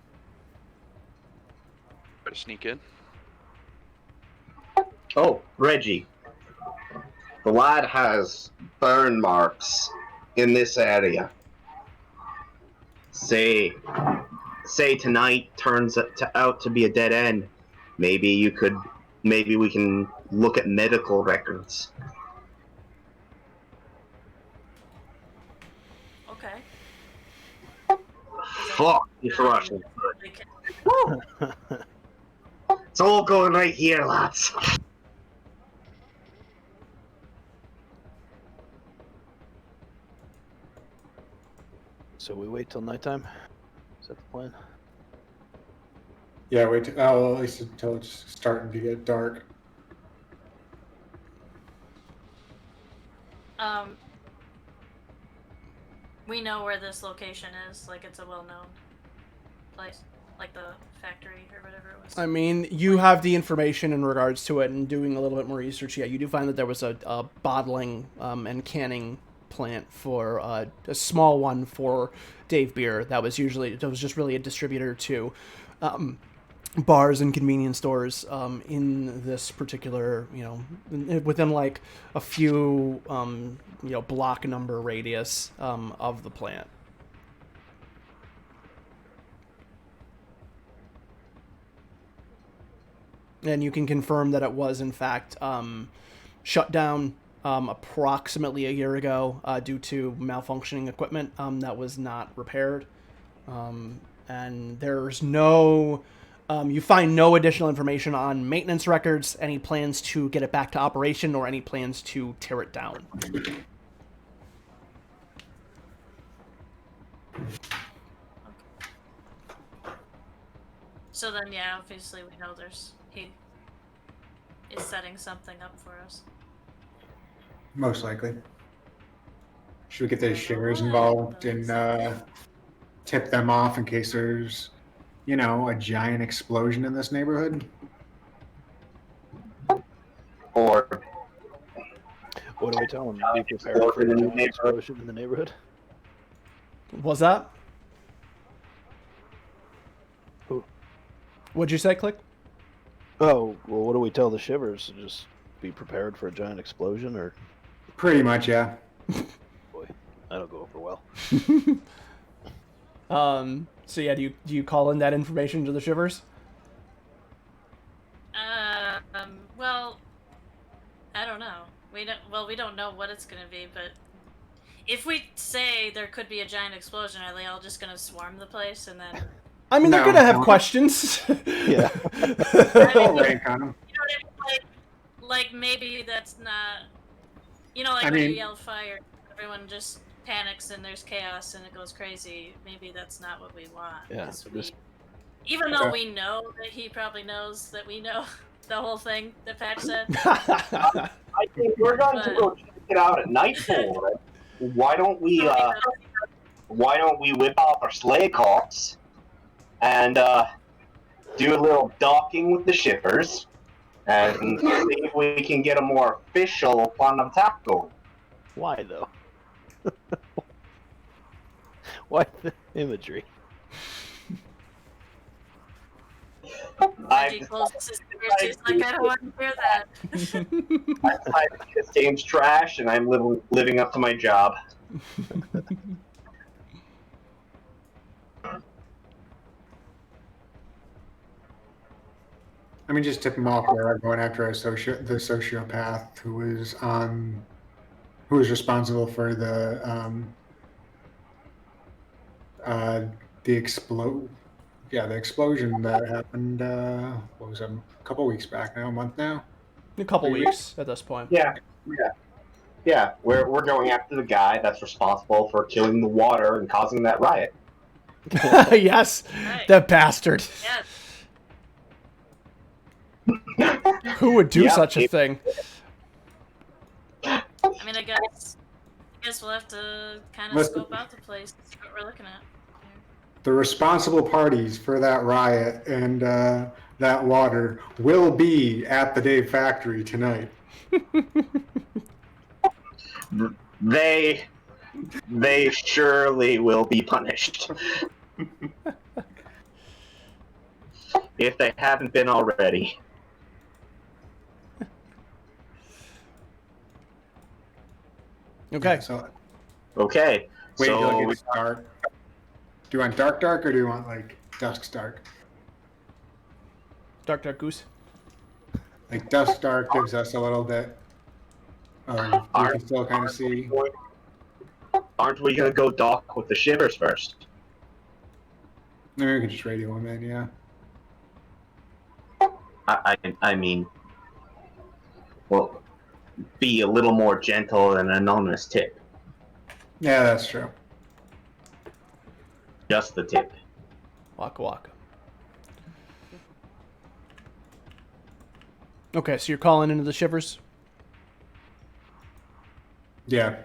Try to sneak in. Oh, Reggie. The lad has burn marks in this area. say tonight turns out to be a dead end, maybe we can look at medical records. Okay. Fuck, it's Russian. It's all going right here, lads. So we wait till nighttime? Is that the plan? Yeah, wait. Well, at least until it's starting to get dark. We know where this location is. Like, it's a well-known place, like the factory or whatever it was. I mean, you have the information in regards to it, and doing a little bit more research. Yeah, you do find that there was a bottling and canning plant for a small one for Dave Beer. That was just really a distributor to bars and convenience stores in this particular, within like a few block number radius of the plant. And you can confirm that it was, in fact, shut down approximately a year ago due to malfunctioning equipment that was not repaired. And there's no... you find no additional information on maintenance records, any plans to get it back to operation, or any plans to tear it down. So then, yeah, obviously we know he is setting something up for us. Most likely. Should we get the shares involved and tip them off in case there's, a giant explosion in this neighborhood? Or what do we tell them? Be prepared for a giant explosion in the neighborhood? Was that? Who? What'd you say, Click? Oh, well, what do we tell the shivers? Just be prepared for a giant explosion, or? Pretty much, yeah. Boy, that'll go over well. So yeah, do you call in that information to the shivers? Well, I don't know. We don't know what it's gonna be, but if we say there could be a giant explosion, are they all just gonna swarm the place and then? I mean, they're gonna have questions. Yeah. Rank on them. You know what I mean? Like maybe that's not. When you yell fire, everyone just panics and there's chaos and it goes crazy. Maybe that's not what we want. Yeah. Even though we know that he probably knows that we know the whole thing that Patch said. I think we're going to go check it out at nightfall. Why don't we whip off our sleigh cocks and do a little docking with the shippers and see if we can get a more official plan of attack going. Why though? Why the imagery? I don't want to hear that. This game's trash, and I'm living up to my job. I mean, just tip them off. We're going after the sociopath who was responsible for the explosion that happened. What was it? A couple weeks back now, a month now. A couple weeks at this point. Yeah. We're going after the guy that's responsible for killing the water and causing that riot. Yes, Right. the bastard. Yes. Who would do such a thing? I mean, I guess we'll have to kind of scope out the place, see what we're looking at. The responsible parties for that riot and that water will be at the Dave factory tonight. They surely will be punished. If they haven't been already. Okay. So Okay. wait till So it gets dark. Do you want dark, or do you want like dusk? Dark goose. Like dusk gives us a little bit of we can still kind of see. Aren't we gonna go dark with the shivers first? Maybe we can just radio them in, yeah. I mean, well, be a little more gentle than an anonymous tip. Yeah, that's true. Just the tip. Waka. Okay, so you're calling into the shivers? Yeah.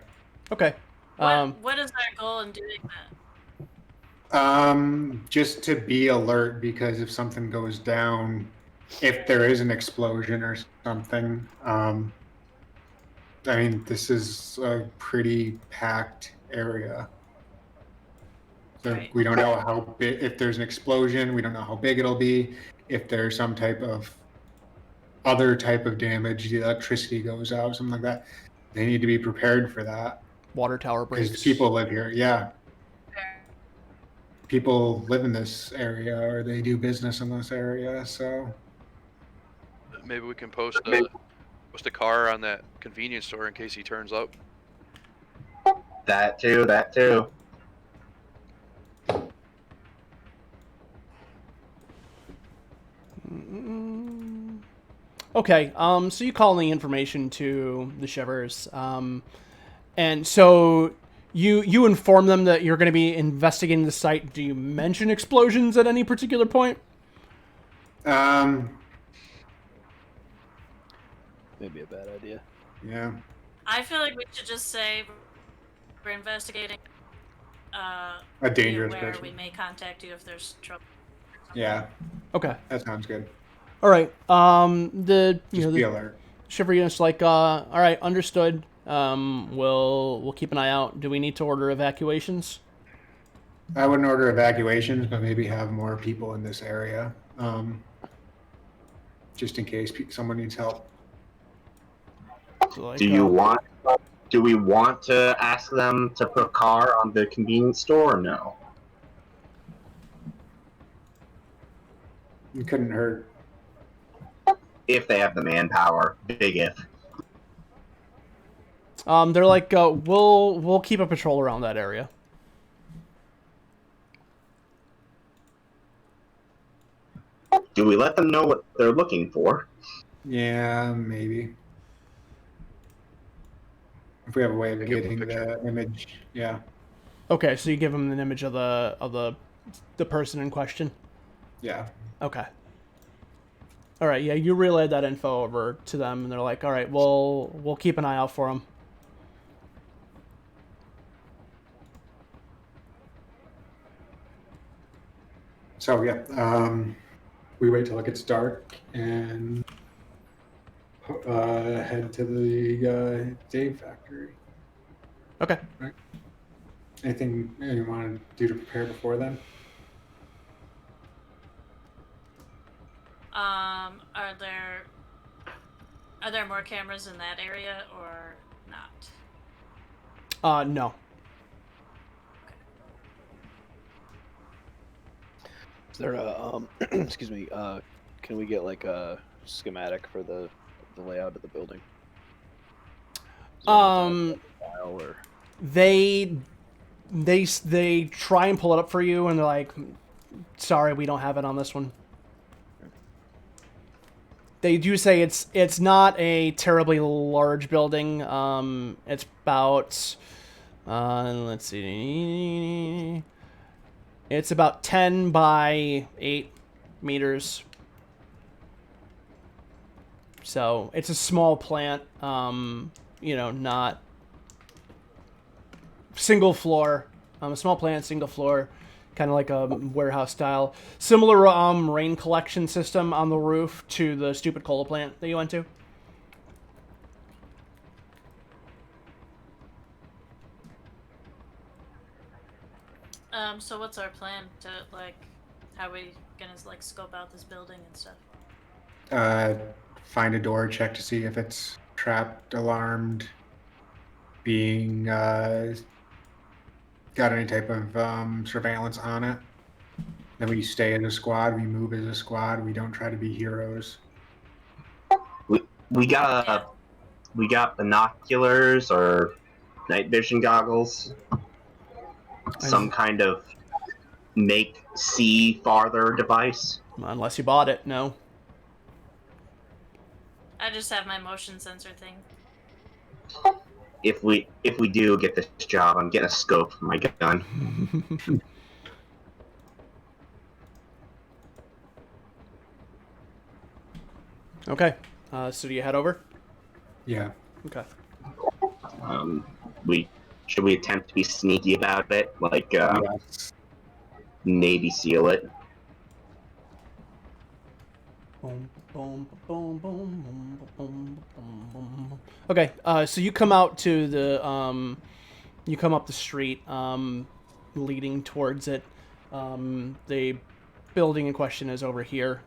Okay. What is our goal in doing that? Just to be alert, because if something goes down, if there is an explosion or something, I mean, this is a pretty packed area. So Right. we don't know how big, if there's an explosion, we don't know how big it'll be. If there's some type of other type of damage, the electricity goes out, something like that, they need to be prepared for that. Water tower breaks. Because people live here, yeah. People live in this area, or they do business in this area, so. Maybe we can post a car on that convenience store in case he turns up. That too. Okay, so you call the information to the shivers, and so you inform them that you're going to be investigating the site. Do you mention explosions at any particular point? Maybe a bad idea. Yeah. I feel like we should just say we're investigating. A dangerous where person. we may contact you if there's trouble. Yeah, Okay. that sounds good. All right. Just be the alert. shiver unit's like, all right, understood. We'll keep an eye out. Do we need to order evacuations? I wouldn't order evacuations, but maybe have more people in this area, just in case someone needs help. So like, Do we want to ask them to put a car on the convenience store or no? It couldn't hurt. If they have the manpower, big if. They're like, we'll keep a patrol around that area. Do we let them know what they're looking for? Yeah, maybe. If we have a way of Give 'em a getting picture. the image, yeah. Okay, so you give them an image of the person in question. Yeah. Okay. All right, yeah, you relay that info over to them, and they're like, all right, we'll keep an eye out for them. So yeah, we wait till it gets dark and head to the Dave factory. Okay. Right. Anything you want to do to prepare before then? Are there more cameras in that area or not? No. Is there a excuse me? Can we get like a schematic for the layout of the building? Or... They try and pull it up for you, and they're like, sorry, we don't have it on this one. They do say it's not a terribly large building. It's about let's see, it's about 10 by 8 meters. So it's a small plant. Not single floor. A small plant, single floor. Kind of like a warehouse style. Similar rain collection system on the roof to the stupid cola plant that you went to. So what's our plan to, like, how are we gonna, like, scope out this building and stuff? Find a door, check to see if it's trapped, alarmed, being kind got any type of surveillance on it. Then we stay as a squad. We move as a squad. We don't try to be heroes. We got binoculars or night vision goggles. Some kind of make see farther device. Unless you bought it, no. I just have my motion sensor thing. If we do get this job, I'm getting a scope for my gun. Okay. So do you head over? Yeah. Okay. Should we attempt to be sneaky about it, like Yes. Navy SEAL it? Boom, boom, boom, boom, boom, boom, boom, boom. Okay, so you come out to the, you come up the street, leading towards it. The building in question is over here.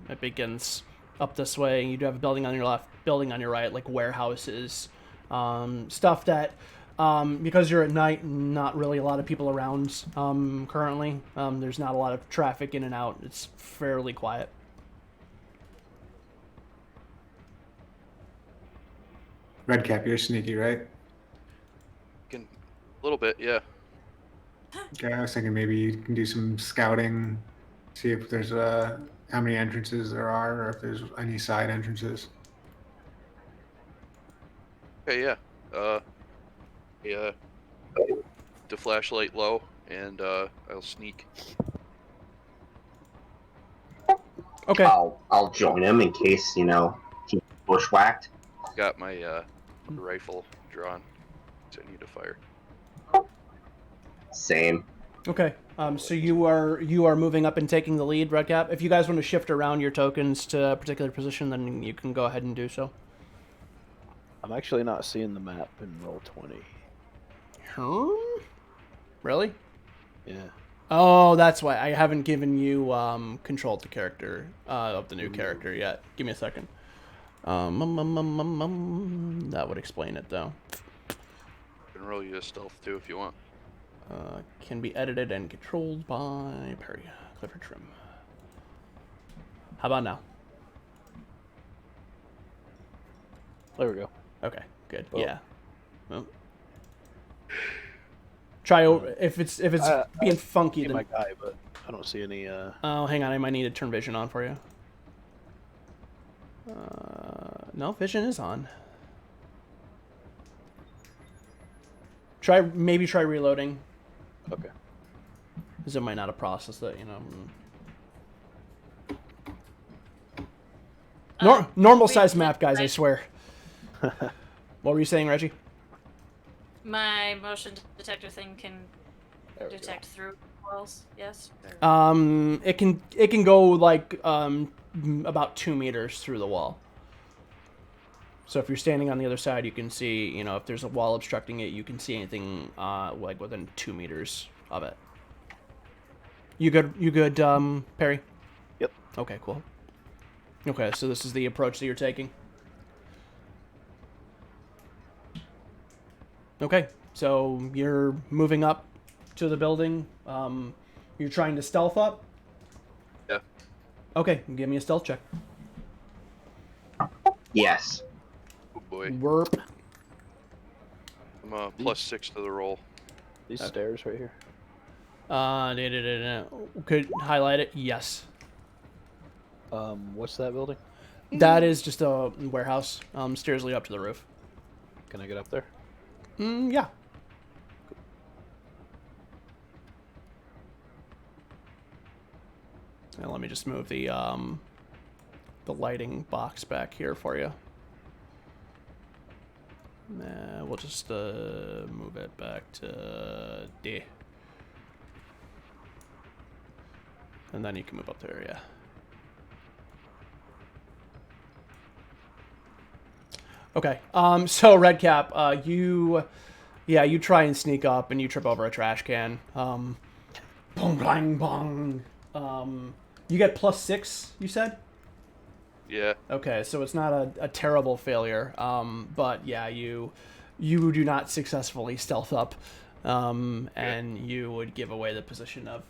It begins up this way. You do have a building on your left, building on your right, like warehouses, stuff that, because you're at night, not really a lot of people around, currently. There's not a lot of traffic in and out. It's fairly quiet. Redcap, you're sneaky, right? A little bit, yeah. Okay, I was thinking maybe you can do some scouting, see if there's how many entrances there are, or if there's any side entrances. Okay, yeah. The flashlight low, and I'll sneak. Okay. I'll join him in case he's bushwhacked. Got my rifle drawn, so I need to fire. Same. Okay. So you are moving up and taking the lead, Redcap. If you guys want to shift around your tokens to a particular position, then you can go ahead and do so. I'm actually not seeing the map in Roll20. Really? Yeah. Oh, that's why I haven't given you control of the character of the new character yet. Give me a second. That would explain it, though. I can roll you a stealth too if you want. Can be edited and controlled by Perry. Clifford Trim. How about now? There we go. Okay, good. Oh. Yeah. Well. Try over if it's being funky. I see Then... my guy, but I don't see any. Oh, hang on. I might need to turn vision on for you. No, vision is on. Maybe try reloading. Okay. Because it might not have processed it, Normal size map, guys, I swear. What were you saying, Reggie? My motion detector thing can detect through walls, yes? It can go like about 2 meters through the wall. So if you're standing on the other side, you can see, if there's a wall obstructing it, you can see anything like within 2 meters of it. You good, Perry? Yep. Okay, cool. Okay, so this is the approach that you're taking. Okay, so you're moving up to the building. You're trying to stealth up? Yeah. Okay, give me a stealth check. Yes. Oh boy. Werp. I'm +6 to the roll. These stairs right here. Could highlight it? Yes. What's that building? That is just a warehouse. Stairs lead up to the roof. Can I get up there? Yeah. Now let me just move the lighting box back here for you. We'll just move it back to D. And then you can move up there, yeah. Okay, so Redcap, you try and sneak up and you trip over a trash can. Bong, bang, bong. You get +6, you said? Yeah. Okay, so it's not a terrible failure, but yeah, you do not successfully stealth up and you would give away the position of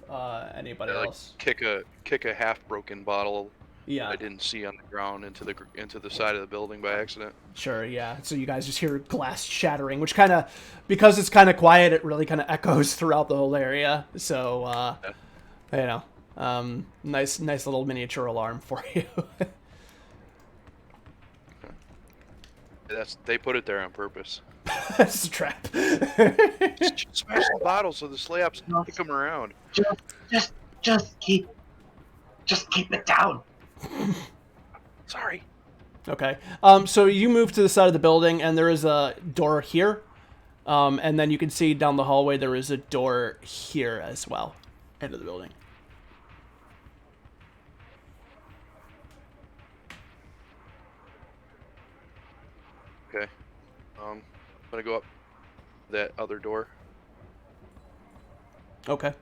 anybody else. Kick a half broken bottle. Yeah. I didn't see on the ground into the side of the building by accident. Sure, yeah. So you guys just hear glass shattering, which kind of, because it's kind of quiet, it really kind of echoes throughout the whole area. So, nice little miniature alarm for you. They put it there on purpose. It's a trap. Just smash the bottle so the slabs kick them around. Just keep it down. Sorry. Okay. So you move to the side of the building, and there is a door here. And then you can see down the hallway there is a door here as well, into the building. Okay. I'm gonna go up that other door. Okay.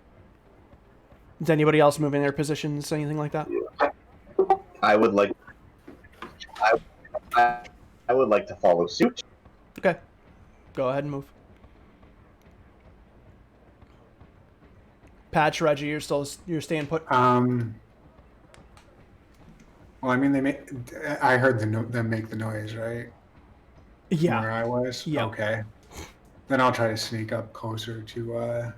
Is anybody else moving their positions, anything like that? I would like to follow suit. Okay. Go ahead and move. Patch, Reggie, you're staying put. Well, I mean, I heard them make the noise, right? Yeah. Where I was. Yeah. Okay. Then I'll try to sneak up closer to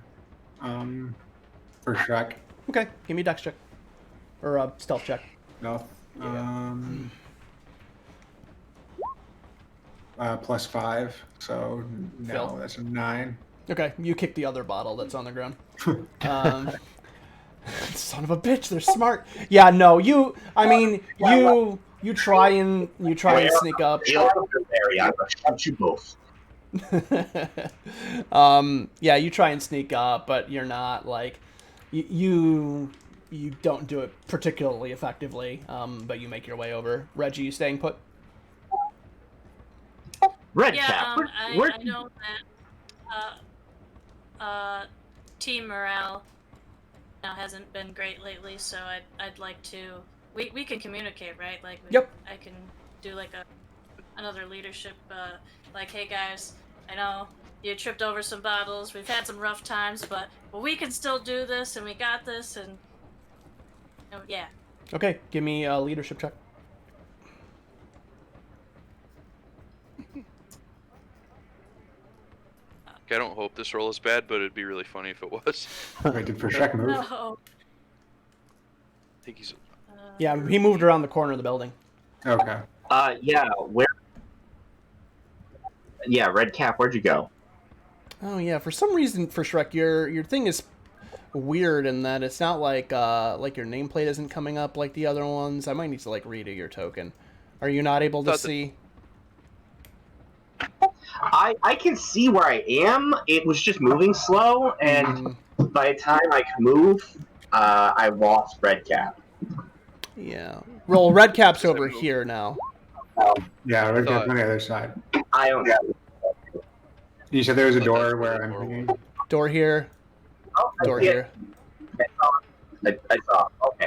for Shrek. Okay. Give me a dex check or a stealth check. No. Yeah. +5, so no, Phil? that's a 9. Okay, you kick the other bottle that's on the ground. Son of a bitch, they're smart. Yeah, no, you try and sneak up. I'm gonna shut you both. Yeah, you try and sneak up, but you're not like you don't do it particularly effectively. But you make your way over. Reggie, you staying put? Redcap. I know that team morale hasn't been great lately, so I'd like to. We can communicate, right? Like, yep. I can do like another leadership. Like, hey guys, I know you tripped over some bottles. We've had some rough times, but we can still do this, and we got this, and yeah. Okay, give me a leadership check. I don't hope this roll is bad, but it'd be really funny if it was. Wait, did Shrek move? No. I think he's. Yeah, he moved around the corner of the building. Okay. Yeah, where? Yeah, Redcap, where'd you go? Oh yeah, for some reason for Shrek, your thing is weird in that it's not like your nameplate isn't coming up like the other ones. I might need to like redo your token. Are you not able to see? I can see where I am. It was just moving slow, and by the time I could move, I lost Redcap. Yeah. Roll Redcap's over here now. Yeah, Redcap's on the other side. I don't have. You said there was a door where I'm thinking. Door here. Oh, Door here. I saw. Okay.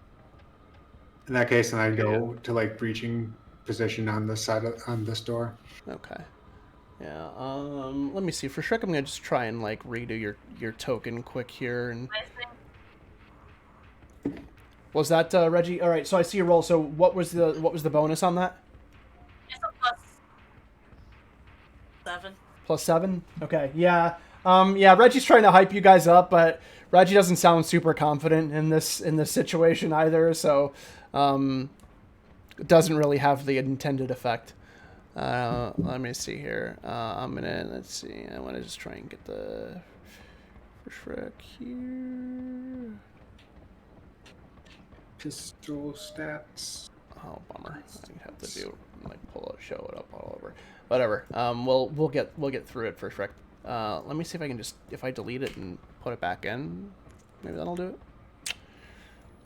In that case, then I'd go to like breaching position on this side on this door. Okay. Yeah. Let me see. For Shrek, I'm gonna just try and like redo your token quick here. And was that Reggie? All right. So I see your roll. So what was the bonus on that? It's a +7. +7. Okay. Yeah. Yeah. Reggie's trying to hype you guys up, but Reggie doesn't sound super confident in this situation either. So, it doesn't really have the intended effect. Let me see here. Let's see. I want to just try and get the Shrek here. Pistol stats. Oh, bummer. I have to do show it up all over. Whatever. We'll get through it for Shrek. Let me see if I can if I delete it and put it back in, maybe that'll do it.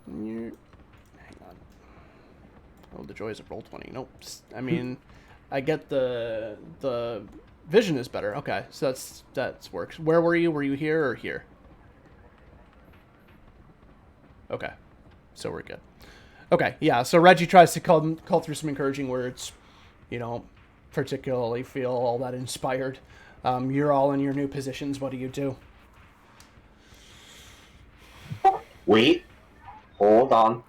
Hang on. Oh, the joys of Roll20. Nope. I mean, I get the vision is better. Okay, so that's works. Where were you? Were you here or here? Okay, so we're good. Okay, yeah. So Reggie tries to call through some encouraging words. You don't particularly feel all that inspired. You're all in your new positions. What do you do? Wait. Hold on.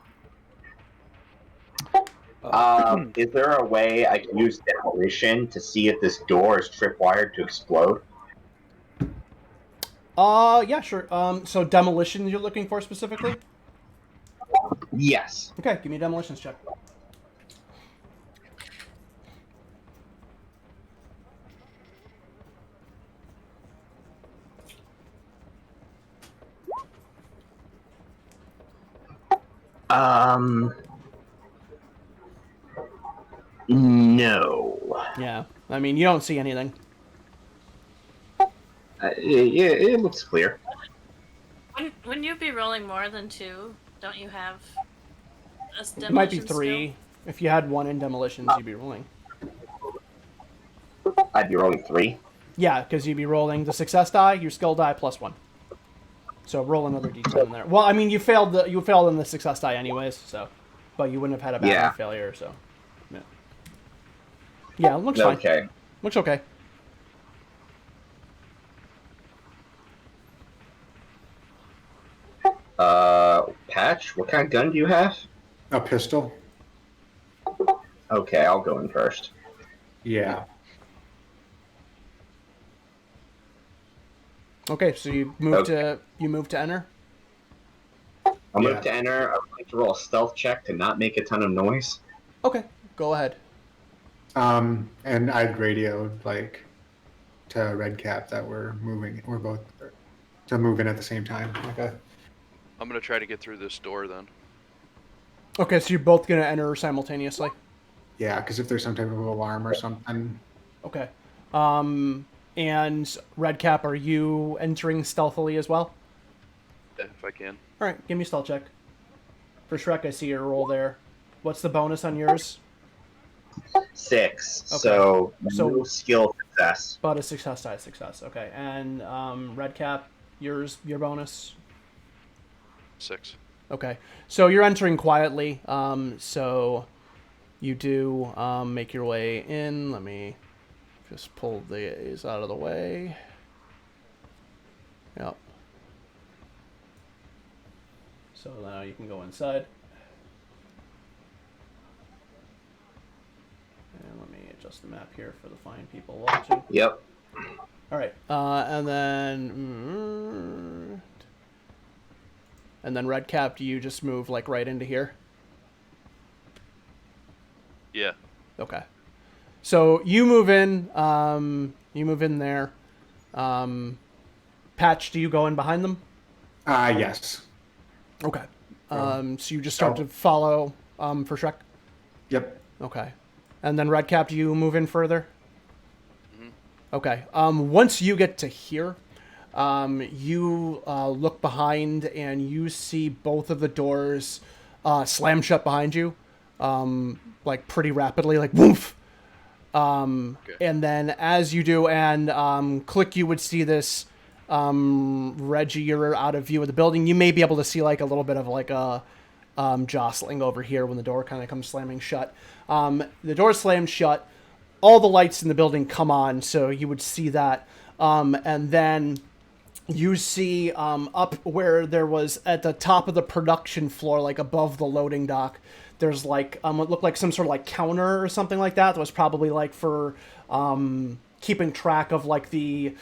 Is there a way I can use demolition to see if this door is tripwired to explode? Yeah, sure. So demolition you're looking for specifically? Yes. Okay, give me a demolitions check. No. Yeah, I mean, you don't see anything. It looks clear. Wouldn't you be rolling more than 2? Don't you have a demolition It might be 3. skill? If you had 1 in demolitions, you'd be rolling. I'd be rolling 3. Yeah, because you'd be rolling the success die, your skill die, plus 1. So roll another d10 in there. Well, I mean, you failed in the success die anyways, so, but you wouldn't have had a bad failure, so. Yeah. Yeah, it looks fine. Okay. Looks okay. Patch, what kind of gun do you have? A pistol. Okay, I'll go in first. Yeah. Okay, so you move to enter. I'll move to enter. I would like to roll a stealth check to not make a ton of noise. Okay, go ahead. And I'd radioed like to Redcap that we're moving. We're both to move in at the same time. Okay. I'm gonna try to get through this door then. Okay, so you're both gonna enter simultaneously. Yeah, because if there's some type of alarm or something. Okay. And Redcap, are you entering stealthily as well? If I can. All right, give me a stealth check. For Shrek, I see your roll there. What's the bonus on yours? 6. Okay. So no skill success. But a success die, success. Okay, and Redcap, your bonus. 6. Okay, so you're entering quietly. So you do make your way in. Let me just pull these out of the way. Yep. So now you can go inside. And let me adjust the map here for the fine people watching. Yep. All right, and then Redcap, do you just move like right into here? Yeah. Okay. So you move in. There. Patch, do you go in behind them? Yes. Okay. So you just start to follow for Shrek? Yep. Okay. And then Redcap, do you move in further? Mm-hmm. Okay. Once you get to here, you look behind and you see both of the doors slam shut behind you, like pretty rapidly, like woof. Okay. And then as you do, and Click, you would see this. Reggie, you're out of view of the building. You may be able to see like a little bit of like a jostling over here when the door kind of comes slamming shut. The door slams shut. All the lights in the building come on, so you would see that. And then you see up where there was at the top of the production floor, like above the loading dock, there's like what looked like some sort of like counter or something like that. That was probably like for keeping track of like the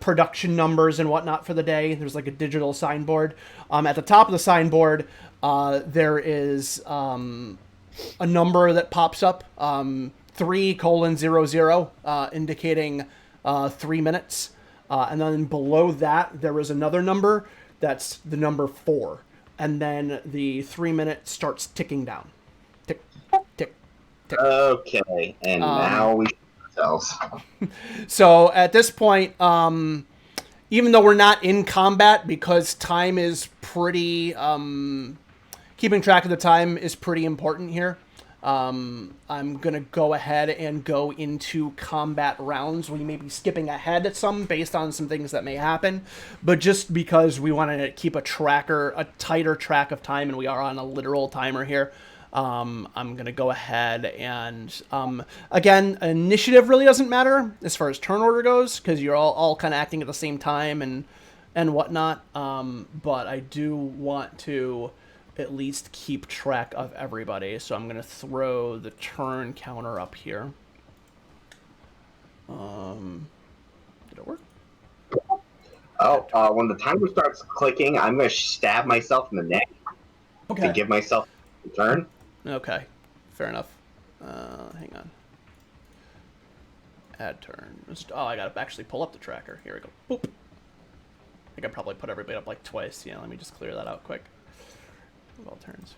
production numbers and whatnot for the day. There's like a digital signboard. At the top of the signboard, there is a number that pops up, 3:00, indicating 3 minutes. And then below that, there is another number that's the number 4. And then the 3 minute starts ticking down. Tick, tick, tick. Okay, and now we ourselves. So at this point, even though we're not in combat, because time is pretty, keeping track of the time is pretty important here. I'm going to go ahead and go into combat rounds. We may be skipping ahead at some based on some things that may happen, but just because we want to keep a tighter track of time, and we are on a literal timer here, I'm going to go ahead and, again, initiative really doesn't matter as far as turn order goes, because you're all kind of acting at the same time and whatnot. But I do want to at least keep track of everybody, so I'm going to throw the turn counter up here. Did it work? Oh, when the timer starts clicking, I'm going to stab myself in the neck to give myself a turn. Okay, fair enough. Hang on. Add turn. Oh, I gotta actually pull up the tracker. Here we go. Boop. I think I probably put everybody up like twice. Yeah, let me just clear that out quick. All turns.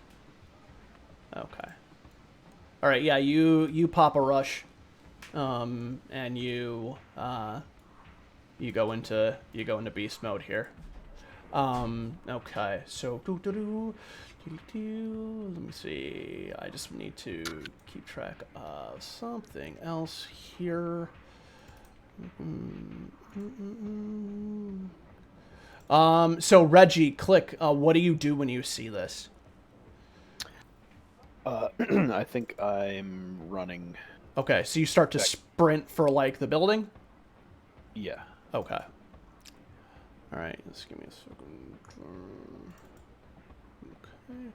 Okay. All right. Yeah, you pop a rush, and you go into beast mode here. Okay. So let me see. I just need to keep track of something else here. So Reggie, click. What do you do when you see this? I think I'm running. Okay, so you start to sprint for like the building? Yeah. Okay. All right, just give me a second. Okay.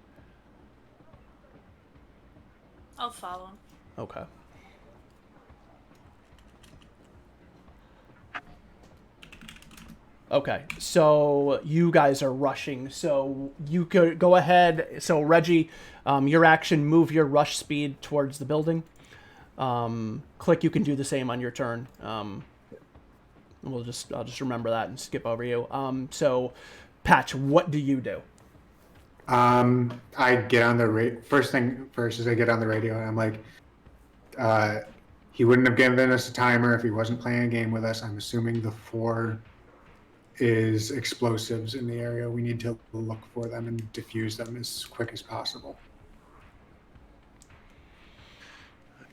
I'll follow. Okay. Okay, so you guys are rushing. So you could go ahead. So Reggie, your action, move your rush speed towards the building. Click, you can do the same on your turn. I'll just remember that and skip over you. So Patch, what do you do? I get on the first is I get on the radio and I'm like, he wouldn't have given us a timer if he wasn't playing a game with us. I'm assuming the 4 is explosives in the area. We need to look for them and defuse them as quick as possible.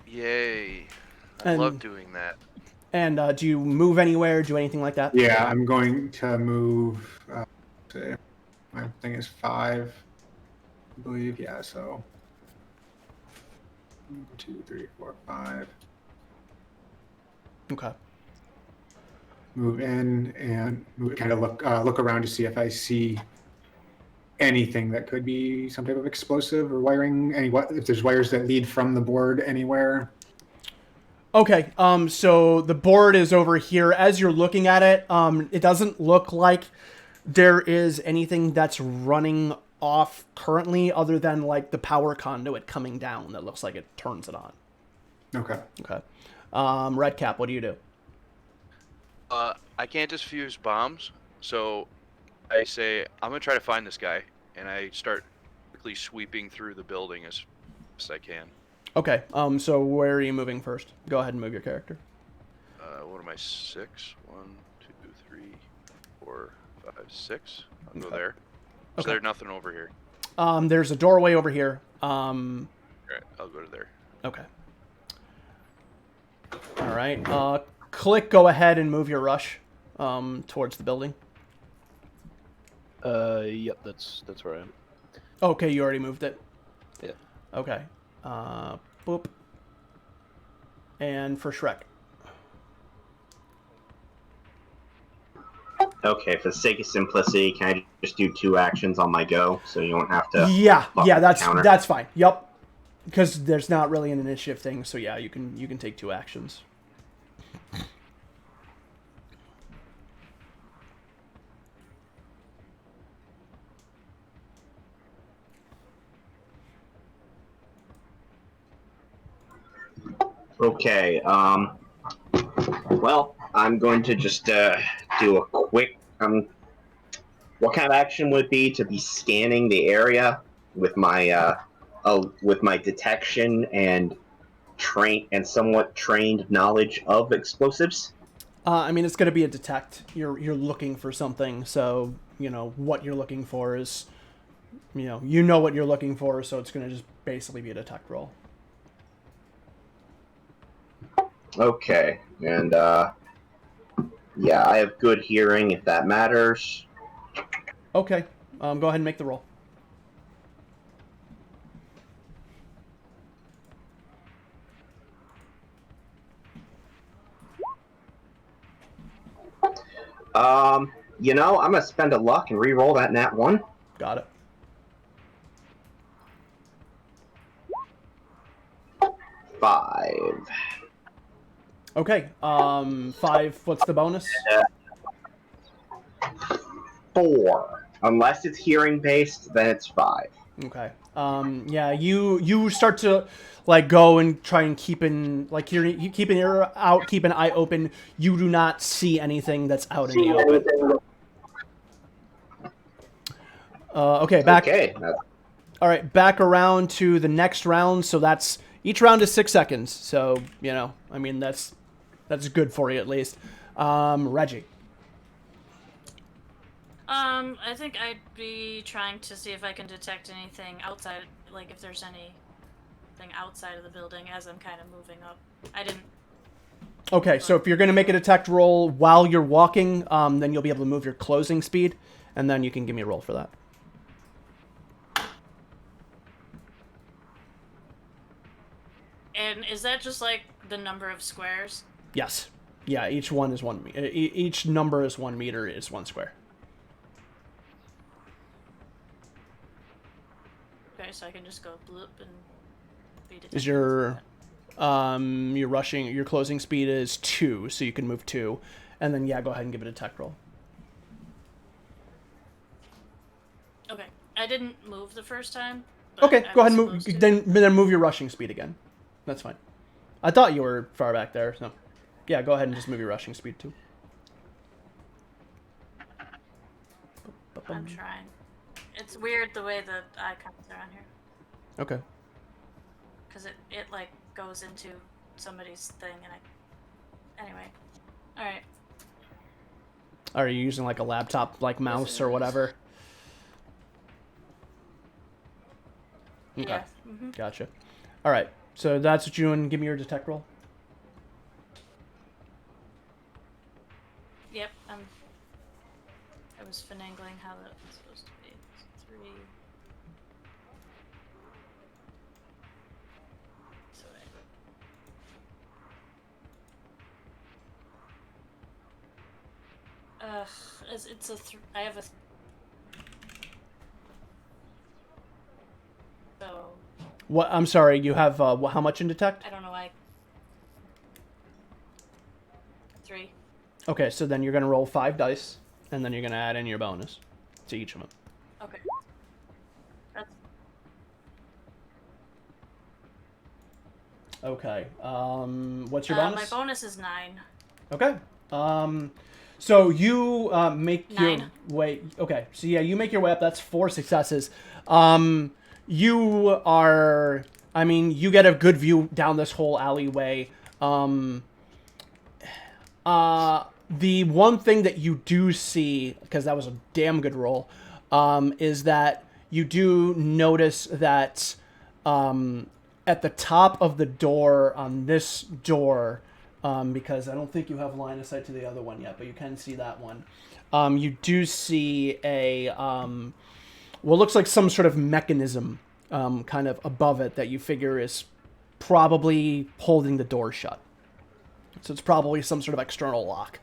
Yay. I love doing that. And do you move anywhere, do anything like that? Yeah, I'm going to move, my thing is 5, I believe. Yeah, so 1, 2, 3, 4, 5. Okay. Move in and kind of look around to see if I see anything that could be some type of explosive or wiring. If there's wires that lead from the board anywhere. Okay. So the board is over here. As you're looking at it, it doesn't look like there is anything that's running off currently, other than like the power conduit coming down that looks like it turns it on. Okay. Okay. Redcap, what do you do? I can't defuse bombs, so I say, I'm going to try to find this guy, and I start quickly sweeping through the building as best I can. Okay, so where are you moving first? Go ahead and move your character. What am I, 6? 1, 2, 3, 4, 5, 6. I'll go there. So there's nothing over here. There's a doorway over here. Alright, I'll go to there. Okay. Alright, Click, go ahead and move your rush towards the building. Yep, that's where I am. Okay, you already moved it? Yeah. Okay. Boop. And for Shrek. Okay, for the sake of simplicity, can I just do 2 actions on my go, so you don't have to... Yeah, that's fine. Yep. Because there's not really an initiative thing, so yeah, you can take 2 actions. Okay, well, I'm going to just do a quick... what kind of action would it be to be scanning the area with my detection and somewhat trained knowledge of explosives? I mean, it's going to be a detect. You're looking for something, so what you're looking for is, you know what you're looking for, so it's going to just basically be a detect roll. Okay, and yeah, I have good hearing if that matters. Okay, go ahead and make the roll. You know, I'm gonna spend a luck and re-roll that nat 1. Got it. 5. Okay. 5. What's the bonus? 4. Unless it's hearing based, then it's 5. Okay. Yeah, you start to like go and try and keep an ear out, keep an eye open. You do not see anything that's out in the open. Okay, back. Okay. All right, back around to the next round. So that's each round is 6 seconds. So you know, I mean that's good for you at least. Reggie. I think I'd be trying to see if I can detect anything outside, like if there's anything outside of the building as I'm kind of moving up. I didn't. Okay, so if you're going to make a detect roll while you're walking, then you'll be able to move your closing speed, and then you can give me a roll for that. And is that just like the number of squares? Yes. Yeah, each one is 1 meter. Each number is 1 meter, is 1 square. Okay, so I can just go bloop and be detected. Is your closing speed is 2, so you can move 2, and then yeah, go ahead and give it a tech roll. Okay, I didn't move the first time. Okay, go ahead and move. Then move your rushing speed again. That's fine. I thought you were far back there, so yeah, go ahead and just move your rushing speed too. I'm trying. It's weird the way the icons are on here. Okay. Because it like goes into somebody's thing and anyway. Alright. Are you using like a laptop like mouse or whatever? Okay. Yeah. Mm-hmm. Gotcha. Alright. So that's what you doing. Give me your detect roll. Yep, I was finagling how that was supposed to be. 3. So it's a I have a so What? I'm sorry. You have how much in detect? I don't know why. 3. Okay, so then you're gonna roll 5 dice, and then you're gonna add in your bonus to each of them. Okay. That's Okay. What's your bonus? my bonus is 9. Okay. So you make 9. your way. Okay. So yeah, you make your way up. That's 4 successes. You are. I mean, you get a good view down this whole alleyway. The one thing that you do see, because that was a damn good roll, is that you do notice that at the top of the door on this door, because I don't think you have line of sight to the other one yet, but you can see that one. You do see a what looks like some sort of mechanism kind of above it that you figure is probably holding the door shut. So it's probably some sort of external lock.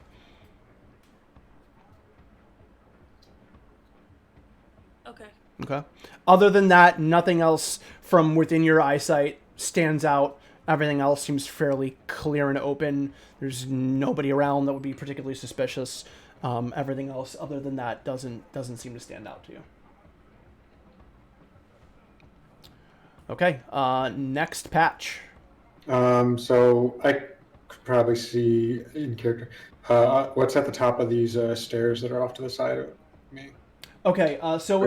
Okay. Okay. Other than that, nothing else from within your eyesight stands out. Everything else seems fairly clear and open. There's nobody around that would be particularly suspicious. Everything else, other than that, doesn't seem to stand out to you. Okay. Next patch. So I could probably see in character. What's at the top of these stairs that are off to the side of me? Okay, so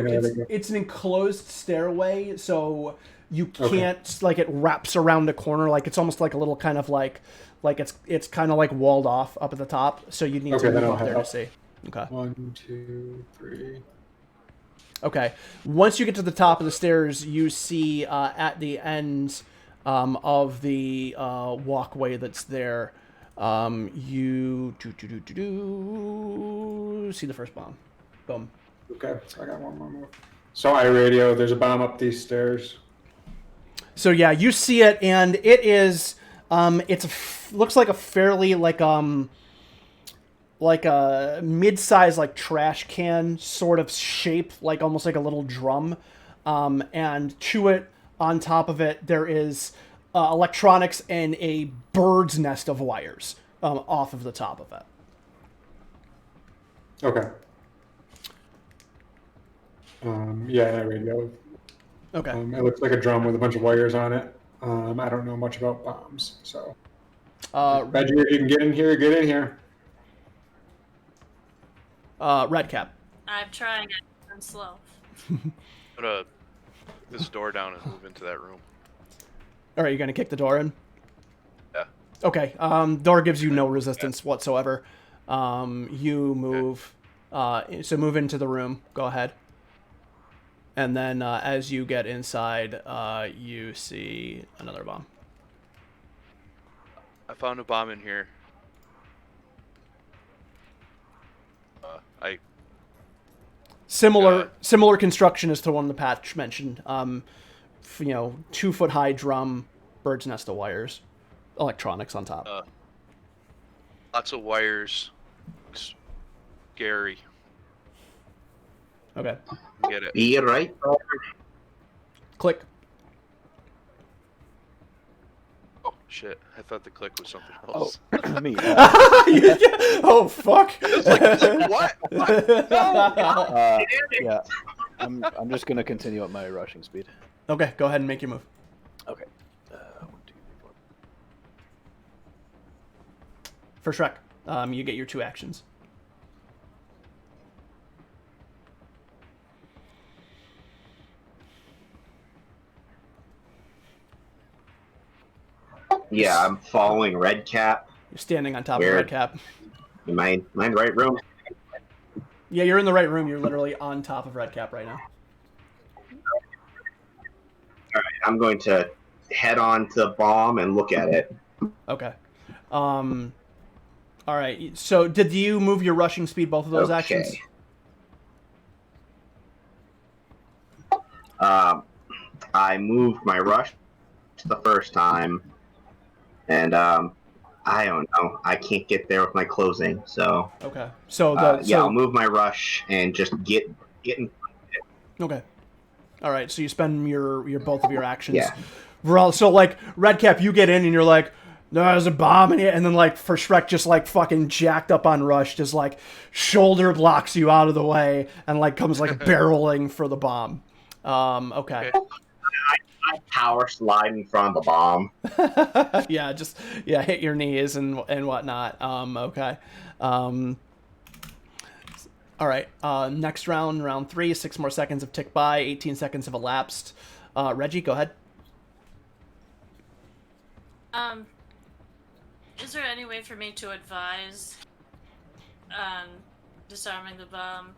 it's an enclosed stairway, so you can't like it wraps around a corner, like it's almost like a little kind of like it's kind of like walled off up at the top, so you need to move up there to see. Okay. 1, 2, 3. Okay. Once you get to the top of the stairs, you see at the end of the walkway that's there, you see the first bomb. Boom. Okay, so I got one more move. So I radio, there's a bomb up these stairs. So yeah, you see it, and it is, looks like a fairly, like, like a mid-size like trash can sort of shape, like almost like a little drum, and to it, on top of it, there is electronics and a bird's nest of wires off of the top of it. Okay. Yeah, there we go. Okay. It looks like a drum with a bunch of wires on it. I don't know much about bombs, so. Reggie, if you can get in here, get in here. Red Cap. I'm trying. I'm slow. I'm gonna kick this door down and move into that room. All right, you're gonna kick the door in. Yeah. Okay. Door gives you no resistance whatsoever. You move. So move into the room. Go ahead. And then as you get inside, you see another bomb. I found a bomb in here. Similar construction as to one the patch mentioned. 2-foot high drum, bird's nest of wires, electronics on top. Lots of wires. Scary. Okay. Get it. Be right. Click. Oh shit! I thought the click was something else. Oh, me. Oh fuck! What? Yeah, I'm just gonna continue at my rushing speed. Okay, go ahead and make your move. Okay. 1, 2, 3, 4. For Shrek, you get your 2 actions. Yeah, I'm following Red Cap. You're standing on top of Weird. Red Cap. Am I in the right room? Yeah, you're in the right room. You're literally on top of Red Cap right now. All right, I'm going to head on to the bomb and look at it. Okay. All right. So, did you move your rushing speed both of those actions? I moved my rush the first time, and I don't know. I can't get there with my closing, so. Okay. So I'll move my rush and just get in. Okay. All right. So you spend your both of your actions. Yeah. So like Red Cap, you get in and you're like, there's a bomb in it, and then like for Shrek, just like fucking jacked up on rush, just like shoulder blocks you out of the way and like comes like barreling for the bomb. Okay. I power slide in front of the bomb. Hit your knees and whatnot. Okay. All right. Next round 3, 6 more seconds have ticked by, 18 seconds have elapsed. Reggie, go ahead. Is there any way for me to advise disarming the bomb,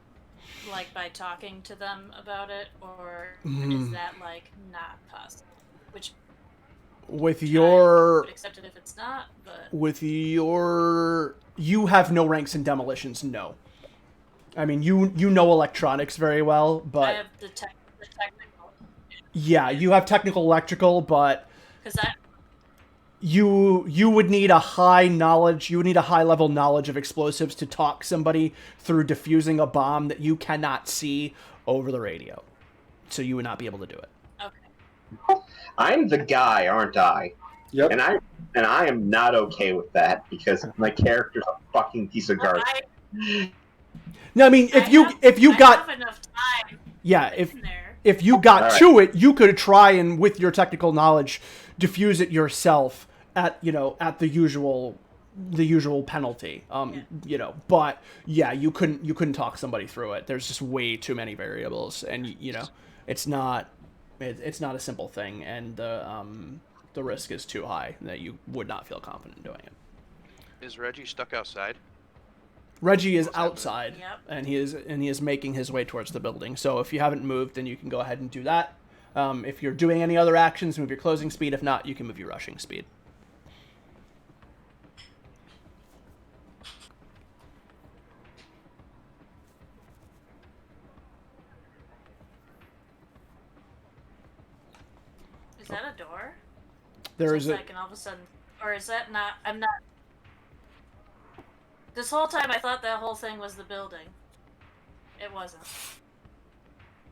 like by talking to them about it, or is that like not possible? Which with your I would accept it if it's not, but with your you have no ranks in demolitions. No, I mean you know electronics very well, but I have the technical. Yeah, you have technical electrical, but Because you would need a high knowledge. You would need a high level knowledge of explosives to talk somebody through defusing a bomb that you cannot see over the radio. So you would not be able to do it. Okay. I'm the guy, aren't I? Yep. And I am not okay with that because my character's a fucking piece of garbage. No, I mean if you got have enough time. Yeah, in there. if you got All right. to it, you could try and with your technical knowledge defuse it yourself at the usual penalty. But yeah, you couldn't talk somebody through it. There's just way too many variables, and it's not a simple thing, and the risk is too high that you would not feel confident doing it. Is Reggie stuck outside? Reggie is outside, Yep. and he is making his way towards the building. So if you haven't moved, then you can go ahead and do that. If you're doing any other actions, move your closing speed. If not, you can move your rushing speed. Is that a door? There So is a like, and all of a sudden, or is that not? I'm not. This whole time I thought that whole thing was the building. It wasn't.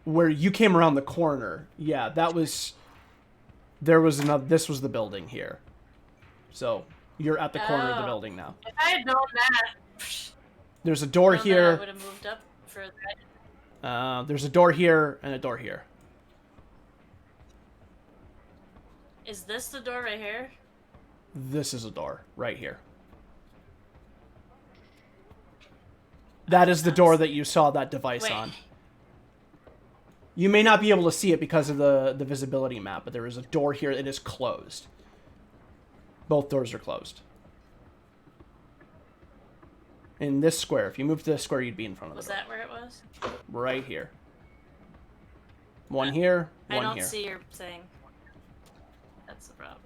Where you came around the corner, yeah, that was... There was another... This was the building here. So, you're at the corner of the building now. If I had known that... There's a door here. I would have moved up for that. There's a door here and a door here. Is this the door right here? This is a door right here. That is the door that you saw that device on. You may not be able to see it because of the visibility map, but there is a door here. It is closed. Both doors are closed. In this square, if you move to this square, you'd be in front of the door. Was that where it was? Right here. One here, one here. I don't see your thing. That's the problem.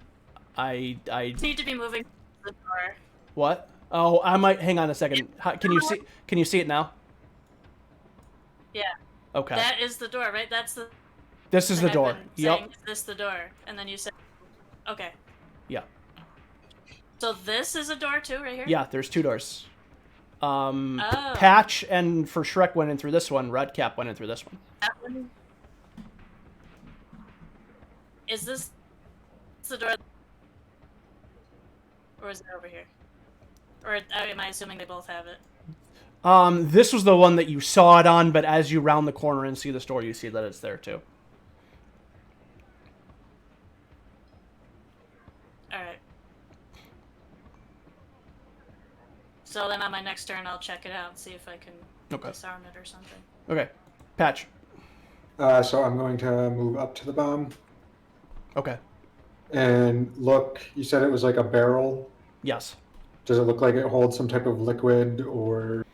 I need to be moving to the door. What? Oh, I might... Hang on a second. Can you see it now? Yeah. Okay. That is the door, right? That's the... This is the door. Yep. Is this the door? And then you said... Okay. Yeah. So this is a door too, right here? Yeah, there's two doors. Patch and for Shrek went in through this one. Redcap went in through this one. That one... Is this the door? Or is it over here? Or am I assuming they both have it? This was the one that you saw it on, but as you round the corner and see the store, you see that it's there too. Alright. So then on my next turn, I'll check it out and see if I can disarm it or something. Okay. Patch. So I'm going to move up to the bomb. Okay. And look, you said it was like a barrel? Yes. Does it look like it holds some type of liquid or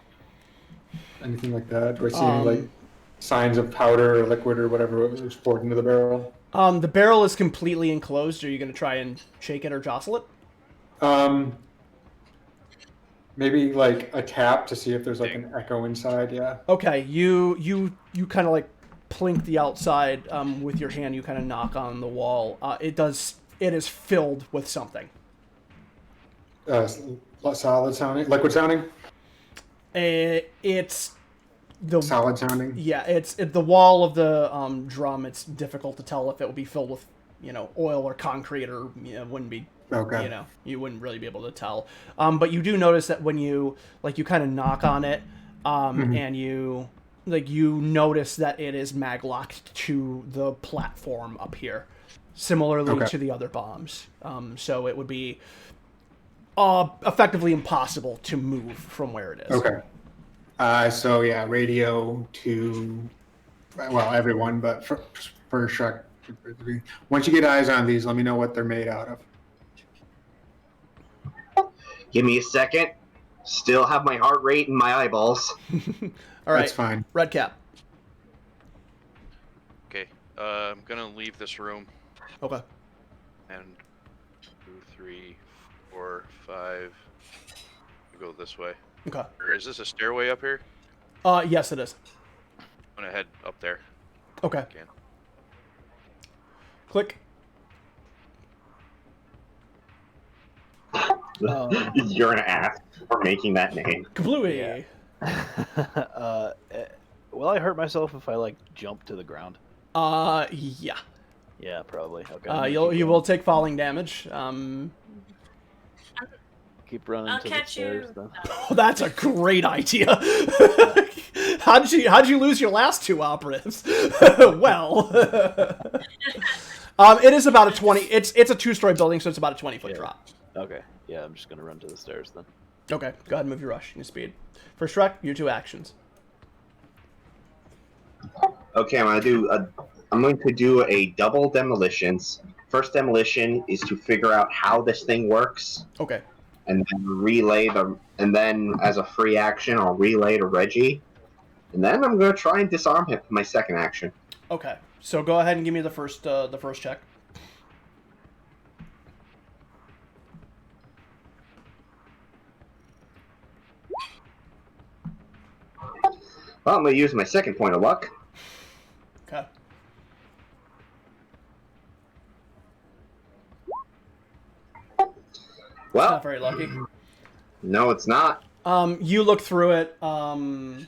anything like that? Do I see any like signs of powder or liquid or whatever was poured into the barrel? The barrel is completely enclosed. Are you going to try and shake it or jostle it? Maybe like a tap to see if there's like an echo inside. Yeah. Okay. You kind of like plink the outside with your hand. You kind of knock on the wall. It is filled with something. Solid sounding, liquid sounding. It's the solid sounding. Yeah, it's the wall of the drum. It's difficult to tell if it would be filled with oil or concrete, or wouldn't be. Okay. You wouldn't really be able to tell. But you do notice that when you kind of knock on it, and you notice that it is mag locked to the platform up here, similarly to the other bombs. So it would be effectively impossible to move from where it is. Okay. So yeah, radio to, well, everyone, but for Shrek. Once you get eyes on these, let me know what they're made out of. Give me a second. Still have my heart rate and my eyeballs. All right. That's fine. Redcap. Okay. I'm gonna leave this room. Okay. And 2, 3, 4, 5. We'll go this way. Okay. Or is this a stairway up here? Yes, it is. I'm gonna head up there. Okay. Click. You're an ass for making that name. Kablooey. Yeah. Will I hurt myself if I like jump to the ground? Yeah. Yeah, probably. Okay. You will take falling damage. Keep running to the stairs then. Oh, that's a great idea. How'd you lose your last two operatives? Well, it is about a 20. It's a 2-story building, so it's about a 20-foot drop. Okay. Yeah, I'm just gonna run to the stairs then. Okay. Go ahead and move your rush and your speed. For Shrek, your 2 actions. Okay, I'm going to do a double demolitions. First demolition is to figure out how this thing works. Okay. And then as a free action, I'll relay to Reggie. And then I'm going to try and disarm him for my second action. Okay. So go ahead and give me the first check. Well, I'm going to use my second point of luck. Okay. Well, not very lucky. No, it's not. You look through it, and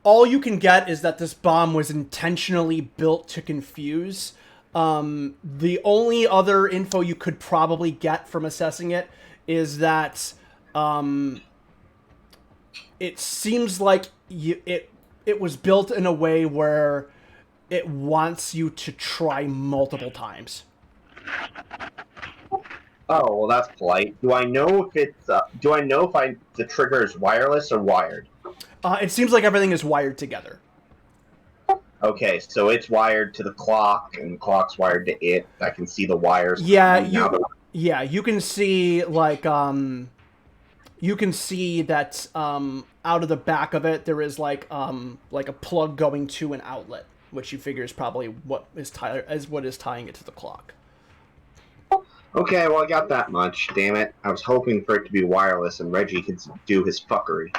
all you can get is that this bomb was intentionally built to confuse. The only other info you could probably get from assessing it is that it seems like it was built in a way where it wants you to try multiple times. Oh, well, that's polite. Do I know if it's? Do I know if the trigger is wireless or wired? It seems like everything is wired together. Okay, so it's wired to the clock, and the clock's wired to it. I can see the wires. Yeah, you can see like you can see that out of the back of it there is like a plug going to an outlet, which you figure is probably what is tying it to the clock. Okay, well, I got that much. Damn it. I was hoping for it to be wireless and Reggie could do his fuckery.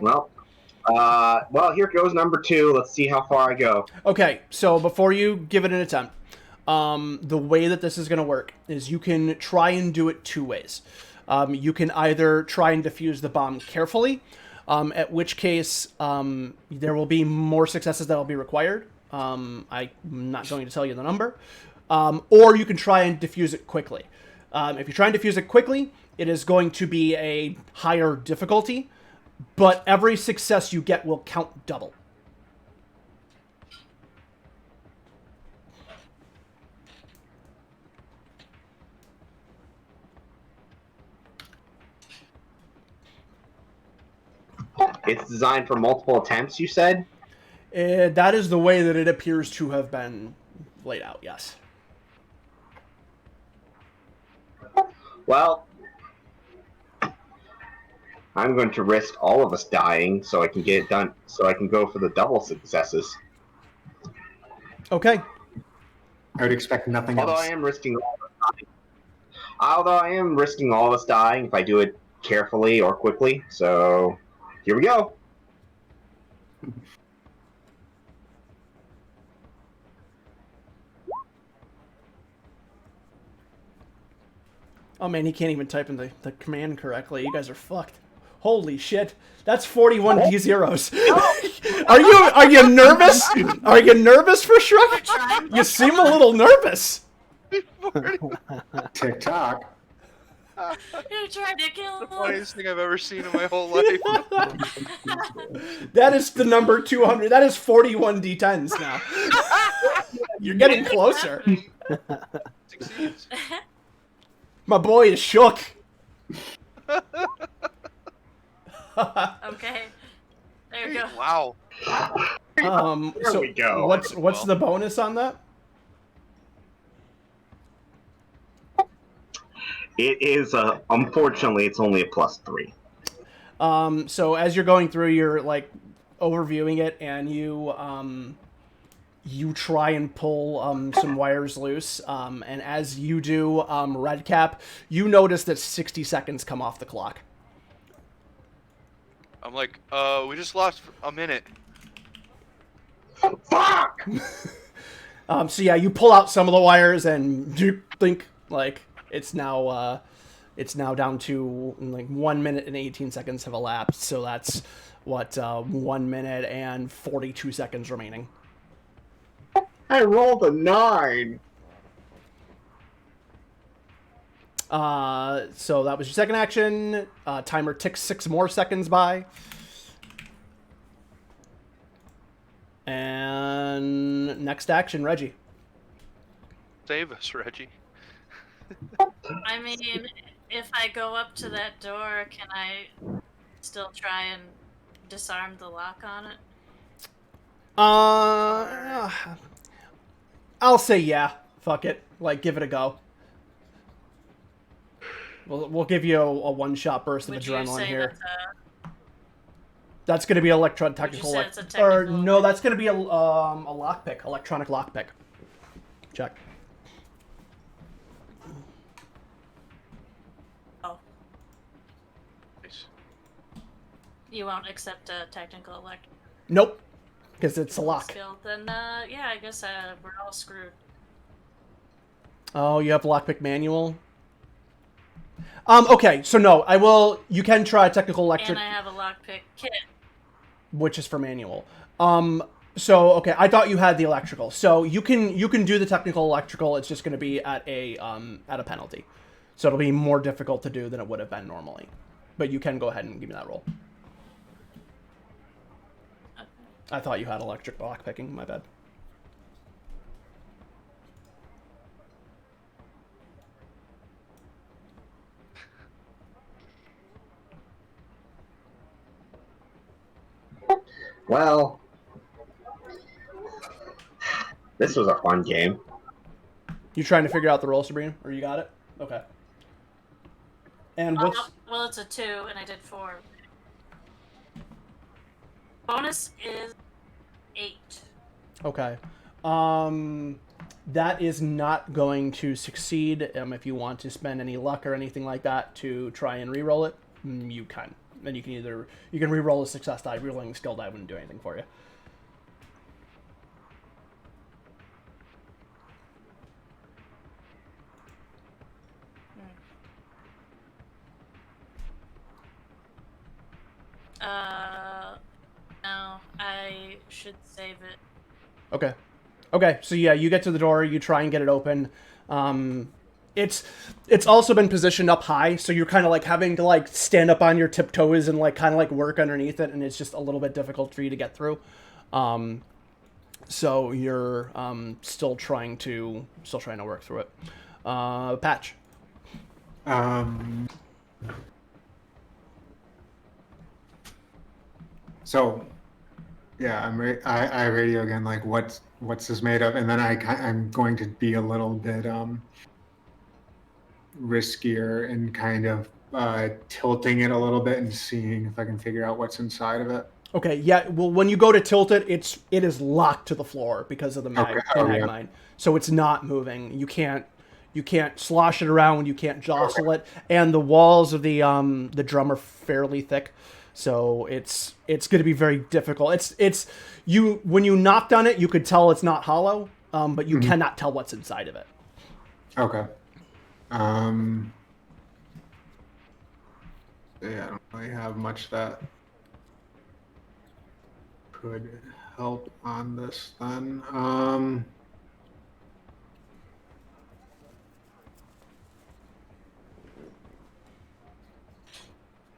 Well, here goes number 2. Let's see how far I go. Okay, so before you give it an attempt, the way that this is going to work is you can try and do it 2 ways. You can either try and defuse the bomb carefully, at which case there will be more successes that will be required. I'm not going to tell you the number. Or you can try and defuse it quickly. If you try and defuse it quickly, it is going to be a higher difficulty, but every success you get will count double. It's designed for multiple attempts, you said? That is the way that it appears to have been laid out, yes. Well, I'm going to risk all of us dying so I can get it done, so I can go for the double successes. Okay. I would expect nothing Although else. I am risking all of us dying if I do it carefully or quickly. So, here we go. Oh man, he can't even type in the command correctly. You guys are fucked. Holy shit. That's 41 D0s. Are you nervous? Are you nervous for Shrek? You seem a little nervous. TikTok. You're trying to kill The him. funniest thing I've ever seen in my whole life. That is the number 200. That is 41 D10s now. You're getting closer. Succeeds. My boy is shook. Okay. There you go. Wow. There we go. What's the bonus on that? It is, unfortunately, it's only a +3. So as you're going through, you're like overviewing it, and you try and pull some wires loose. And as you do, Redcap, you notice that 60 seconds come off the clock. I'm like, we just lost a minute. Fuck! So yeah, you pull out some of the wires, and you think like it's now down to like 1 minute and 18 seconds have elapsed. So that's what 1 minute and 42 seconds remaining. I rolled a 9. So that was your second action. Timer ticks 6 more seconds by. And next action, Reggie. Save us, Reggie. I mean, if I go up to that door, can I still try and disarm the lock on it? I'll say yeah. Fuck it. Like, give it a go. We'll give you a one-shot burst of adrenaline here. That's going to be technical. Or no, that's going to be a lockpick, electronic lockpick. Check. Oh. Nice. You won't accept a technical elect. Nope, because it's a lock. Skill. Then yeah, I guess we're all screwed. Oh, you have lockpick manual. Okay, so no, I will. You can try technical electric, And I have a lockpick kit. which is for manual. So okay, I thought you had the electrical. So you can do the technical electrical. It's just going to be at a penalty. So it'll be more difficult to do than it would have been normally. But you can go ahead and give me that roll. Okay. I thought you had electric lockpicking. My bad. Well, this was a fun game. You trying to figure out the roll, Sabrina, or you got it? Okay. And what's Well, it's a 2, and I did 4. Bonus is 8. okay? That is not going to succeed. If you want to spend any luck or anything like that to try and re-roll it, you can. Then you can re-roll a success die. Re-rolling a skill die wouldn't do anything for you. No, I should save it. Okay. Okay, so yeah, you get to the door, you try and get it open. It's also been positioned up high, so you're kind of like having to like stand up on your tiptoes and like kind of like work underneath it, and it's just a little bit difficult for you to get through. So you're still trying to work through it. Patch. So, yeah, I radio again. Like, what's this made of? And then I'm going to be a little bit riskier and kind of tilting it a little bit and seeing if I can figure out what's inside of it. Okay, yeah. Well, when you go to tilt it, it is locked to the floor because of the mag mine. So it's not moving. You can't slosh it around. You can't jostle it. And the walls of the drum are fairly thick. So it's going to be very difficult. It's you when you knocked on it, you could tell it's not hollow, but you cannot tell what's inside of it. Okay. Yeah, I don't really have much that could help on this then.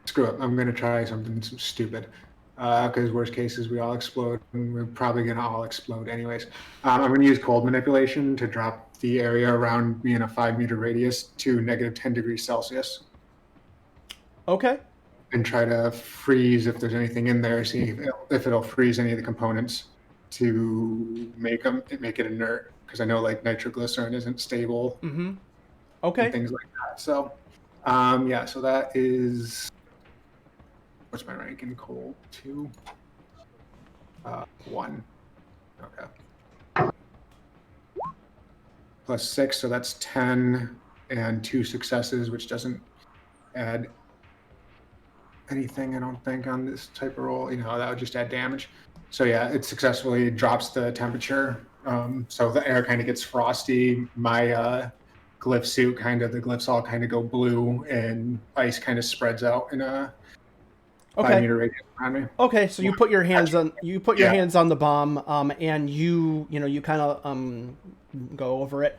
Screw it. I'm going to try something stupid. Because worst case is we all explode, and we're probably going to all explode anyways. I'm going to use cold manipulation to drop the area around me in a 5-meter radius to negative 10 degrees Celsius. Okay. And try to freeze if there's anything in there, see if it'll freeze any of the components to make it inert. Because I know like nitroglycerin isn't stable. Mm-hmm. Okay. And things like that. So, yeah. So that is. What's my rank in cold? 2. 1. Okay. Plus 6, so that's 10, and 2 successes, which doesn't add anything, I don't think, on this type of roll. That would just add damage. So yeah, it successfully drops the temperature. So the air kind of gets frosty. My glyph suit, the glyphs all kind of go blue, and ice kind of spreads out in a 5-meter radius around me. Okay, so you put your hands on hands on the bomb, and you kind of go over it.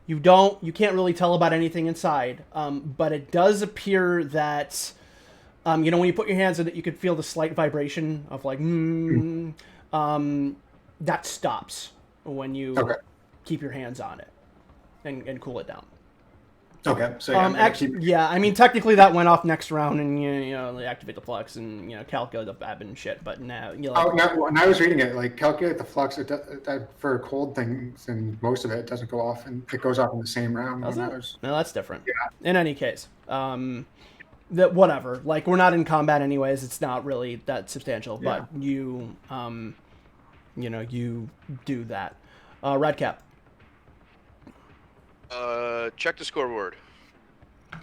You can't really tell about anything inside, but it does appear that when you put your hands on it, you could feel the slight vibration of like that stops when you keep your hands on it and cool it down. Okay, so technically that went off next round, and they activate the flux and calculate the fab and shit. But now when I was reading it, like calculate the flux for cold things, and most of it doesn't go off, and it goes off in the same round. No, that's different. Yeah. In any case, that whatever. Like we're not in combat anyways. It's not really that substantial, but you do that. Redcap. Check the scoreboard.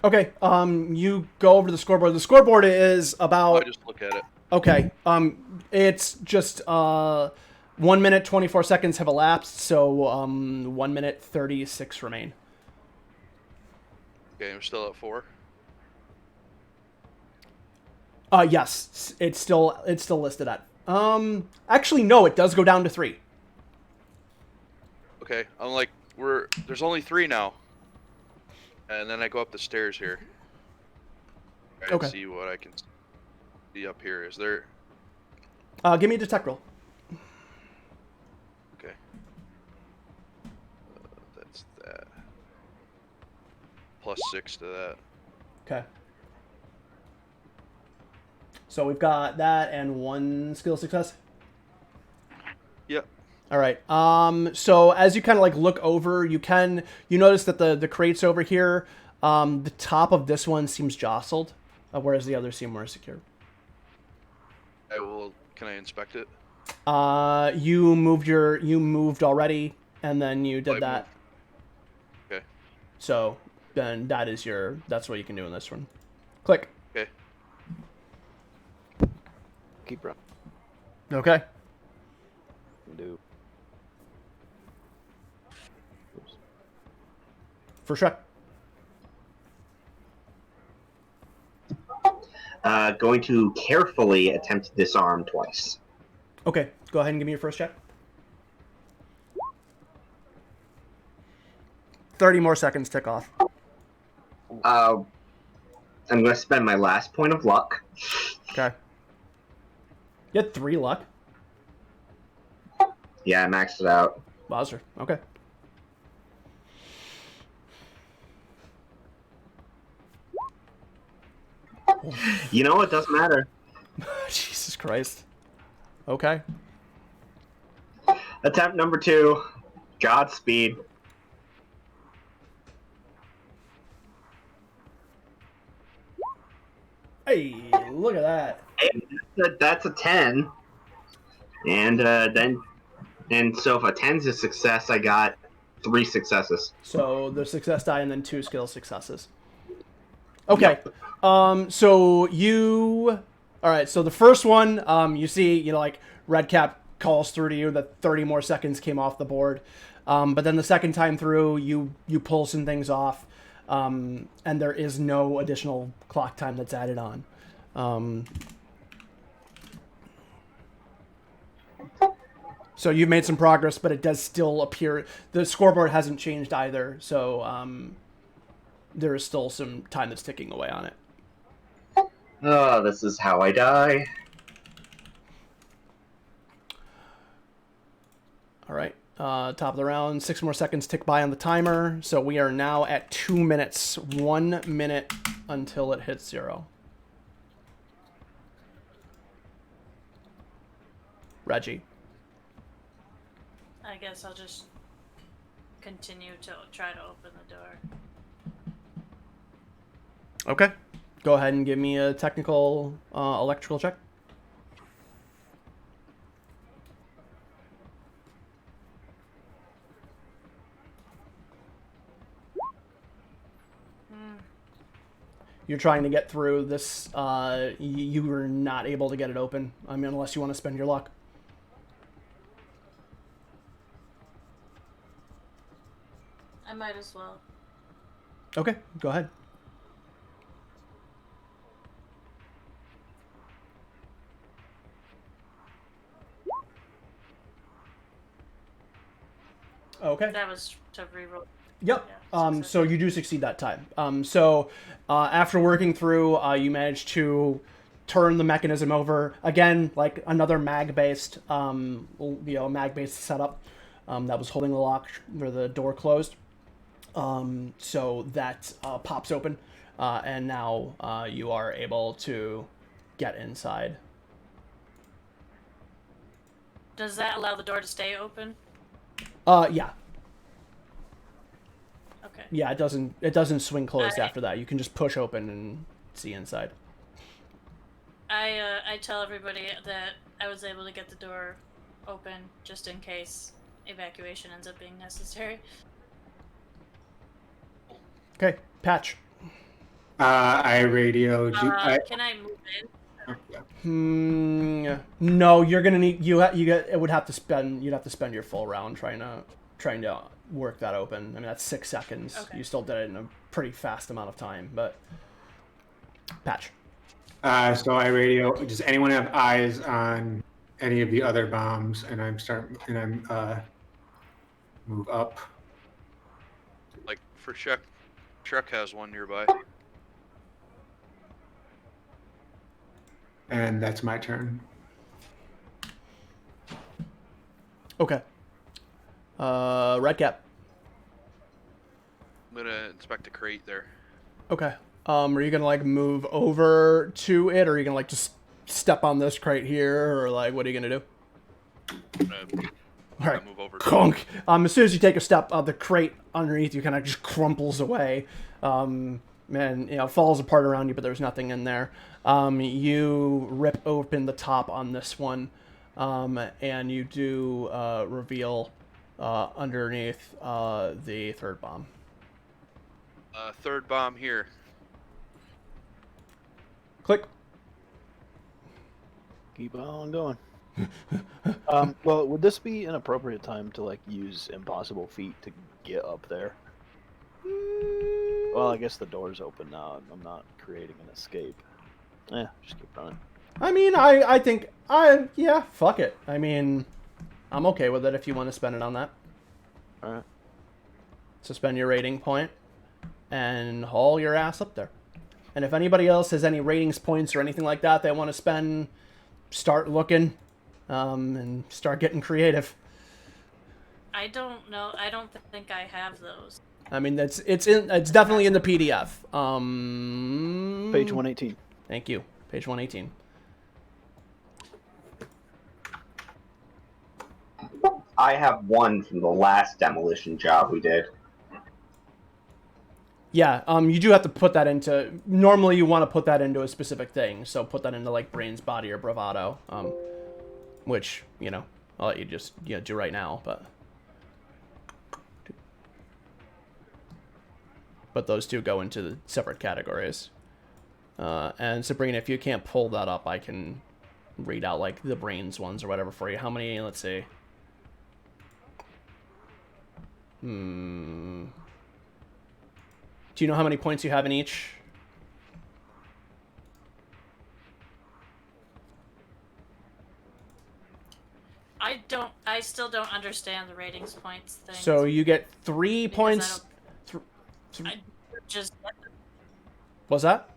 Okay. You go over to the scoreboard. The scoreboard is about. I just look at it. Okay. It's just 1 minute 24 seconds have elapsed, so 1 minute 36 remain. Okay, we're still at 4. Yes, it's still listed at. Actually, no, it does go down to 3. Okay, I'm like, there's only 3 now. And then I go up the stairs here. Try Okay. to see what I can see up here. Is there... Give me a detect roll. Okay. That's that. +6 to that. Okay. So we've got that and 1 skill success. Yep. All right. So as you kind of like look over, you notice that the crates over here, the top of this one seems jostled, whereas the others seem more secure. Can I inspect it? You moved already, and then you did that. Okay. So then that's what you can do in this one. Click. Okay. Keep running. Okay. Do. For sure. Going to carefully attempt to disarm twice. Okay, go ahead and give me your first check. 30 more seconds tick off. I'm going to spend my last point of luck. Okay. You had 3 luck. Yeah, I maxed it out. Wowzer. Okay. You know, it doesn't matter. Jesus Christ. Okay. Attempt number 2. Godspeed. Hey, look at that. That's a 10. And so if a 10's a success, I got 3 successes. So the success die and then 2 skill successes. Okay. Yep. So you... Alright, so the first one, you see, like, Redcap calls through to you that 30 more seconds came off the board. But then the second time through, you pull some things off, and there is no additional clock time that's added on. So you've made some progress, but it does still appear... The scoreboard hasn't changed either, so there is still some time that's ticking away on it. Oh, this is how I die. All right. Top of the round. 6 more seconds tick by on the timer. So we are now at 2 minutes. 1 minute until it hits 0. Reggie. I guess I'll just continue to try to open the door. Okay. Go ahead and give me a technical electrical check. You're trying to get through this. You were not able to get it open. I mean, unless you want to spend your luck. I might as well. Okay, go ahead. Okay. That was to reroll. Yep. Yeah, so you do succeed that time. So after working through, you manage to turn the mechanism over again, like another mag-based, mag-based setup that was holding the lock or the door closed. So that pops open, and now you are able to get inside. Does that allow the door to stay open? Yeah. Okay. Yeah, it doesn't swing closed after that. You can just push open and see inside. I tell everybody that I was able to get the door open just in case evacuation ends up being necessary. Okay, Patch. I radioed. Can I move in? No, you're gonna need you'd have to spend your full round trying to trying to work that open. I mean, that's 6 seconds. Okay. You still did it in a pretty fast amount of time, but patch. So I radio. Does anyone have eyes on any of the other bombs? And I'm move up. Like for Shrek has one nearby. And that's my turn. Okay. Red Cap. I'm gonna inspect the crate there. Okay. Are you gonna like move over to it, or are you gonna like just step on this crate here, or like what are you gonna do? All right. Move over. Conk. As soon as you take a step, the crate underneath you kind of just crumples away. And falls apart around you, but there's nothing in there. You rip open the top on this one, and you do reveal underneath the third bomb. Third bomb here. Click. Keep on going. Well, would this be an appropriate time to like use impossible feat to get up there? Well, I guess the door's open now. I'm not creating an escape. Just keep running. I mean, I think yeah, fuck it. I mean, I'm okay with it if you want to spend it on that. All right. So spend your rating point and haul your ass up there. And if anybody else has any ratings points or anything like that they want to spend, start looking, and start getting creative. I don't know. I don't think I have those. I mean, it's definitely in the PDF. Page 118. Thank you. Page 118. I have one from the last demolition job we did. Yeah, you do have to put that into... Normally you want to put that into a specific thing, so put that into, like, brains, body, or bravado, which, I'll let you just do right now, but those two go into the separate categories. And Sabrina, if you can't pull that up, I can read out, like, the brains ones or whatever for you. How many, let's see. Do you know how many points you have in each? I still don't understand the ratings points thing. So you get 3 points. I just... What's that?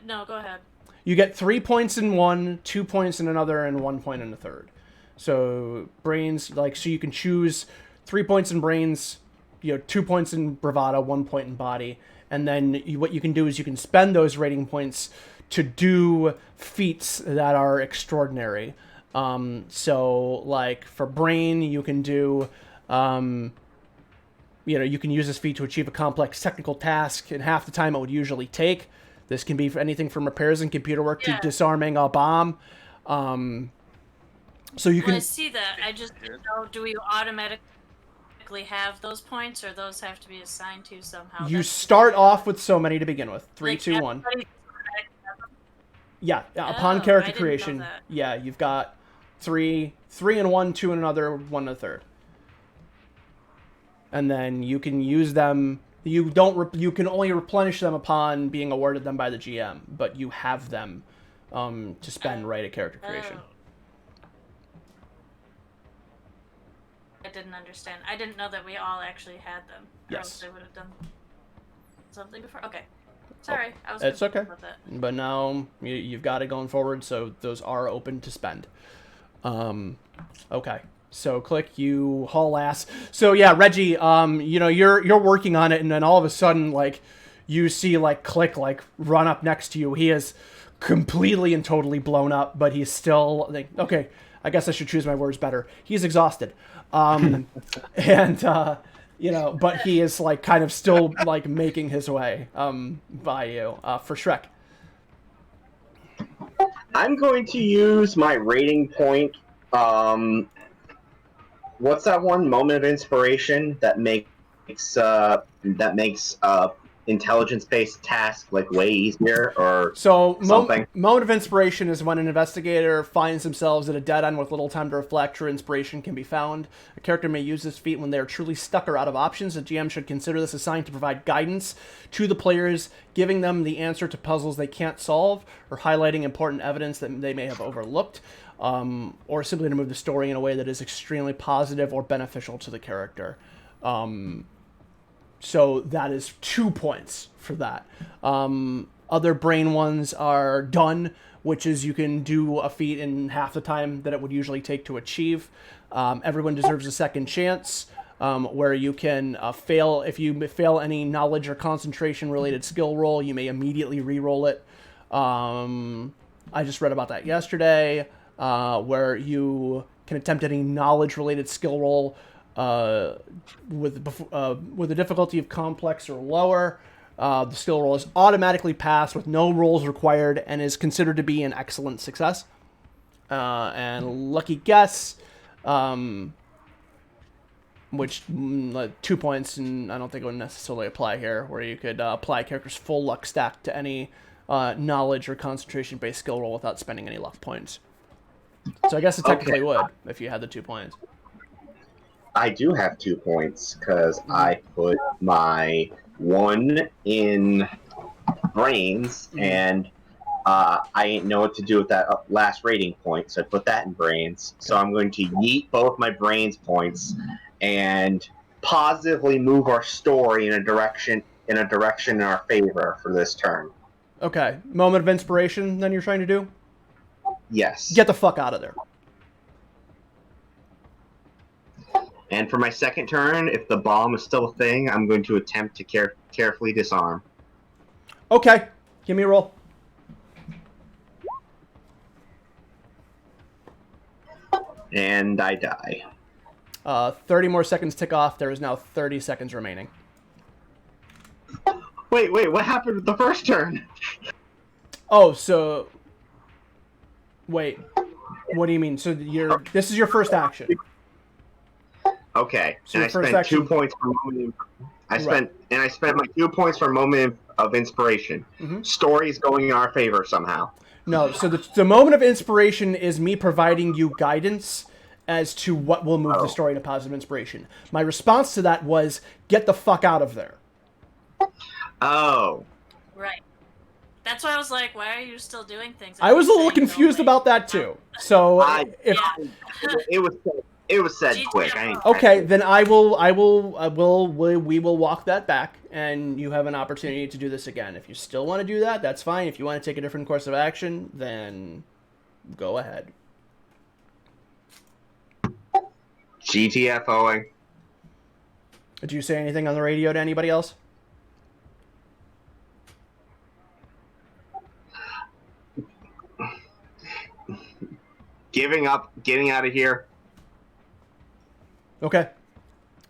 No, go ahead. You get 3 points in one, 2 points in another, and 1 point in the third. So brains, so you can choose 3 points in brains, 2 points in bravado, 1 point in body, and then what you can do is you can spend those rating points to do feats that are extraordinary. So like for brain, you can do, you can use this feat to achieve a complex technical task in half the time it would usually take. This can be for anything from repairs and computer work to disarming a bomb. So you can... I see that. I just didn't know, do we automatically have those points, or those have to be assigned to somehow? You start off with so many to begin with. 3, 2, 1. Yeah, upon character creation, you've got 3 in one, 2 in another, 1 in a third. And then you can use them... You can only replenish them upon being awarded them by the GM, but you have them to spend right at character creation. I didn't understand. I didn't know that we all actually had them. Yes. Or else I would have done something before. Okay. Sorry. I was It's okay. with it. But now you've got it going forward, so those are open to spend. Okay. So click, you haul ass. So yeah, Reggie, you're working on it, and then all of a sudden, you see Click run up next to you. He is completely and totally blown up, but he's still okay. I guess I should choose my words better. He's exhausted, but he is kind of still making his way by you for Shrek. I'm going to use my rating point. What's that one moment of inspiration that makes intelligence-based task like way easier or So, something? moment of inspiration is when an investigator finds themselves at a dead end with little time to reflect or inspiration can be found. A character may use this feat when they are truly stuck or out of options. The GM should consider this assigned to provide guidance to the players, giving them the answer to puzzles they can't solve, or highlighting important evidence that they may have overlooked, or simply to move the story in a way that is extremely positive or beneficial to the character. So that is 2 points for that. Other brain ones are done, which is you can do a feat in half the time that it would usually take to achieve. Everyone deserves a second chance, where you can fail. If you fail any knowledge or concentration related skill roll, you may immediately re-roll it. I just read about that yesterday, where you can attempt any knowledge related skill roll with a difficulty of complex or lower. The skill roll is automatically passed with no rolls required and is considered to be an excellent success. And lucky guess, which 2 points, and I don't think it would necessarily apply here, where you could apply a character's full luck stack to any knowledge or concentration-based skill roll without spending any luck points. So I guess it technically would if you had the 2 points. I do have 2 points because I put my 1 in brains, and I didn't know what to do with that last rating point, so I put that in brains. So I'm going to yeet both my brains points and positively move our story in a direction in our favor for this turn. Okay, moment of inspiration. Then you're trying to do? Yes. Get the fuck out of there. And for my second turn, if the bomb is still a thing, I'm going to attempt to carefully disarm. Okay, give me a roll. And I die. 30 more seconds tick off. There is now 30 seconds remaining. Wait, what happened with the first turn? Oh, so... Wait. What do you mean? So this is your first action. Okay, So and I spent 2 points for moment. I spent my 2 points for moment of inspiration. Mm-hmm. Story's going in our favor somehow. No, so the moment of inspiration is me providing you guidance as to what will move the story to positive inspiration. My response to that was, get the fuck out of there. Oh. Right. That's why I was like, why are you still doing things? I was a little confused about that too. So it was said quick. Okay, then we will walk that back, and you have an opportunity to do this again. If you still want to do that, that's fine. If you want to take a different course of action, then go ahead. GTFOing. Did you say anything on the radio to anybody else? Giving up, getting out of here. Okay.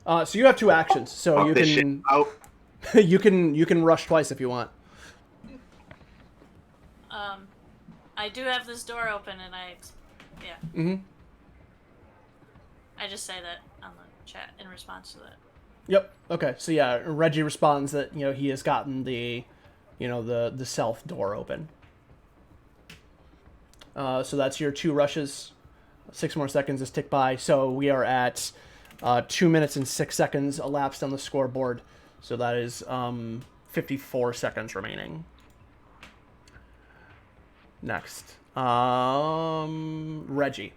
So you have 2 actions. So you can you can rush twice if you want. I do have this door open, and yeah. Mm-hmm. I just say that on the chat in response to that. Yep. Okay. So yeah, Reggie responds that he has gotten the the self door open. So that's your 2 rushes. 6 more seconds has ticked by. So we are at 2 minutes and 6 seconds elapsed on the scoreboard. So that is 54 seconds remaining. Next, Reggie.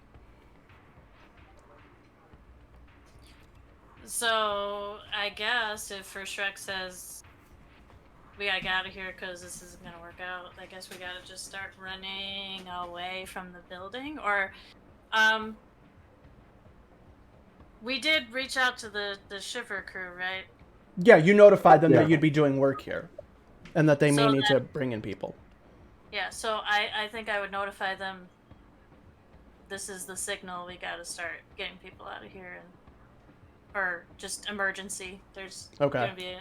So I guess if First Shrek says we gotta get out of here because this isn't gonna work out, I guess we gotta just start running away from the building. Or, we did reach out to the Shiver crew, right? Yeah, you notified them that you'd be doing work here, and that they may need to bring in people. Yeah, so I think I would notify them. This is the signal. We gotta start getting people out of here, or just emergency. There's gonna be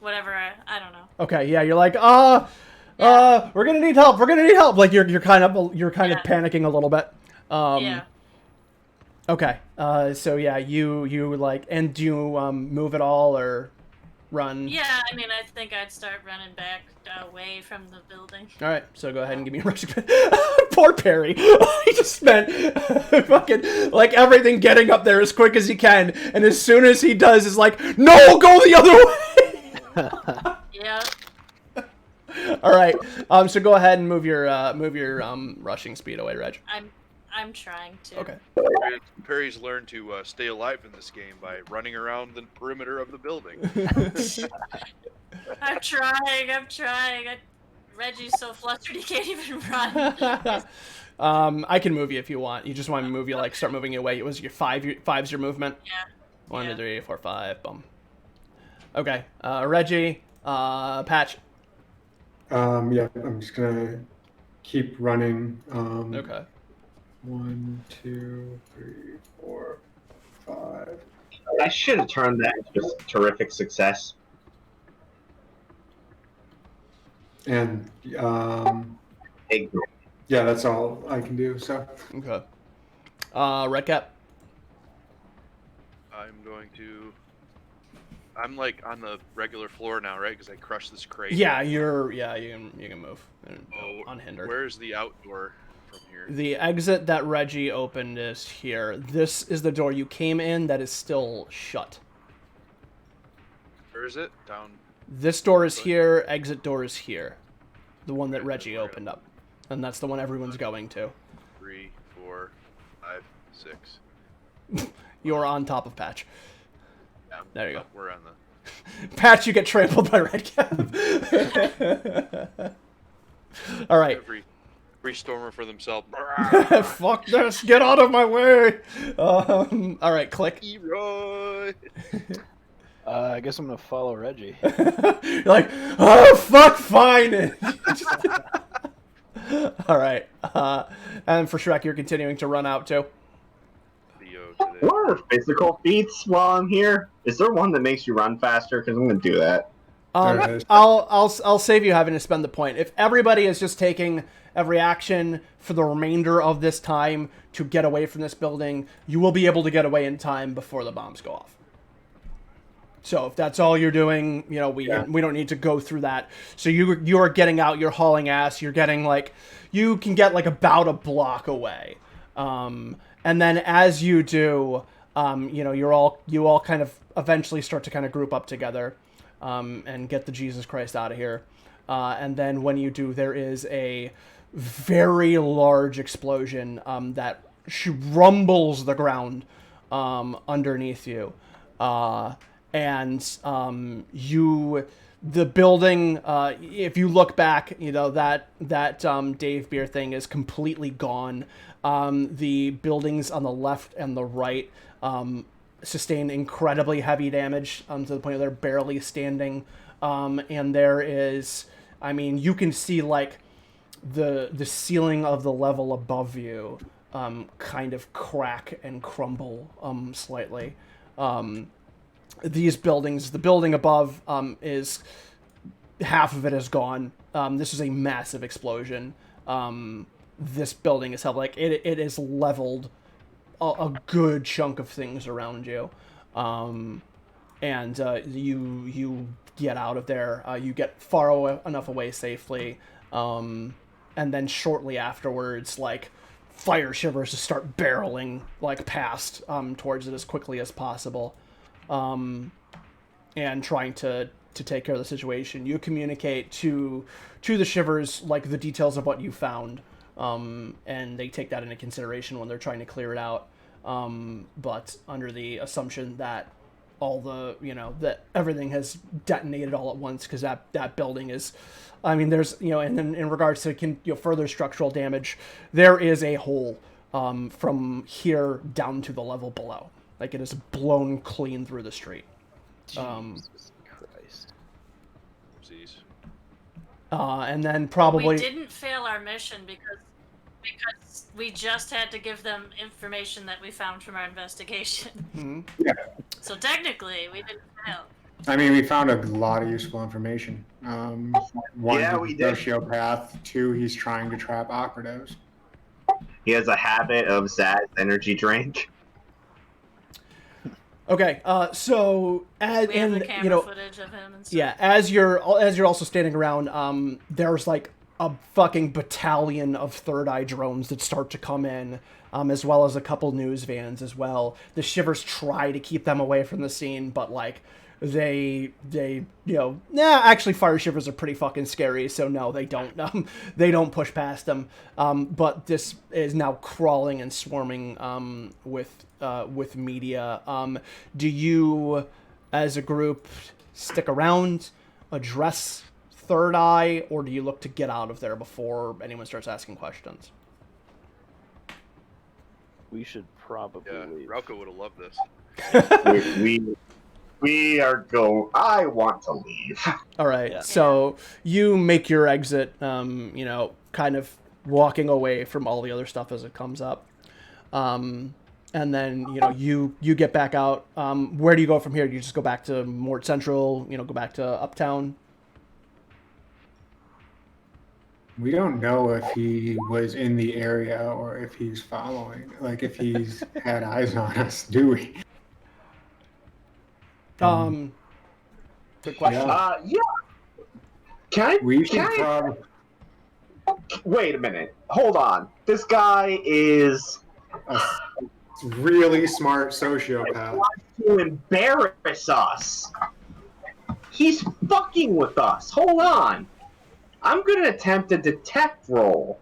whatever. I don't know. Okay, yeah, you're like, we're gonna need help. We're gonna need help. Like you're kind of panicking a little bit. Yeah. Okay. So yeah, you like, and do you move at all or? run? Yeah, I mean, I think I'd start running back away from the building. All right, so go ahead and give me a rushing. Poor Perry. He just spent fucking like everything getting up there as quick as he can, and as soon as he does, is like, no, go the other way. Yeah. All right. So go ahead and move your rushing speed away, Reg. I'm trying to. Okay. Perry's learned to stay alive in this game by running around the perimeter of the building. I'm trying. Reggie's so flustered he can't even run. I can move you if you want. You just want me to move you, like start moving you away. It was your five's your movement. Yeah. 1, 2, 3, 4, 5. Boom. Okay. Reggie. Patch. Yeah, I'm just gonna keep running. Okay. 1, 2, 3, 4, 5. I should have turned that into a terrific success. And Ignore. yeah, that's all I can do. So Okay. Red Cap. I'm like on the regular floor now, right? Because I crushed this crate. Yeah, you can move unhindered. Where's the outdoor from here? The exit that Reggie opened is here. This is the door you came in that is still shut. Where is it? Down. This door is here. Exit door is here. The one that Reggie opened up, and that's the one everyone's going to. 3, 4, 5, 6. You're on top of Patch. Yeah, There you go. We're on the. Patch, you get trampled by Red Cap. All right. Every stormer for themselves. Fuck this! Get out of my way! All right, click. Leroy. I guess I'm gonna follow Reggie. You're like, oh fuck, fine. All right, and for Shrek, you're continuing to run out too. What are physical feats while I'm here? Is there one that makes you run faster? Because I'm gonna do that. I'll save you having to spend the point. If everybody is just taking every action for the remainder of this time to get away from this building, you will be able to get away in time before the bombs go off. So if that's all you're doing, you know, we don't need to go through that. So you are getting out, you're hauling ass, you're getting like, you can get like about a block away. And then as you do, you know, you all kind of eventually start to kind of group up together, and get the Jesus Christ out of here. And then when you do, there is a very large explosion, that rumbles the ground, underneath you. The building, if you look back, you know, that Dave Beer thing is completely gone. The buildings on the left and the right sustain incredibly heavy damage, to the point where they're barely standing. And there is, I mean, you can see like the ceiling of the level above you kind of crack and crumble slightly. These buildings, the building above is half of it is gone. This is a massive explosion. This building is held like it is leveled a good chunk of things around you, and you get out of there. You get far enough away safely, and then shortly afterwards, like fire shivers just start barreling like past towards it as quickly as possible. And trying to take care of the situation. You communicate to the shivers like the details of what you found, and they take that into consideration when they're trying to clear it out. But under the assumption that that everything has detonated all at once, because that building is, I mean, there's, and then in regards to further structural damage, there is a hole from here down to the level below. Like, it is blown clean through the street. Jesus Christ. And then probably... We didn't fail our mission because we just had to give them information that we found from our investigation. Mm-hmm. Yeah. So technically, we didn't fail. I mean, we found a lot of useful information. One, we did. Sociopath. 2, he's trying to trap operatives. He has a habit of Zaz energy drink. Okay, so as We have the and camera you know, footage of him and stuff. yeah, as you're also standing around, there's like a fucking battalion of Third Eye drones that start to come in, as well as a couple news vans as well. The Shivers try to keep them away from the scene, but like they actually Fire Shivers are pretty fucking scary, so no, they don't they don't push past them. But this is now crawling and swarming with media. Do you, as a group, stick around, address Third Eye, or do you look to get out of there before anyone starts asking questions? We should probably leave. Rauko would have loved this. We are go. I want to leave. All right, Yeah. so you make your exit, kind of walking away from all the other stuff as it comes up. And then, you get back out. Where do you go from here? Do you just go back to Mort Central, go back to Uptown? We don't know if he was in the area or if he's following, like if he's had eyes on us, do we? Good question. Yeah. Can I? We should can I- probably. Wait a minute. Hold on. This guy is A really smart sociopath. wants to embarrass us. He's fucking with us. Hold on. I'm going to attempt a detect roll.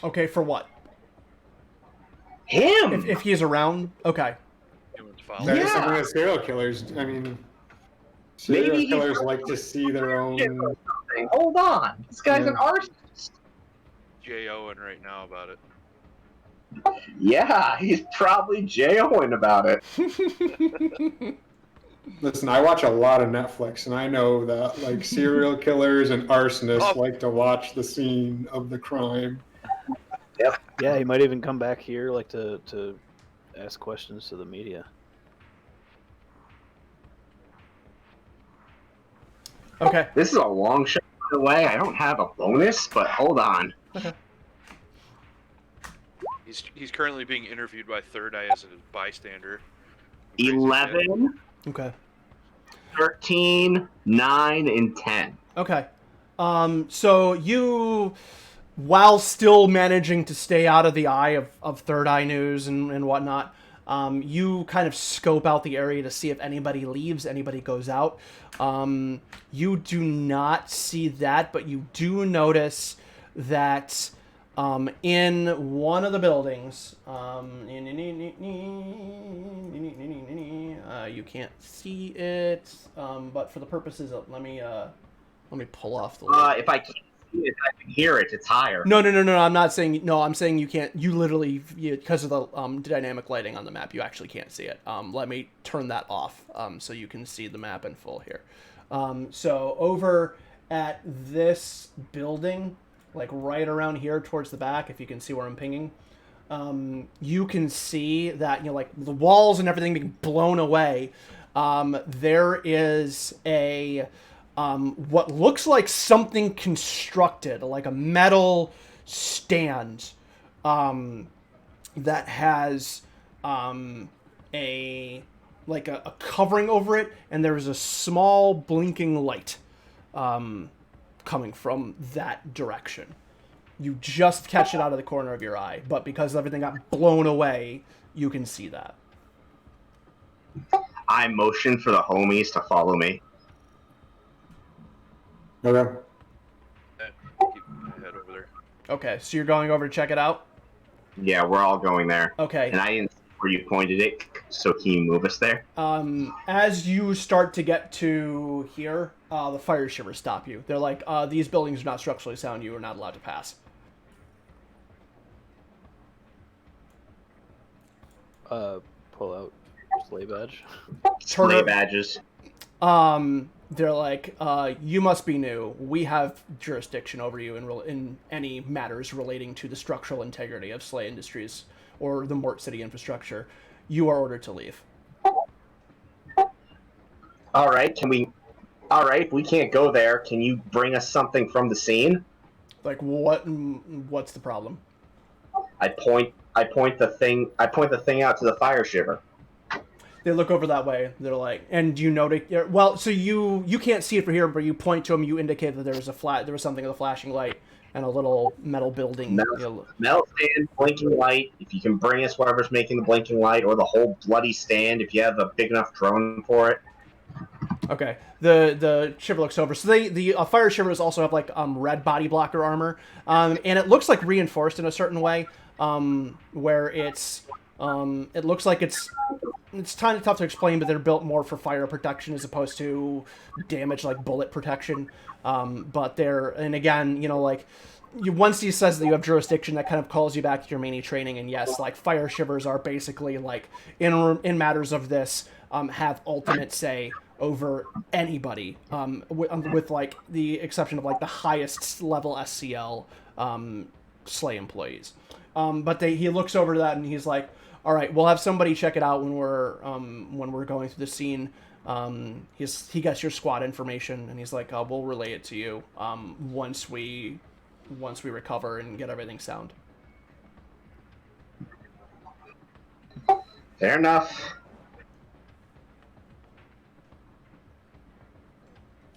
Okay, for what? Him. If he's around? Okay. Humans follow. That is Yeah. something that serial killers. I mean, serial Maybe he- killers like to see their own. Hold on. This guy's an arsonist. J.O.ing right now about it. Yeah, he's probably J.O.ing about it. Listen, I watch a lot of Netflix, and I know that like serial killers and arsonists Oh. like to watch the scene of the crime. Yeah, he might even come back here, like to ask questions to the media. Okay. This is a long shot away. I don't have a bonus, but hold on. He's currently being interviewed by Third Eye as a bystander. 11, Okay. 13, 9, and 10. Okay. So you, while still managing to stay out of the eye of Third Eye News and whatnot, you kind of scope out the area to see if anybody leaves, anybody goes out. You do not see that, but you do notice that in one of the buildings, you can't see it, but for the purposes of, let me pull off the list. If I can't see it, I can hear it. It's higher. No, I'm not saying, no, I'm saying you can't, you literally, because of the dynamic lighting on the map, you actually can't see it. Let me turn that off, so you can see the map in full here. So over at this building, like right around here towards the back, if you can see where I'm pinging, you can see that, like the walls and everything being blown away. There is a, what looks like something constructed, like a metal stand, that has, a covering over it, and there's a small blinking light, coming from that direction. You just catch it out of the corner of your eye, but because everything got blown away, you can see that. I motion for the homies to follow me. Okay. Keep my head over there. Okay, so you're going over to check it out? Yeah, we're all going there. Okay. And I didn't see where you pointed it, so can you move us there? As you start to get to here, the fire shivers stop you. They're like, these buildings are not structurally sound. You are not allowed to pass. Pull out sleigh badge. Sleigh badges. They're like, you must be new. We have jurisdiction over you in any matters relating to the structural integrity of SLA Industries or the Mort City infrastructure. You are ordered to leave. All right, if we can't go there, can you bring us something from the scene? Like, what's the problem? I point the thing out to the fire shiver. They look over that way. They're like, and you notice. Well, so you can't see it from here, but you point to them. You indicate that there was something with a flashing light and a little metal building. Metal stand, blinking light. If you can bring us whoever's making the blinking light, or the whole bloody stand, if you have a big enough drone for it. Okay. The shiver looks over. So the fire shivers also have like red body blocker armor, and it looks like reinforced in a certain way, where it looks like it's kind of tough to explain, but they're built more for fire protection as opposed to damage like bullet protection. But and again, like once he says that you have jurisdiction, that kind of calls you back to your mini training. And yes, like fire shivers are basically like in matters of this have ultimate say over anybody, with like the exception of like the highest level SCL SLA employees. But he looks over to that and he's like, all right, we'll have somebody check it out when we're going through the scene. He gets your squad information and he's like, we'll relay it to you once we recover and get everything sound. Fair enough.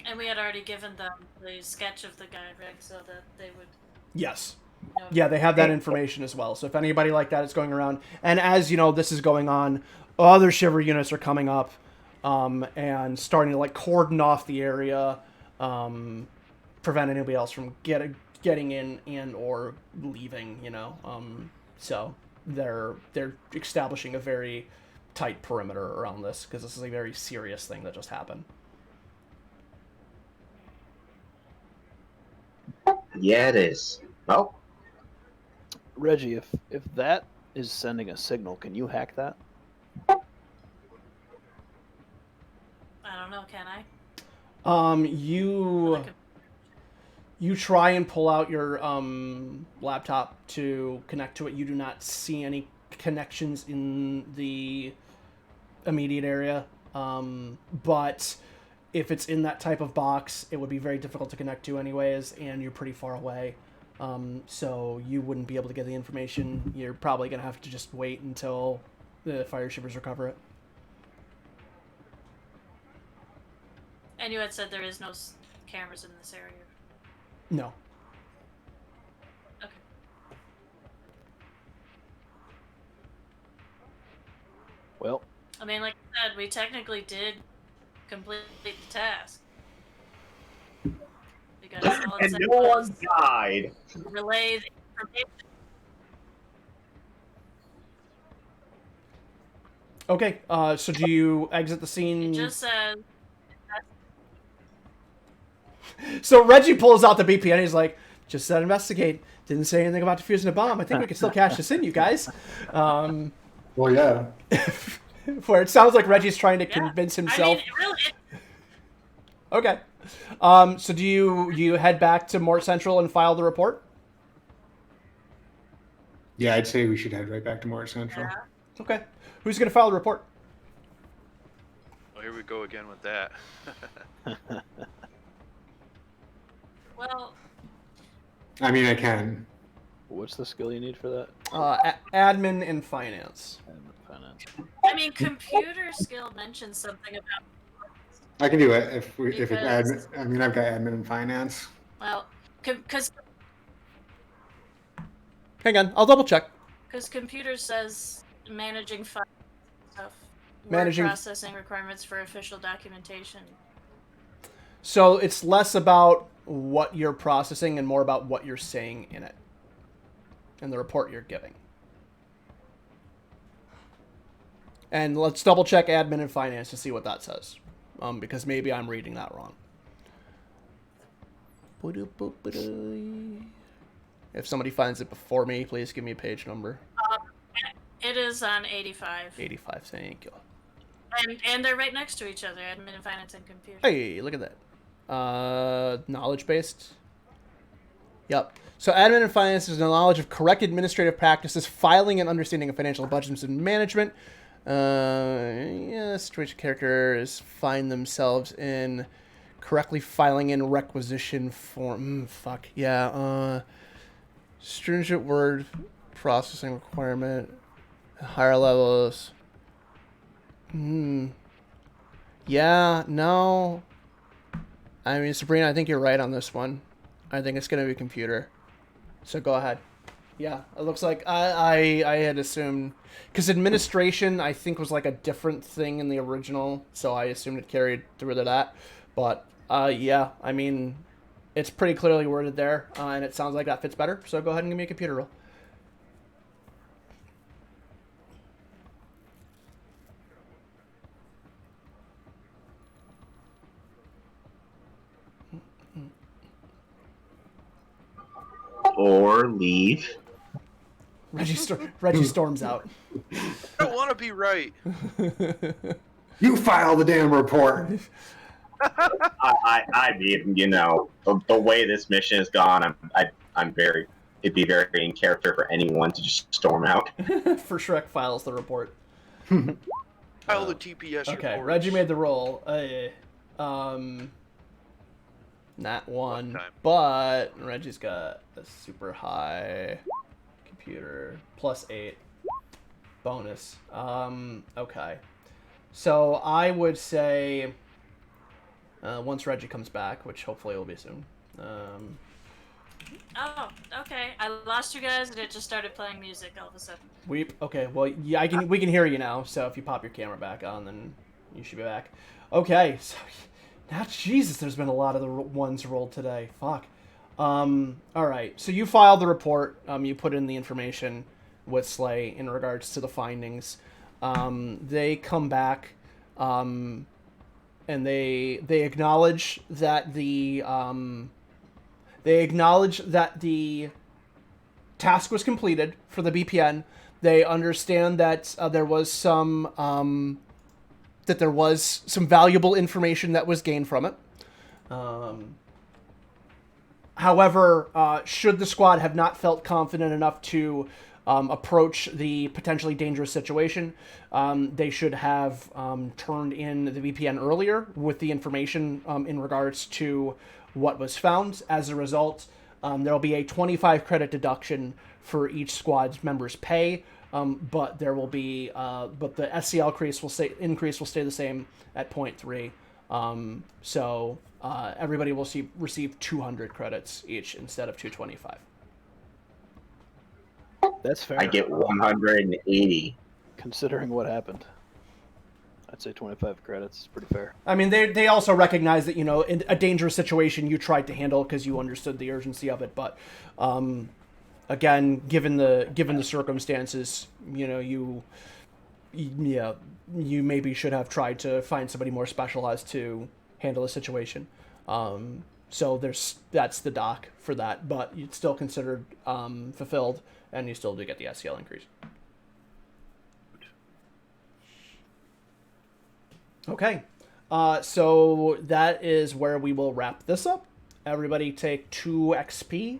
And we had already given them the sketch of the guy, Rick, so that they would... Yes. Yeah, they have that information as well. So if anybody like that is going around, and as this is going on, other shiver units are coming up and starting to like cordon off the area, prevent anybody else from getting in and or leaving. So they're establishing a very tight perimeter around this because this is a very serious thing that just happened. Yeah, it is. Well, Reggie, if that is sending a signal, can you hack that? I don't know, can I? You try and pull out your laptop to connect to it. You do not see any connections in the immediate area. But if it's in that type of box, it would be very difficult to connect to anyways, and you're pretty far away. So you wouldn't be able to get the information. You're probably going to have to just wait until the fire shivers recover it. And you had said there is no cameras in this area. No. Okay. Well, I mean, like I said, we technically did complete the task. Because all it and said no one was died. relay the information. Okay, so do you exit the scene? It just says... So Reggie pulls out the BPN. He's like, just said investigate. Didn't say anything about defusing a bomb. I think we can still cash this in, you guys. Well, yeah. Where it sounds like Reggie's trying to convince himself. I mean, really, Okay. So do you head back to Mort Central and file the report? Yeah, I'd say we should head right back to Mort Central. Yeah. Okay. Who's going to file the report? Well, here we go again with that. Well, I mean, I can. what's the skill you need for that? Admin and finance. Admin, finance. I mean, computer skill mentions something about... I can do it if it's Because- admin. I mean, I've got admin and finance. Well, because Hang on, I'll double check. computer says managing files and stuff. Managing- Word processing requirements for official documentation. So it's less about what you're processing and more about what you're saying in it. And the report you're giving. And let's double check admin and finance to see what that says. Because maybe I'm reading that wrong. If somebody finds it before me, please give me a page number. It is on 85. 85, thank you. And they're right next to each other, admin and finance and computer. Hey, look at that. Knowledge-based. Yep. So admin and finance is the knowledge of correct administrative practices, filing and understanding of financial budgets and management. Situation characters find themselves in correctly filing in requisition form. Stringent word processing requirement. Higher levels. Yeah, no. I mean, Sabrina, I think you're right on this one. I think it's going to be computer. So go ahead. Yeah, it looks like I had assumed... Because administration, I think, was like a different thing in the original, so I assumed it carried through to that. But, yeah, I mean, it's pretty clearly worded there, and it sounds like that fits better. So go ahead and give me a computer roll. Or leave. Reggie storms out. I don't want to be right. You file the damn report. I mean, you know, the way this mission has gone, it'd be very in character for anyone to just storm out. For Shrek files the report. File the TPS Okay, reports. Reggie made the roll. Not one, but Reggie's got a super high computer +8 bonus. Okay, so I would say once Reggie comes back, which hopefully will be soon. Oh, okay. I lost you guys, and it just started playing music all of a sudden. Weep. Okay, well, yeah, we can hear you now. So if you pop your camera back on, then you should be back. Okay, so. Now, Jesus, there's been a lot of the ones rolled today. Fuck. All right. So you filed the report. You put in the information with Slay in regards to the findings. They come back, and they acknowledge that the task was completed for the BPN. They understand that there was some valuable information that was gained from it. However, should the squad have not felt confident enough to approach the potentially dangerous situation, they should have turned in the VPN earlier with the information in regards to what was found. As a result, there will be a 25 credit deduction for each squad's member's pay. But there will be, but the SCL increase will stay the same at 0.3. So everybody will receive 200 credits each instead of 225. That's fair. I get 180. Considering what happened, I'd say 25 credits is pretty fair. I mean, they also recognize that, you know, in a dangerous situation you tried to handle because you understood the urgency of it, but again, given the circumstances, you know, you maybe should have tried to find somebody more specialized to handle the situation. So that's the doc for that, but it's still considered fulfilled, and you still do get the SCL increase. Okay, so that is where we will wrap this up. Everybody take 2 XP.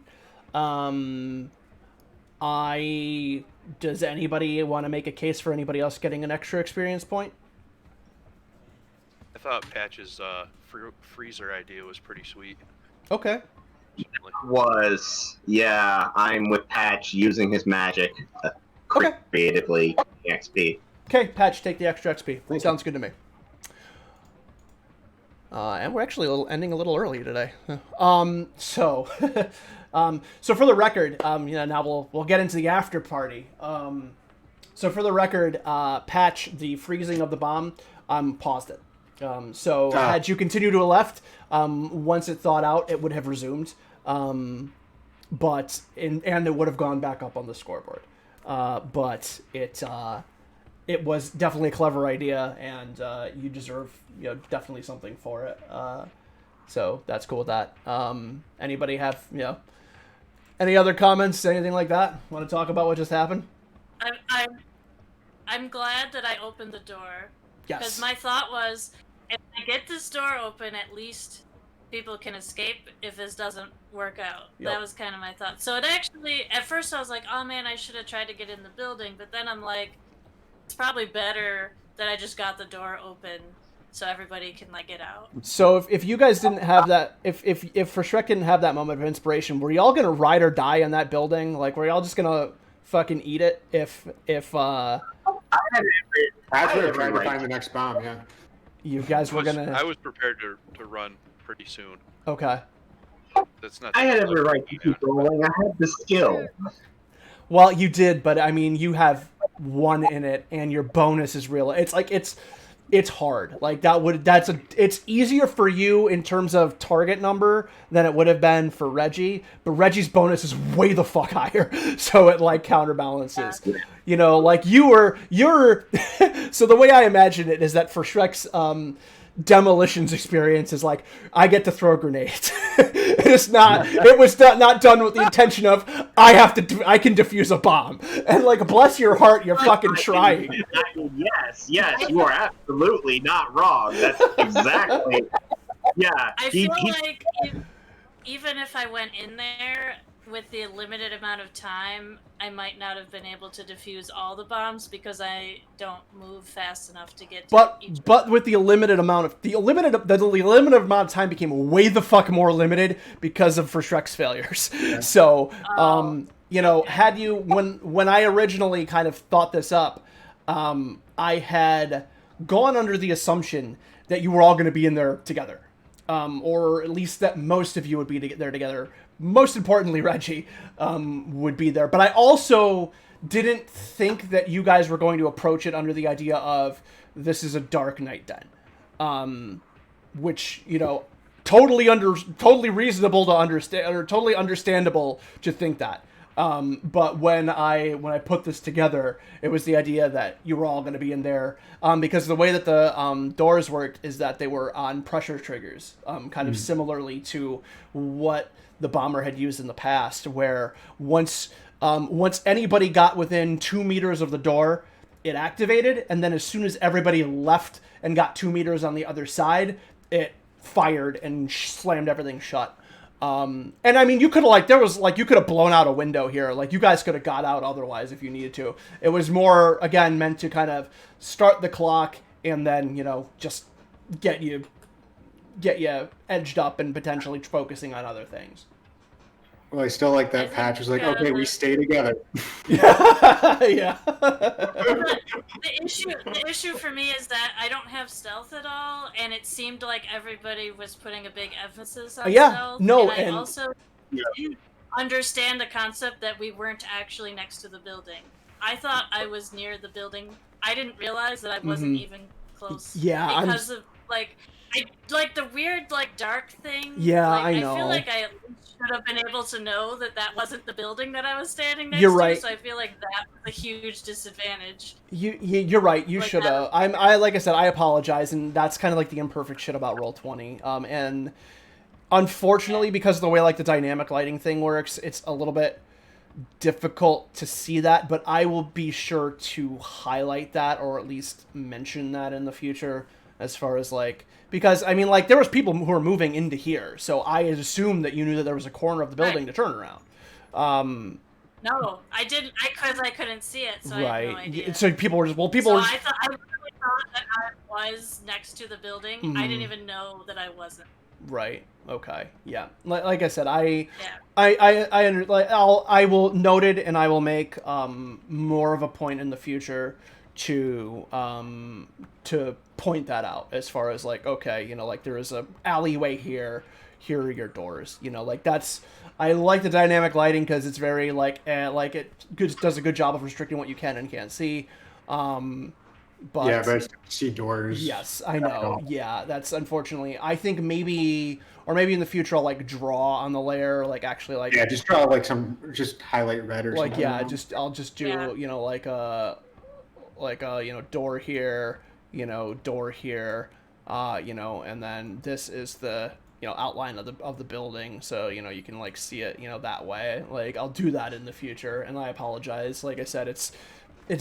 Does anybody want to make a case for anybody else getting an extra experience point? I thought Patch's freezer idea was pretty sweet. Okay. I'm with Patch using his magic creatively XP. Okay, Patch, take the extra XP. Sounds good to me. And we're actually ending a little early today. So for the record, now we'll get into the after party. So for the record, Patch, the freezing of the bomb, paused it. Had you continued to the left, once it thawed out, it would have resumed. And it would have gone back up on the scoreboard. But it was definitely a clever idea, and you deserve, definitely something for it. So that's cool with that. Anybody have, any other comments, anything like that? Want to talk about what just happened? I'm glad that I opened the door. Yes. Because my thought was, if I get this door open, at least people can escape if this doesn't work out. Yep. That was kind of my thought. So it actually, at first I was like, oh man, I should have tried to get in the building. But then I'm like, it's probably better that I just got the door open so everybody can get out. So if you guys didn't have that, if for Shrek didn't have that moment of inspiration, were y'all gonna ride or die in that building? Were y'all just gonna fucking eat it if That's where we're trying to find the next bomb. Yeah. You guys were gonna. I was prepared to run pretty soon. Okay. That's not. I had every right to keep rolling. I had the skill. Well, you did, but I mean, you have 1 in it, and your bonus is real. It's like it's hard. Like it's easier for you in terms of target number than it would have been for Reggie, but Reggie's bonus is way the fuck higher, so it like counterbalances. You know, like you're so the way I imagine it is that for Shrek's demolitions experience is like, I get to throw grenades. It was not done with the intention of I can defuse a bomb. And like, bless your heart, you're fucking trying. Yes, you are absolutely not wrong. That's exactly. Yeah. I feel like even if I went in there with the limited amount of time, I might not have been able to defuse all the bombs because I don't move fast enough to get to each. But with the limited amount of time became way the fuck more limited because of for Shrek's failures. Yeah. So you know, had you when I originally kind of thought this up, I had gone under the assumption that you were all going to be in there together, or at least that most of you would be there together. Most importantly, Reggie would be there. But I also didn't think that you guys were going to approach it under the idea of this is a Dark Knight den. Which, you know, totally reasonable to understand, or totally understandable to think that. But when I put this together, it was the idea that you were all going to be in there, because the way that the doors worked is that they were on pressure triggers, kind of similarly to what the bomber had used in the past, where once anybody got within 2 meters of the door, it activated, and then as soon as everybody left and got 2 meters on the other side, it fired and slammed everything shut. And I mean, you could have you could have blown out a window here. Like, you guys could have got out otherwise if you needed to. It was more, again, meant to kind of start the clock and then, you know, just get you edged up and potentially focusing on other things. Well, I still like that patch. Was like, okay, we stay together. Yeah. The issue for me is that I don't have stealth at all, and it seemed like everybody was putting a big emphasis on stealth. No, and I also didn't understand the concept that we weren't actually next to the building. I thought I was near the building. I didn't realize that I wasn't even close. Yeah, because of like the weird dark thing. Yeah, like, I know. I feel like I should have been able to know that wasn't the building that I was standing next You're to. right. So I feel like that was a huge disadvantage. You're right. You should have. I like I said, I apologize, and that's kind of like the imperfect shit about Roll20. And unfortunately, because of the way like the dynamic lighting thing works, it's a little bit difficult to see that. But I will be sure to highlight that, or at least mention that in the future. As far as like, because I mean, like, there was people who were moving into here, so I assumed that you knew that there was a corner of the building to turn around. No, I didn't. Because I couldn't see it, so I had no idea. So people were just I really thought that I was next to the building. I didn't even know that I wasn't. Right. Okay. Yeah. Like I said, I will note it, and I will make more of a point in the future to point that out, as far as like, okay, you know, like, there is a alleyway here are your doors, you know, like, that's, I like the dynamic lighting because it's very like it does a good job of restricting what you can and can't see, but yeah, but see doors. Yes, I know. Yeah, that's unfortunately, I think maybe in the future I'll like draw on the layer, like actually like, yeah, just draw like just highlight red or like, something. yeah, I'll just do you know, like you know, door here, you know, door here, you know, and then this is the, you know, outline of the building, so, you know, you can like see it, you know, that way. Like, I'll do that in the future, and I apologize. Like I said, it's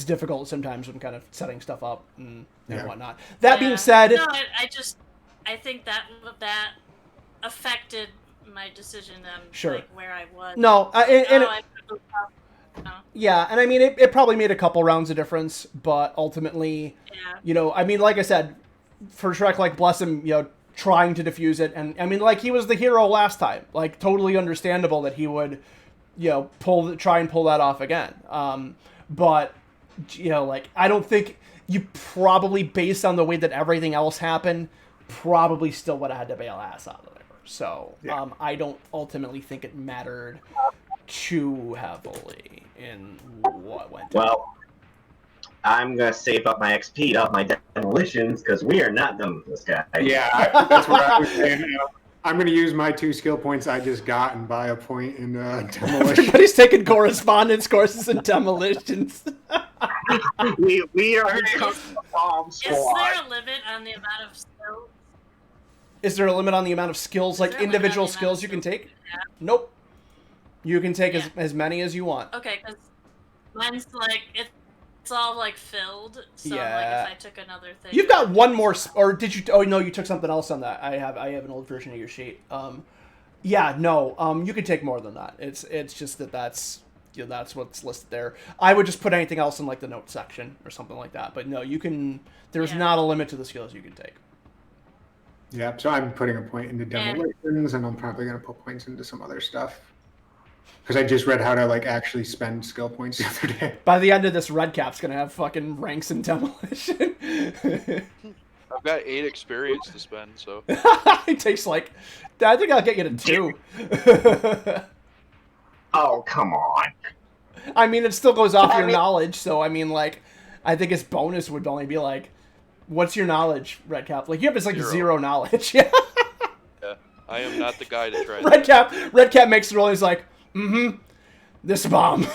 difficult sometimes when kind of setting stuff up and whatnot. That being said, no, I think that affected my decision on like where I was. No, yeah, and I mean, it probably made a couple rounds of difference, but ultimately, you know, I mean, like I said, for Shrek, like, bless him, you know, trying to defuse it, and I mean, like, he was the hero last time, like, totally understandable that he would, you know, try and pull that off again. But you know, like, I don't think you probably, based on the way that everything else happened, probably still would have had to bail ass out of there. So, I don't ultimately think it mattered too heavily in what went down. Well, I'm going to save up my XP up my demolitions because we are not done with this guy. Yeah, that's what I was saying. I'm going to use my 2 skill points I just got and buy a point in demolition. Everybody's taking correspondence courses and demolitions. we are the bomb Is squad. there a limit on the amount of skills? Is there a limit on the amount of skills, like individual skills you can take? Nope. You can take as many as you want. Okay, because mine's like, it's all like filled, so like if I took another thing... You've got one more, or did you, oh no, you took something else on that. I have an old version of your sheet. Yeah, no, you can take more than that. It's just that's, you know, that's what's listed there. I would just put anything else in like the notes section or something like that, but no, you can, there's not a limit to the skills you can take. Yeah, so I'm putting a point into demolitions, and I'm probably going to put points into some other stuff. Because I just read how to like actually spend skill points the other day. By the end of this, Red Cap's going to have fucking ranks in demolition. I've got 8 experience to spend, so... It takes like... I think I'll get you to 2. Oh, come on. I mean, it still goes off your knowledge, so I mean, like, I think its bonus would only be like, what's your knowledge, Red Cap? Like, you have this like 0 knowledge. Yeah. Yeah, I am not the guy to try Red Cap makes the roll, and he's like, this bomb. Saw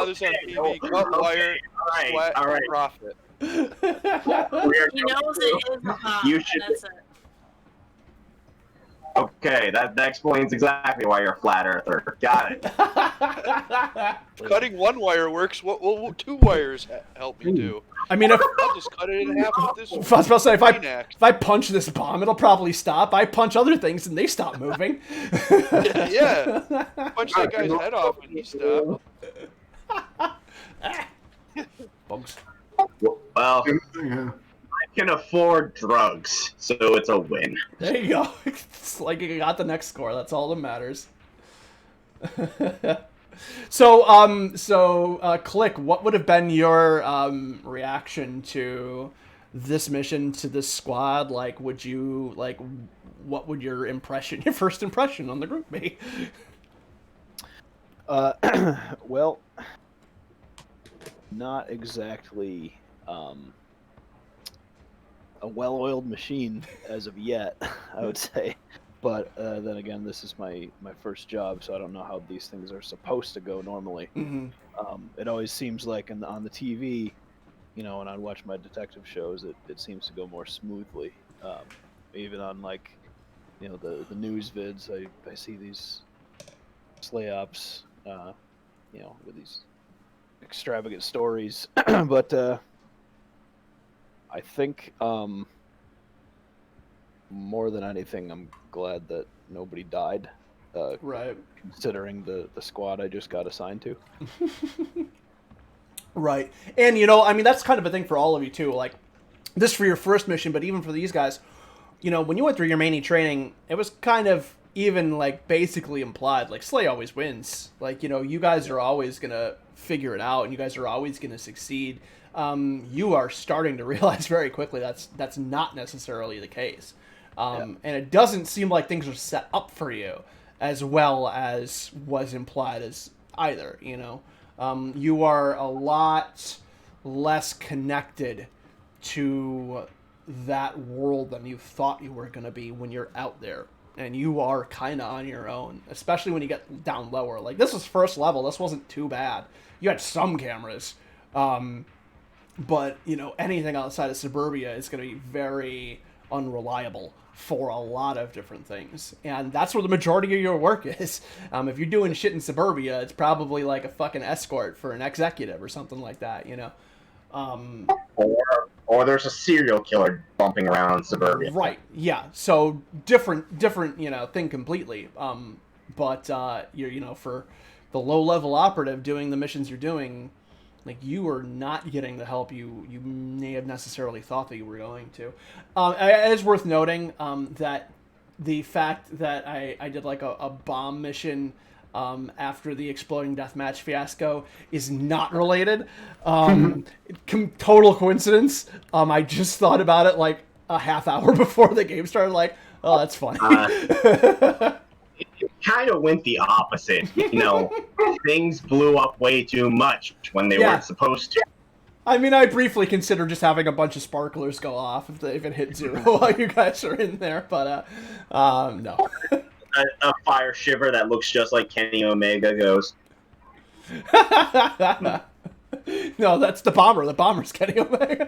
this on TV, cut wire, sweat, profit. He knows it is a bomb, that's it. Okay, that explains exactly why you're a flat earther. Got it. Cutting 1 wire works. What will 2 wires help me do? I mean, I'll just cut it in half with this. I was about to say, if I punch this bomb, it'll probably stop. I punch other things and they stop moving. Yeah. Punch that guy's head off and he stopped. Bugs. Well, I can afford drugs, so it's a win. There you go. It's like you got the next score. That's all that matters. So, Click, what would have been your reaction to this mission, to this squad? Like, would you, like, what would your first impression on the group be? Well, not exactly a well-oiled machine as of yet, I would say. But then again, this is my first job, so I don't know how these things are supposed to go normally. Mm-hmm. It always seems like on the TV, you know, when I watch my detective shows, it seems to go more smoothly. Even on, like, you know, the news vids, I see these SLA ops, you know, with these extravagant stories. But I think more than anything, I'm glad that nobody died. Right. Considering the squad I just got assigned to. Right. And, you know, I mean, that's kind of a thing for all of you, too. Like, this for your first mission, but even for these guys, you know, when you went through your mini training, it was kind of even, like, basically implied. Like, Slay always wins. Like, you know, you guys are always going to figure it out, and you guys are always going to succeed. You are starting to realize very quickly that's not necessarily the case. And it doesn't seem like things are set up for you as well as was implied as either, you know. You are a lot less connected to that world than you thought you were going to be when you're out there. And you are kind of on your own, especially when you get down lower. Like, this was first level. This wasn't too bad. You had some cameras. But, you know, anything outside of suburbia is going to be very unreliable for a lot of different things. And that's where the majority of your work is. If you're doing shit in suburbia, it's probably like a fucking escort for an executive or something like that, you know? Or there's a serial killer bumping around suburbia. Right, yeah. So different, you know, thing completely. But you're, you know, for the low-level operative doing the missions you're doing, like, you are not getting the help you may have necessarily thought that you were going to. It is worth noting that the fact that I did, like, a bomb mission after the exploding deathmatch fiasco is not related. Total coincidence. I just thought about it like a half hour before the game started. Like, oh, that's funny. It kind of went the opposite. Things blew up way too much when they weren't supposed to. I mean, I briefly considered just having a bunch of sparklers go off if it hit 0 while you guys are in there, but no. A fire shiver that looks just like Kenny Omega goes. No, that's the bomber. The bomber's Kenny Omega.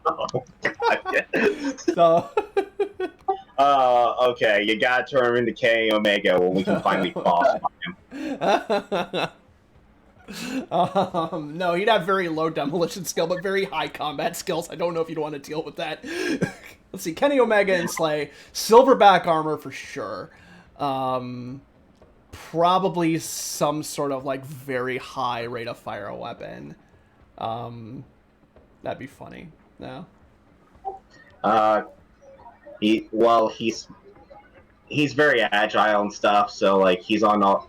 Oh, God. So. Okay, you gotta turn him into Kenny Omega when we can finally boss fight him. No, he'd have very low demolition skill, but very high combat skills. I don't know if you'd want to deal with that. Let's see, Kenny Omega and Slay, silverback armor for sure. Probably some sort of like very high rate of fire weapon. That'd be funny. No. He's very agile and stuff, so like he's a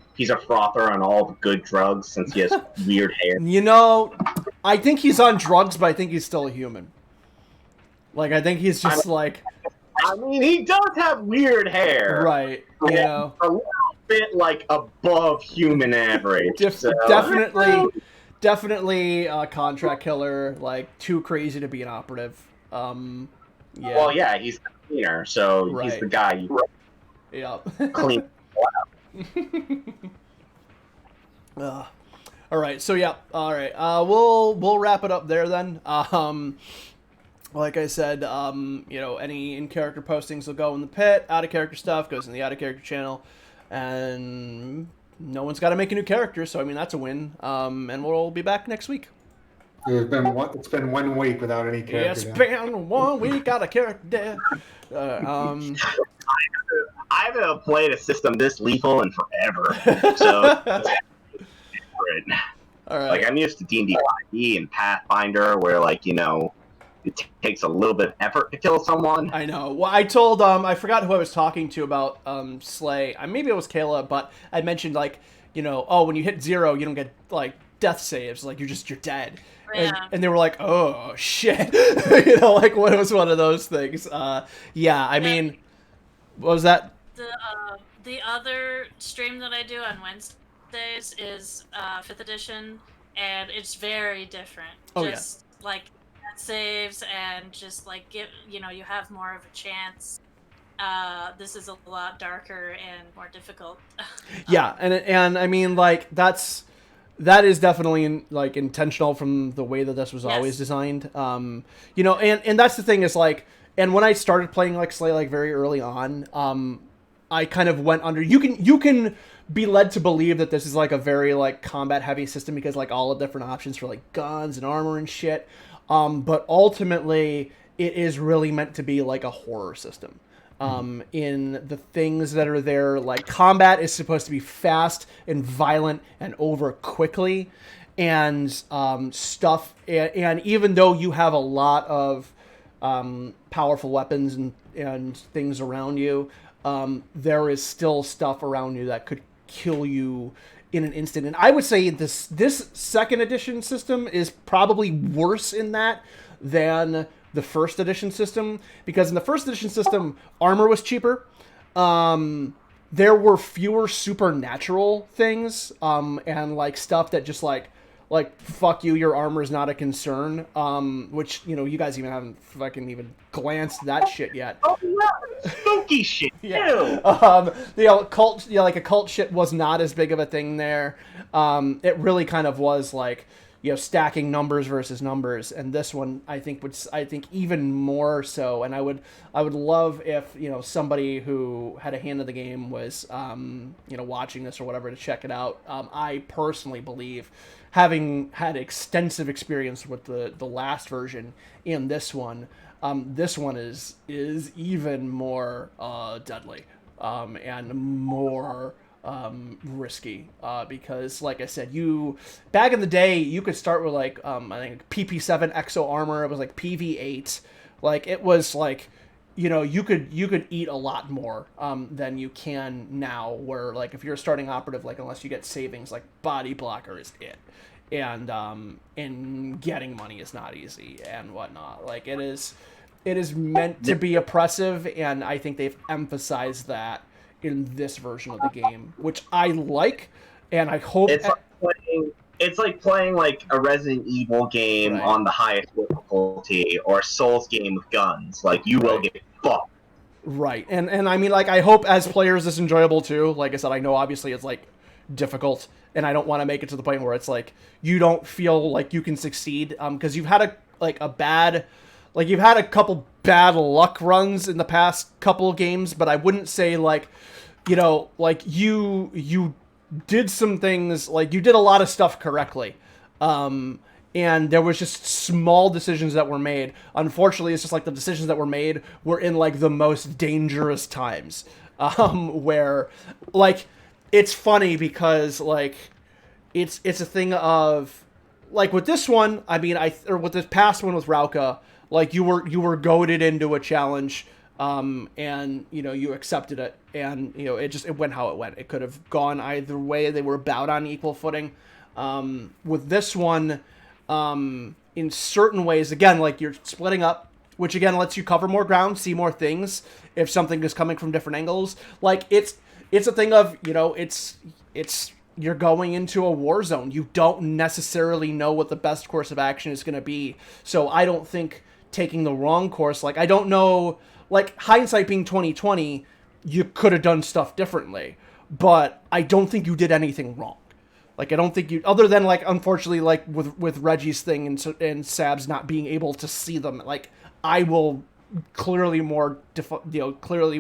frother on all the good drugs since he has weird hair. I think he's on drugs, but I think he's still a human. Like, I think he's just I mean, he does have weird hair. Right. A little bit like above human average. Definitely a contract killer, like too crazy to be an operative. Yeah. Well, yeah, he's the cleaner, so he's the guy you clean. All right, so yeah, all right. We'll wrap it up there then. Like I said, any in-character postings will go in the pit. Out-of-character stuff goes in the out-of-character channel, and no one's got to make a new character, so I mean that's a win. And we'll be back next week. It's been 1 week without any character. It's been 1 week out of character. I haven't played a system this lethal in forever, so it's different. All right. Like I'm used to D&D 5e and Pathfinder, where it takes a little bit of effort to kill someone. I know. Well, I told I forgot who I was talking to about Slay. Maybe it was Kayla, but I mentioned when you hit 0, you don't get death saves. Like you're dead. Yeah. And they were like, oh shit. What was one of those things? Yeah. I mean, what was that? The other stream that I do on Wednesdays is 5th edition, and it's very different. Saves and just you have more of a chance. This is a lot darker and more difficult. Yeah, and I mean that is definitely intentional from the way that this was always designed. And that's the thing is and when I started playing Slay very early on, I kind of went under. You can be led to believe that this is a very combat heavy system because all the different options for guns and armor and shit. But ultimately, it is really meant to be a horror system. In the things that are there, combat is supposed to be fast and violent and over quickly, and stuff. And even though you have a lot of powerful weapons and things around you, there is still stuff around you that could kill you in an instant. And I would say this 2nd edition system is probably worse in that than the 1st edition system, because in the 1st edition system, armor was cheaper. There were fewer supernatural things, and stuff that just fuck you, your armor is not a concern. Which you guys even haven't fucking even glanced that shit yet. Oh yeah, spooky shit. Yeah. Cult. A cult shit was not as big of a thing there. It really kind of was stacking numbers versus numbers, and this one I think even more so. And I would love if somebody who had a hand in the game was watching this or whatever to check it out. I personally believe, having had extensive experience with the last version and this one is even more deadly and more risky, because like I said, back in the day you could start with I think PP7 exo armor. It was PV8, it was you know, you could eat a lot more than you can now, where like if you're a starting operative, like unless you get savings, like body blocker is it. And getting money is not easy and whatnot. Like it is meant to be oppressive, and I think they've emphasized that in this version of the game, which I like, and I hope it's like playing like a Resident Evil game Right. on the highest difficulty, or a Souls game with guns. Like you will get fucked. Right. And I mean, like, I hope as players it's enjoyable too. Like I said, I know obviously it's like difficult, and I don't want to make it to the point where it's like you don't feel like you can succeed, because you've had you've had a couple bad luck runs in the past couple games, but I wouldn't say like, you know, like you did some things, like you did a lot of stuff correctly. And there was just small decisions that were made. Unfortunately, it's just like the decisions that were made were in like the most dangerous times. Where like it's funny because like it's a thing of like with this one, I mean, or with this past one with Rauka, like you were goaded into a challenge, and you know you accepted it, and you know it went how it went. It could have gone either way. They were about on equal footing. With this one, in certain ways, again, like you're splitting up, which again lets you cover more ground, see more things if something is coming from different angles. Like it's a thing of, you know, it's you're going into a war zone. You don't necessarily know what the best course of action is going to be. So I don't think taking the wrong course, like I don't know, like hindsight being 2020, you could have done stuff differently, but I don't think you did anything wrong. Like I don't think you, other than like unfortunately like with Reggie's thing and Sab's not being able to see them. Like I will clearly more clearly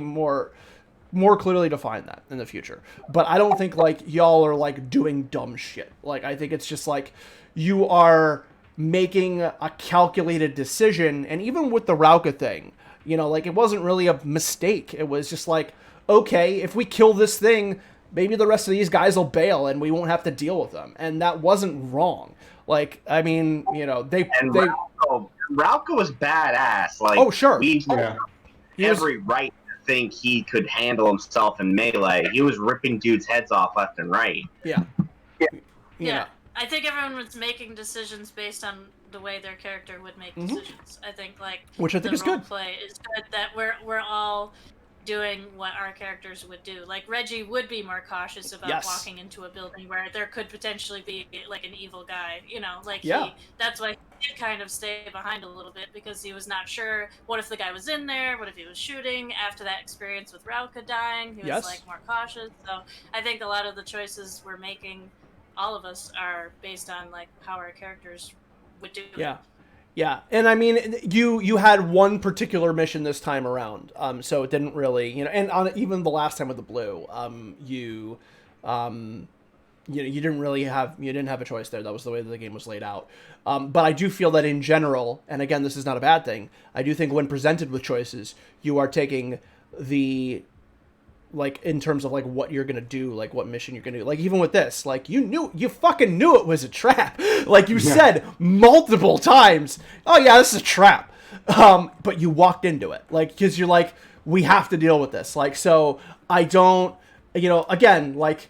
define that in the future. But I don't think like y'all are like doing dumb shit. Like I think it's just like you are making a calculated decision. And even with the Rauka thing, you know, like it wasn't really a mistake. It was just like, okay, if we kill this thing, maybe the rest of these guys will bail and we won't have to deal with them. And that wasn't wrong. Like, I mean, you know, Rauka was badass. Like, oh, sure. We every right to think he could handle himself in melee. He was ripping dudes' heads off left and right. Yeah. Yeah. I think everyone was making decisions based on the way their character would make decisions. I think like which I think is good. Play is good that we're all doing what our characters would do. Like Reggie would be more cautious about walking into a building where there could potentially be like an evil guy, you know, like that's why he did kind of stay behind a little bit, because he was not sure what if the guy was in there, what if he was shooting. After that experience with Rauka dying, he was like more cautious. So I think a lot of the choices we're making, all of us, are based on like how our characters would do. Yeah, and I mean, you had one particular mission this time around, so it didn't really, you know, and on even the last time with the blue, you didn't have a choice there. That was the way that the game was laid out. But I do feel that in general, and again, this is not a bad thing, I do think when presented with choices, you are taking the, like, in terms of like what you're gonna do, like what mission you're gonna do. Like even with this, like you fucking knew it was a trap. Like you said multiple times, oh yeah, this is a trap. But you walked into it, like, because you're like, we have to deal with this. Like, so I don't, you know, again, like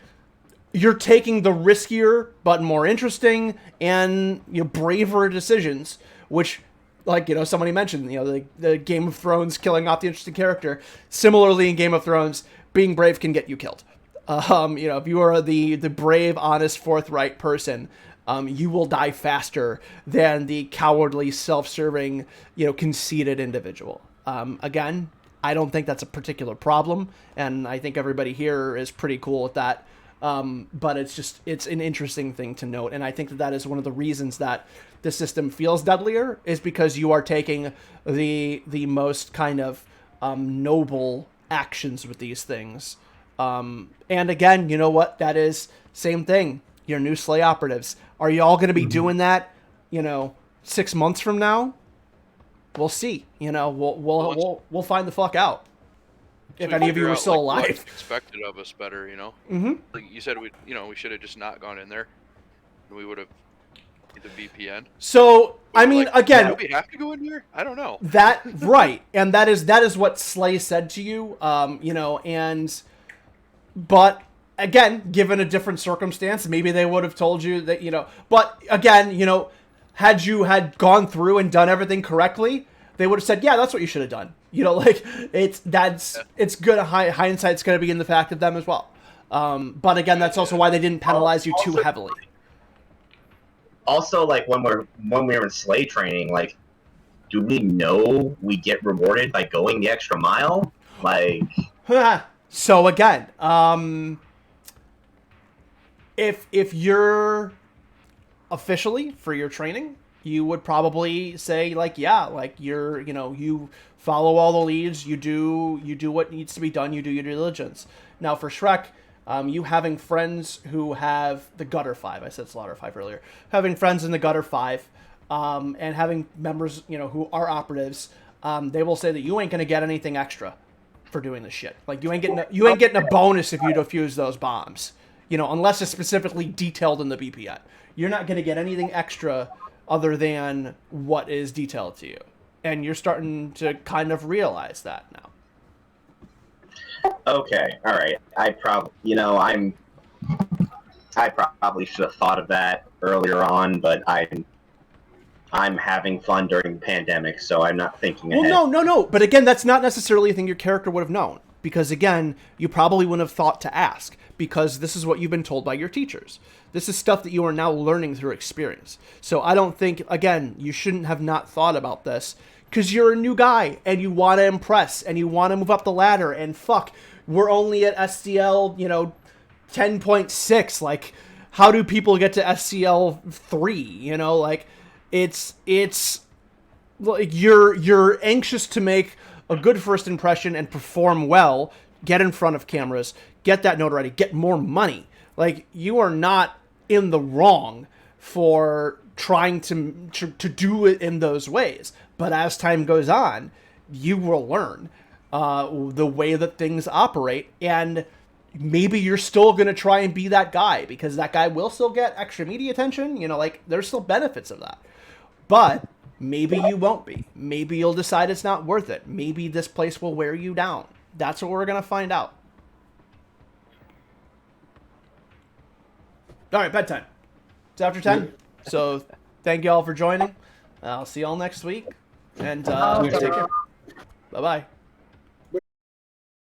you're taking the riskier but more interesting and, you know, braver decisions, which, like, you know, somebody mentioned, you know, the Game of Thrones killing off the interesting character. Similarly, in Game of Thrones, being brave can get you killed. You know, if you are the brave, honest, forthright person, you will die faster than the cowardly, self-serving, you know, conceited individual. Again, I don't think that's a particular problem, and I think everybody here is pretty cool with that. But it's an interesting thing to note, and I think that is one of the reasons that the system feels deadlier, is because you are taking the most kind of noble actions with these things. And again, you know what? That is same thing. Your new SLA operatives. Are you all going to be doing that, you know, 6 months from now? We'll see. You know, we'll find the fuck out. If any of you are still alive. What expected of us better, you know? Like you said, we should have just not gone in there. We would have The BPN. So I mean, Like, again, do we have to go in here? I don't know. that right, and that is what Slay said to you. You know, and but again, given a different circumstance, maybe they would have told you that, you know. But again, you know, had you had gone through and done everything correctly, they would have said, yeah, that's what you should have done. You know, like it's good. Hindsight's going to be in the fact of them as well. But again, that's also why they didn't penalize you too heavily. Also, like when we're in Slay training, like, do we know we get rewarded by going the extra mile? Like, so again, if you're officially for your training, you would probably say like, yeah, like you follow all the leads, you do what needs to be done, you do your due diligence. Now for Shrek, you having friends who have the Gutter 5, I said Slaughter 5 earlier, having friends in the Gutter 5, and having members, you know, who are operatives, they will say that you ain't gonna get anything extra for doing this shit. Like you ain't getting a bonus if you defuse those bombs. You know, unless it's specifically detailed in the BPN. You're not gonna get anything extra other than what is detailed to you. And you're starting to kind of realize that now. Okay, all right. I probably should have thought of that earlier on, but I'm having fun during the pandemic, so I'm not thinking ahead. Well, no. But again, that's not necessarily a thing your character would have known. Because again, you probably wouldn't have thought to ask. Because this is what you've been told by your teachers. This is stuff that you are now learning through experience. So I don't think, again, you shouldn't have not thought about this. Because you're a new guy, and you want to impress, and you want to move up the ladder, and fuck, we're only at SCL, 10.6. Like, how do people get to SCL 3? Like, it's like you're anxious to make a good first impression and perform well, get in front of cameras, get that notoriety, get more money. Like, you are not in the wrong for trying to do it in those ways. But as time goes on, you will learn the way that things operate, and maybe you're still going to try and be that guy, because that guy will still get extra media attention. Like, there's still benefits of that. But maybe you won't be. Maybe you'll decide it's not worth it. Maybe this place will wear you down. That's what we're going to find out. All right, bedtime. It's after 10. So thank you all for joining. I'll see you all next week. And bye-bye.